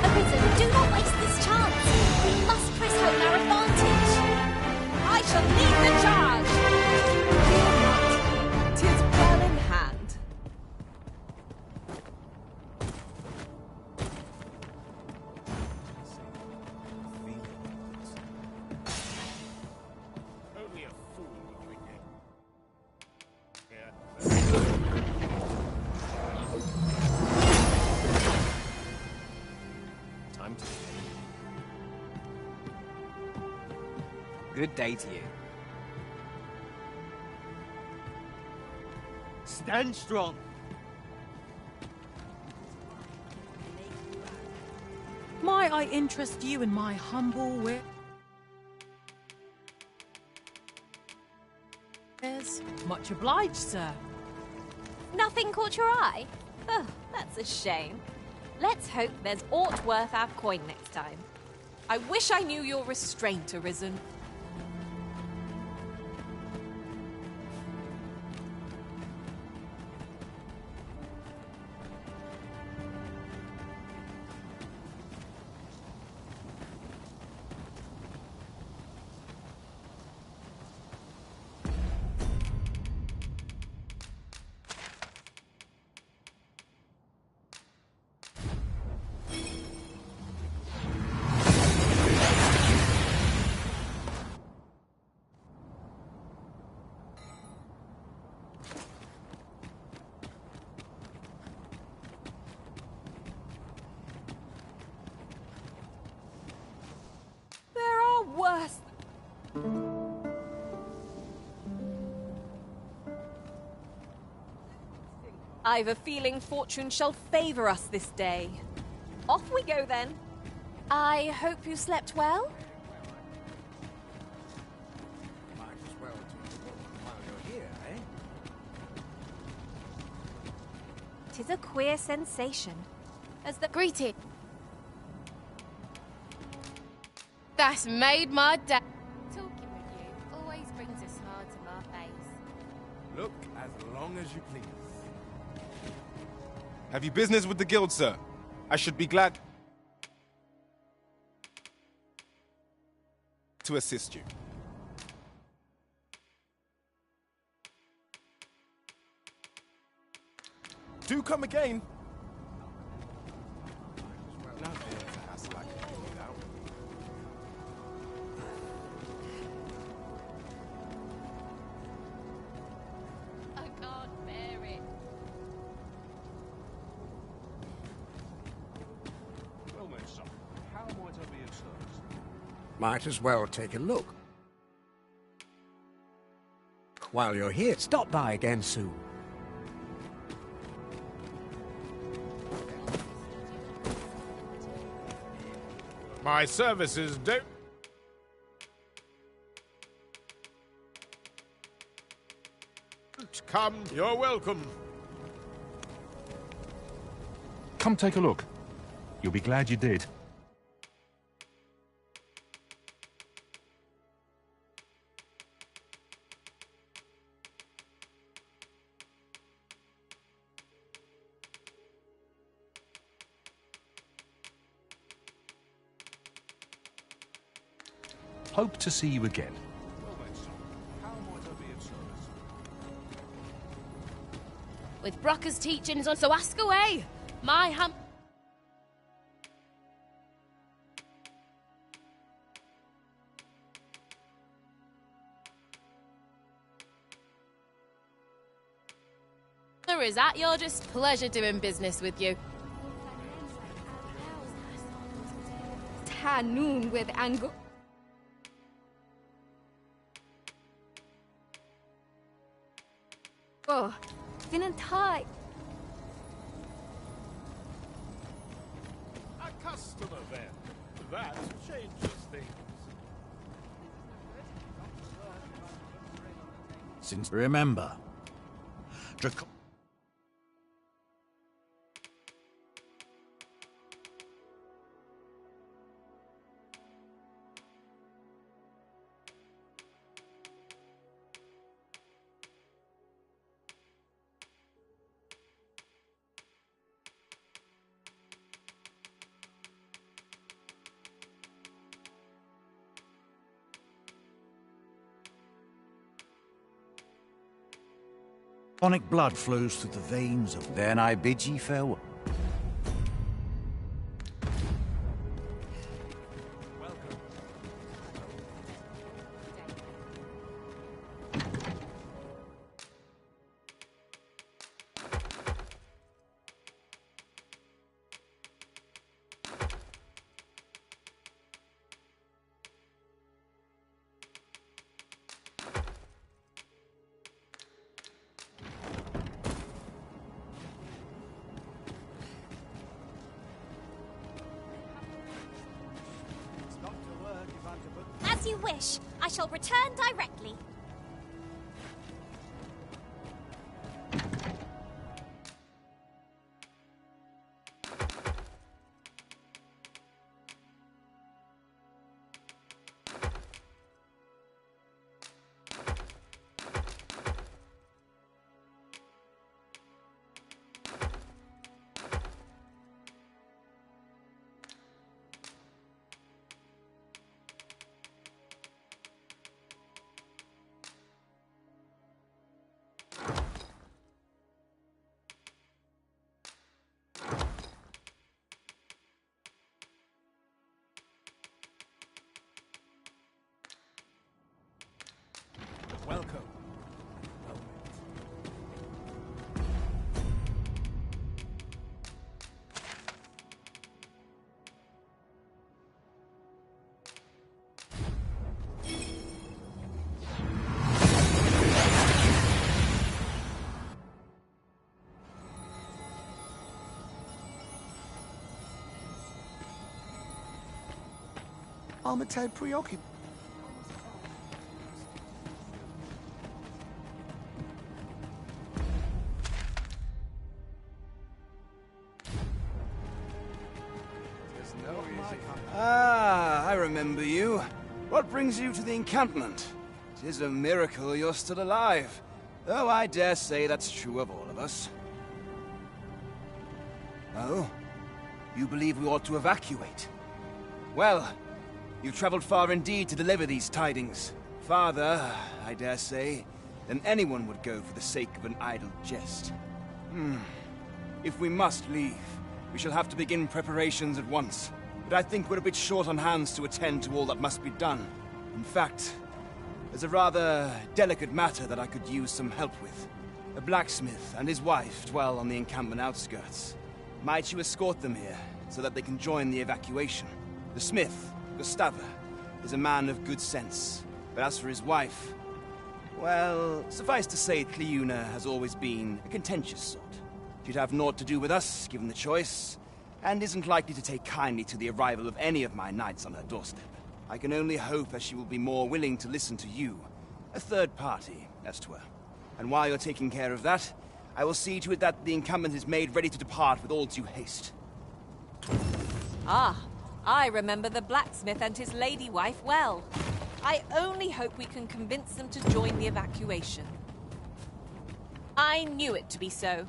Arisen, do not waste this chance. We must press home our advantage. I shall lead the charge. Fear not. 'Tis well in hand. Only a fool would drink it. Yeah. Time to Good day to you. Stand strong. Might I interest you in my humble wares? Much obliged, sir. Nothing caught your eye? Oh, that's a shame. Let's hope there's aught worth our coin next time. I wish I knew your restraint, Arisen. Worse. I've a feeling fortune shall favor us this day. Off we go then. I hope you slept well. Might as well do it while you're here, eh? 'Tis a queer sensation. As the Greeting. That's made my day. Talking with you always brings a smile to my face. Look as long as you please. Have you business with the guild, sir? I should be glad to assist you. Do come again. I can't bear it. Well then, son, how might I be of service? Might as well take a look. While you're here, stop by again soon. My services don't... Come, you're welcome. Come take a look. You'll be glad you did. Hope to see you again. With Brocker's teachings on, so ask away. My is at your just pleasure doing business with you. Tanoon with anger. Oh, didn't tie. A customer then. That changes things. Since remember, draconic blood flows through the veins of... Then I bid ye farewell. As you wish. I shall return directly. Welcome. Armitage preoccupied. Ah, I remember you. What brings you to the encampment? 'Tis a miracle you're still alive. Though I dare say that's true of all of us. Oh? You believe we ought to evacuate? Well, you've traveled far indeed to deliver these tidings. Farther, I dare say, than anyone would go for the sake of an idle jest. If we must leave, we shall have to begin preparations at once. But I think we're a bit short on hands to attend to all that must be done. In fact, there's a rather delicate matter that I could use some help with. A blacksmith and his wife dwell on the encampment outskirts. Might you escort them here, so that they can join the evacuation? The smith, Gustava, is a man of good sense. But as for his wife, well, suffice to say, Cleuna has always been a contentious sort. She'd have naught to do with us, given the choice, and isn't likely to take kindly to the arrival of any of my knights on her doorstep. I can only hope that she will be more willing to listen to you, a third party, as 'twere. And while you're taking care of that, I will see to it that the encampment is made ready to depart with all due haste. Ah, I remember the blacksmith and his lady wife well. I only hope we can convince them to join the evacuation. I knew it to be so.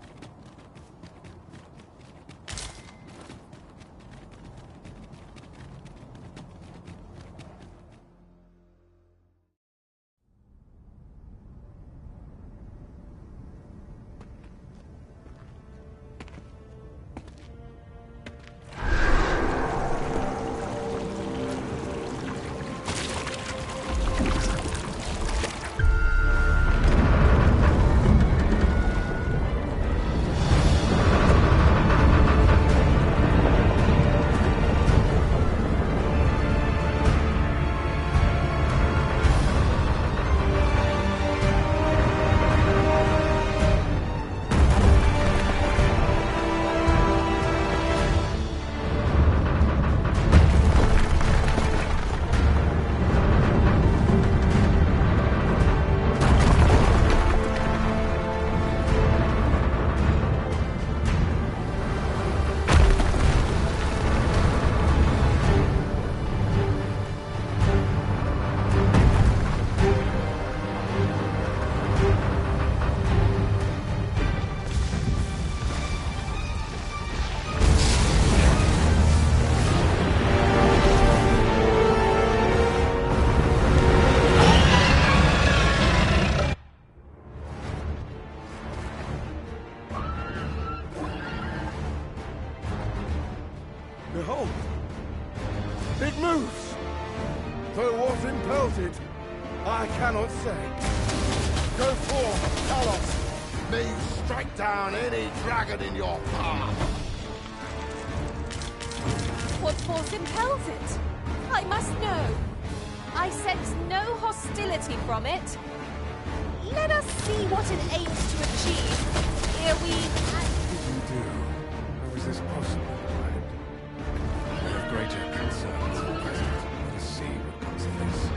Behold! It moves! Though what impels it, I cannot say. Go forth, Talos! May you strike down any dragon in your path! What force impels it? I must know. I sense no hostility from it. Let us see what it aims to achieve. Ere we... What did you do? How is this possible, Ryan? I have greater concerns at present. Let us see what comes of this.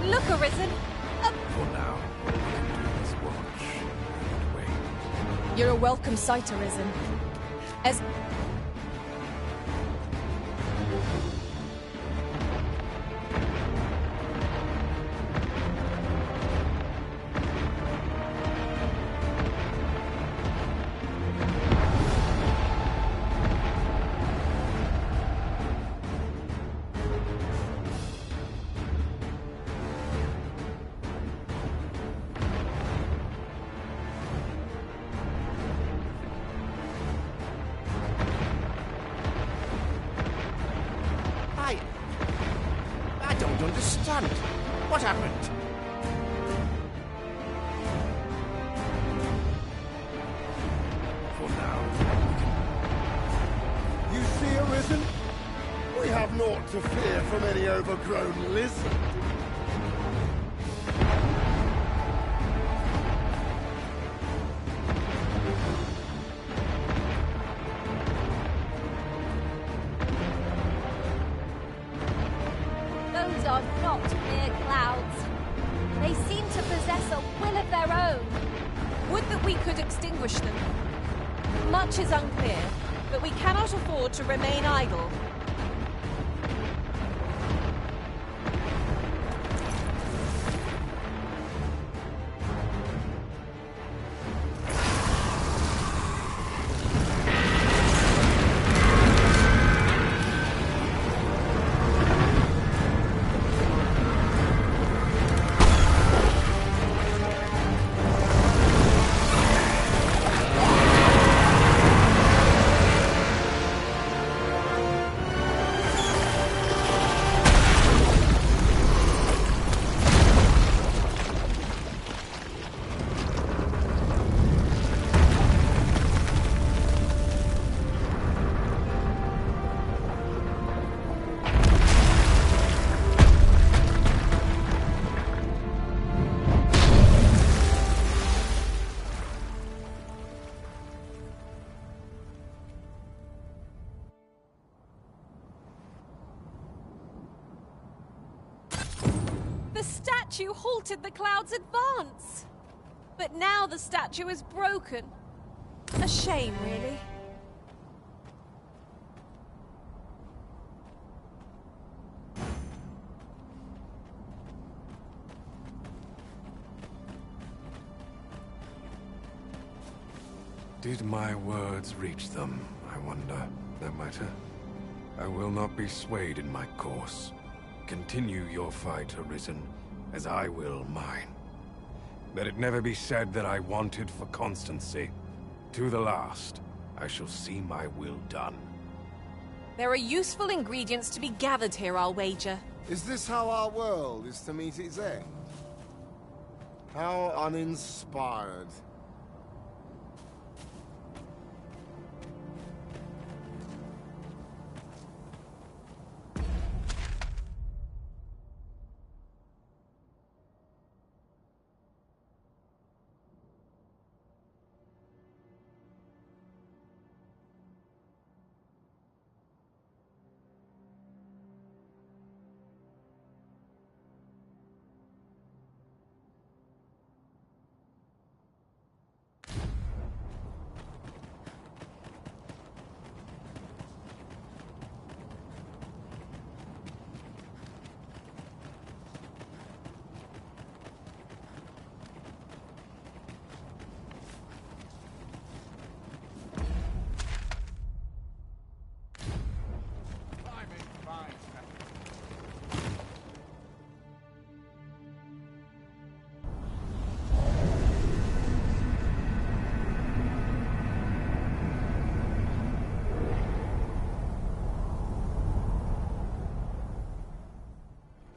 Look, Arisen! For now, we can do is watch and wait. You're a welcome sight, Arisen. As... understand. What happened? For now, you see, Arisen? We have naught to fear from any overgrown lizard. Those are not mere clouds. They seem to possess a will of their own. Would that we could extinguish them. Much is unclear, but we cannot afford to remain idle. The statue halted the cloud's advance. But now the statue is broken. A shame, really. Did my words reach them, I wonder? No matter. I will not be swayed in my course. Continue your fight, Arisen, as I will mine. Let it never be said that I wanted for constancy. To the last, I shall see my will done. There are useful ingredients to be gathered here, I'll wager. Is this how our world is to meet its end? How uninspired.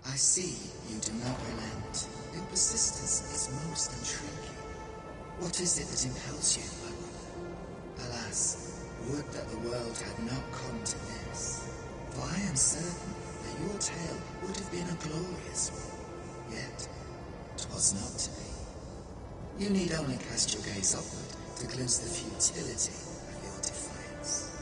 I see you do not relent. Your persistence is most intriguing. What is it that impels you, my brother? Alas, would that the world had not come to this. For I am certain that your tale would have been a glorious one. Yet, 'twas not to be. You need only cast your gaze upward to glimpse the futility of your defiance.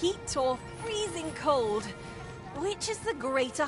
heat or freezing cold? Which is the greater